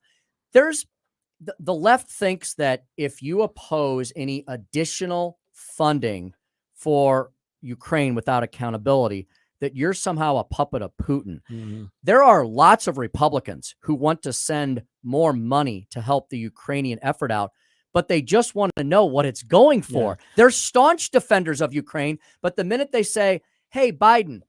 [SPEAKER 18] The left thinks that if you oppose any additional funding for Ukraine without accountability, that you're somehow a puppet of Putin. There are lots of Republicans who want to send more money to help the Ukrainian effort out, but they just want to know what it's going for. Yeah. They're staunch defenders of Ukraine, but the minute they say, hey, Biden,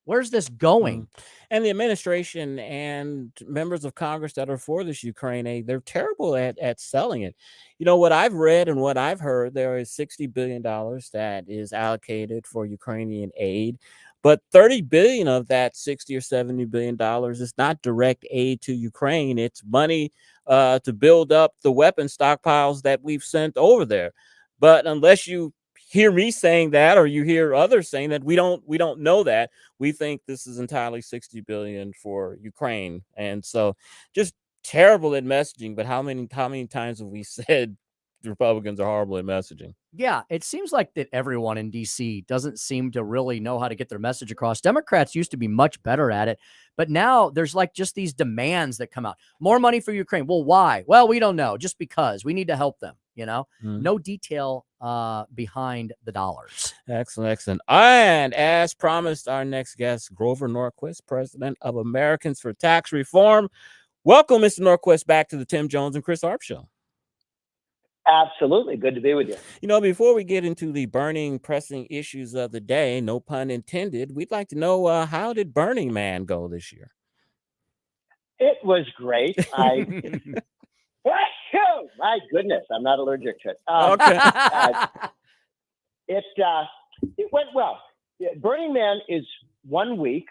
[SPEAKER 18] where's this going?
[SPEAKER 19] And the administration and members of Congress that are for this Ukraine aid, they're terrible at selling it. What I've read and what I've heard, there is $60 billion that is allocated for Ukrainian aid. But 30 billion of that 60 or 70 billion dollars is not direct aid to Ukraine. It's money to build up the weapon stockpiles that we've sent over there. But unless you hear me saying that or you hear others saying that, we don't know that. We think this is entirely 60 billion for Ukraine. And so just terrible at messaging. But how many times have we said the Republicans are horrible at messaging?
[SPEAKER 18] Yeah, it seems like that everyone in D.C. doesn't seem to really know how to get their message across. Democrats used to be much better at it, but now there's like just these demands that come out. More money for Ukraine. Well, why? Well, we don't know. Just because. We need to help them, No detail behind the dollars.
[SPEAKER 19] Excellent. And as promised, our next guest, Grover Norquist, president of Americans for Tax Reform. Welcome, Mr. Norquist, back to the Tim Jones and Chris Arps show.
[SPEAKER 21] Absolutely. Good to be with you.
[SPEAKER 19] Before we get into the burning, pressing issues of the day, no pun intended, we'd like to know how did Burning Man go this year?
[SPEAKER 21] It was great. My goodness, I'm not allergic to it.
[SPEAKER 19] Okay.
[SPEAKER 21] It went well. Burning Man is 1 week,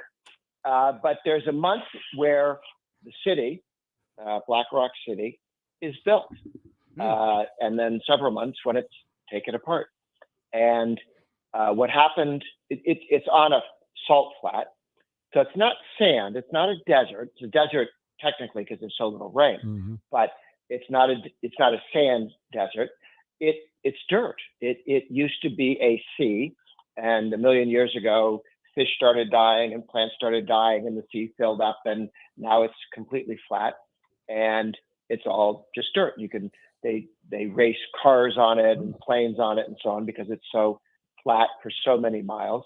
[SPEAKER 21] but there's a month where the city, Black Rock City, is built. And then several months when it's taken apart. And what happened, it's on a salt flat. So it's not sand. It's not a desert. It's a desert technically because there's so little rain, but it's not a sand desert. It's dirt. It used to be a sea. And a million years ago, fish started dying and plants started dying and the sea filled up and now it's completely flat and it's all just dirt. They race cars on it and planes on it and so on because it's so flat for so many miles.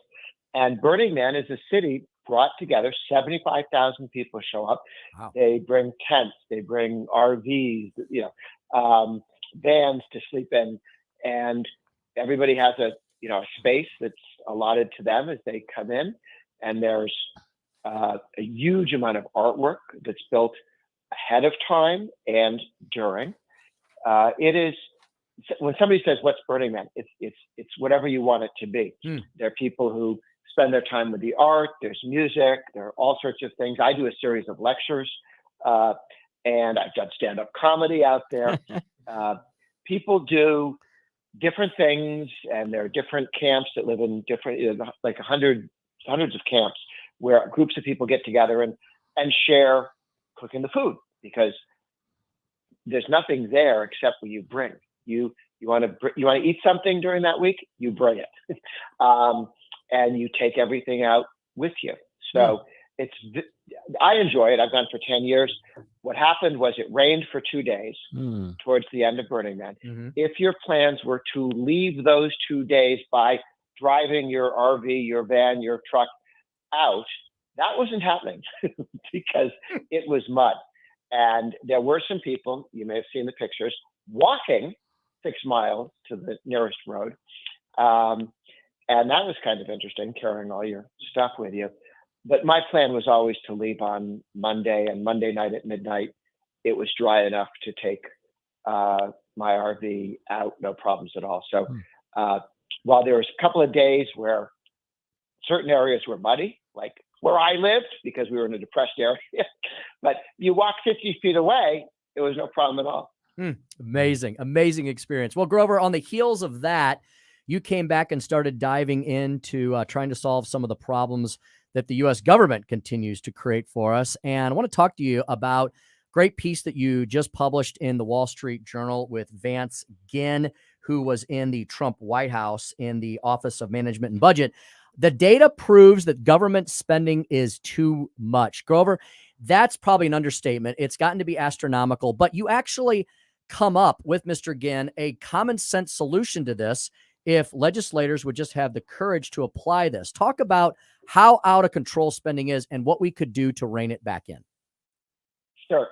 [SPEAKER 21] And Burning Man is a city brought together. 75,000 people show up. Wow. They bring tents. They bring RVs. vans to sleep in, and everybody has a space that's allotted to them as they come in, and there's a huge amount of artwork that's built ahead of time and during. It is, when somebody says, "What's Burning Man?" It's whatever you want it to be. There are people who spend their time with the art. There's music. There are all sorts of things. I do a series of lectures, and I've done stand-up comedy out there. People do different things, and there are different camps that live in different, like hundreds of camps where groups of people get together and share cooking the food, because there's nothing there except what you bring. You want to eat something during that week, you bring it, and you take everything out with you. So I enjoy it. I've gone for 10 years. What happened was it rained for 2 days towards the end of Burning Man. If your plans were to leave those 2 days by driving your RV, your van, your truck out, that wasn't happening because it was mud. And there were some people, you may have seen the pictures, walking 6 miles to the nearest road. And that was kind of interesting, carrying all your stuff with you. But my plan was always to leave on Monday, and Monday night at midnight, it was dry enough to take my RV out, no problems at all. So while there was a couple of days where certain areas were muddy, like where I lived, because we were in a depressed area, but you walk 50 feet away, it was no problem at all.
[SPEAKER 18] Amazing experience. Well, Grover, on the heels of that, you came back and started diving into trying to solve some of the problems that the U.S. government continues to create for us. And I want to talk to you about a great piece that you just published in the Wall Street Journal with Vance Ginn, who was in the Trump White House in the Office of Management and Budget. The data proves that government spending is too much. Grover, that's probably an understatement. It's gotten to be astronomical, but you actually come up with, Mr. Ginn, a common sense solution to this if legislators would just have the courage to apply this. Talk about how out of control spending is and what we could do to rein it back in.
[SPEAKER 21] Sure.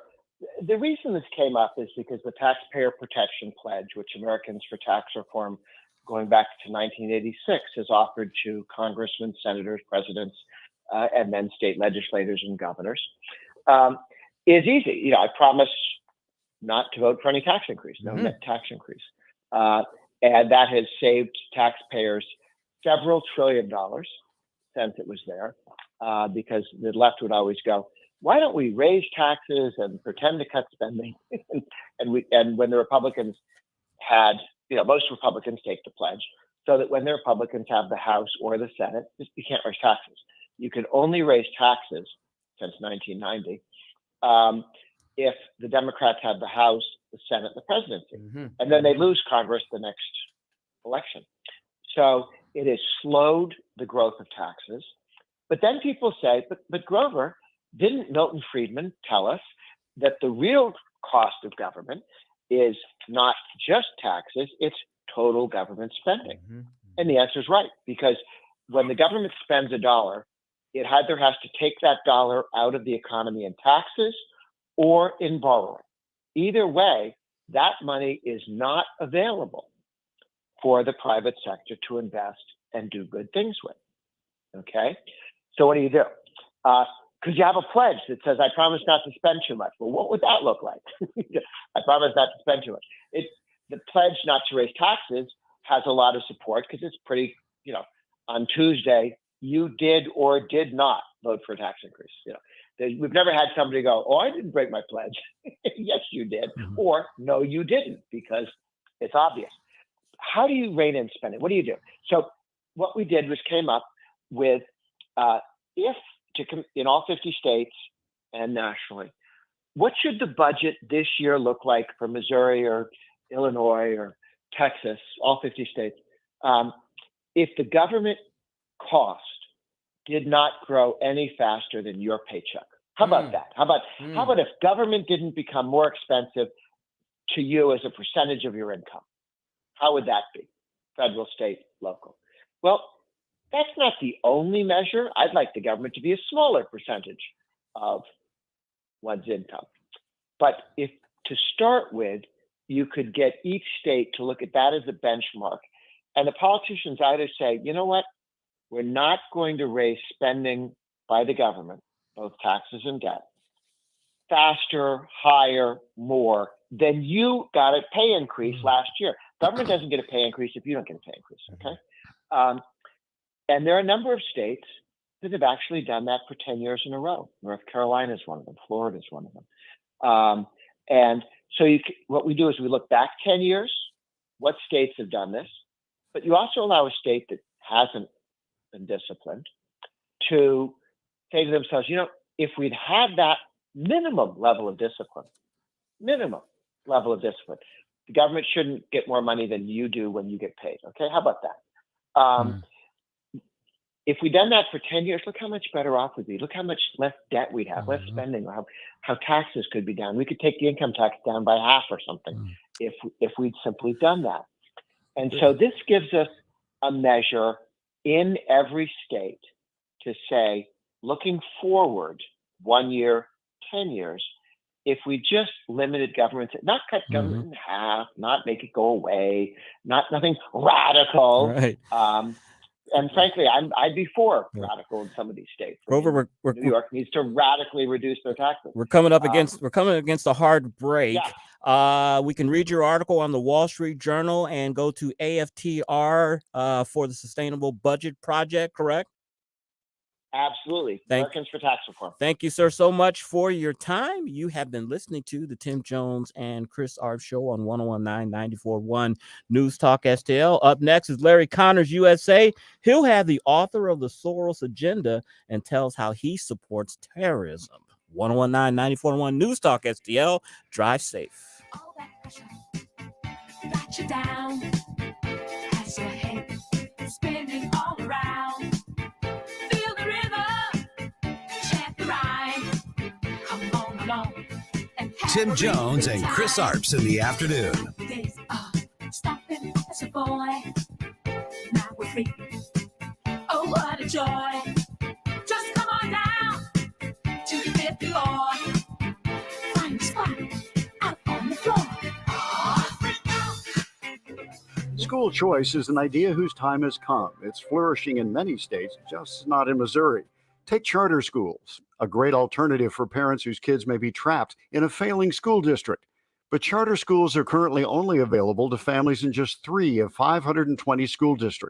[SPEAKER 21] The reason this came up is because the Taxpayer Protection Pledge, which Americans for Tax Reform going back to 1986 has offered to congressmen, senators, presidents, and then state legislators and governors, is easy. I promise not to vote for any tax increase, no net tax increase. And that has saved taxpayers several $1 trillion since it was there, because the left would always go, why don't we raise taxes and pretend to cut spending? and when the Republicans had, most Republicans take the pledge, so that when the Republicans have the House or the Senate, you can't raise taxes. You can only raise taxes since 1990 if the Democrats have the House, the Senate, the presidency. And then they lose Congress the next election. So it has slowed the growth of taxes. But then people say, but Grover, didn't Milton Friedman tell us that the real cost of government is not just taxes, it's total government spending? And the answer is right, because when the government spends $1, it either has to take that dollar out of the economy in taxes or in borrowing. Either way, that money is not available for the private sector to invest and do good things with. Okay? So what do? Because you have a pledge that says, I promise not to spend too much. Well, what would that look like? I promise not to spend too much. The pledge not to raise taxes has a lot of support because it's pretty, on Tuesday, you did or did not vote for a tax increase. We've never had somebody go, oh, I didn't break my pledge. Yes, you did. Or no, you didn't, because it's obvious. How do you rein in spending? What do you do? So what we did was came up with, in all 50 states and nationally, what should the budget this year look like for Missouri or Illinois or Texas, all 50 states, if the government cost did not grow any faster than your paycheck? How about that? How about if government didn't become more expensive to you as a percentage of your income? How would that be? Federal, state, local. Well, that's not the only measure. I'd like the government to be a smaller percentage of one's income. But if to start with, you could get each state to look at that as a benchmark. And the politicians either say, you know what, we're not going to raise spending by the government, both taxes and debt, faster, higher, more than you got a pay increase last year. Government doesn't get a pay increase if you don't get a pay increase, okay? And there are a number of states that have actually done that for 10 years in a row. North Carolina is one of them. Florida is one of them. And so what we do is we look back 10 years, what states have done this, but you also allow a state that hasn't been disciplined to say to themselves, you know, if we'd had that minimum level of discipline, the government shouldn't get more money than you do when you get paid. Okay, how about that? If we'd done that for 10 years, look how much better off we'd be. Look how much less debt we'd have, less spending, or how taxes could be down. We could take the income tax down by half or something if we'd simply done that. And so this gives us a measure in every state to say, looking forward 1 year, 10 years, if we just limited government, not cut government in half, not make it go away, nothing radical.
[SPEAKER 19] Right.
[SPEAKER 21] And frankly, I'd be for radical in some of these states.
[SPEAKER 19] Grover,
[SPEAKER 21] New York needs to radically reduce their taxes.
[SPEAKER 19] We're coming against a hard break.
[SPEAKER 21] Yeah.
[SPEAKER 19] We can read your article on the Wall Street Journal and go to AFTR for the Sustainable Budget Project, correct?
[SPEAKER 21] Absolutely. Americans for Tax Reform.
[SPEAKER 19] Thank you, sir, so much for your time. You have been listening to the Tim Jones and Chris Arps Show on 101.9 94.1 News Talk STL. Up next is Larry Connors, USA. He'll have the author of the Soros Agenda and tells how he supports terrorism. 101.9 94.1 News Talk STL. Drive safe.
[SPEAKER 7] All that pressure got you down as your head spinning all around. Feel the rhythm, chant the rhyme. Come on along and
[SPEAKER 3] Tim Jones and Chris Arps in the afternoon.
[SPEAKER 7] days of stopping as a boy. Now we're free. Oh, what a joy. Just come on down to the fifth floor. Find a spot out on the floor.
[SPEAKER 5] School choice is an idea whose time has come. It's flourishing in many states, just not in Missouri. Take charter schools, a great alternative for parents whose kids may be trapped in a failing school district. But charter schools are currently only available to families in just 3 of 520 school districts.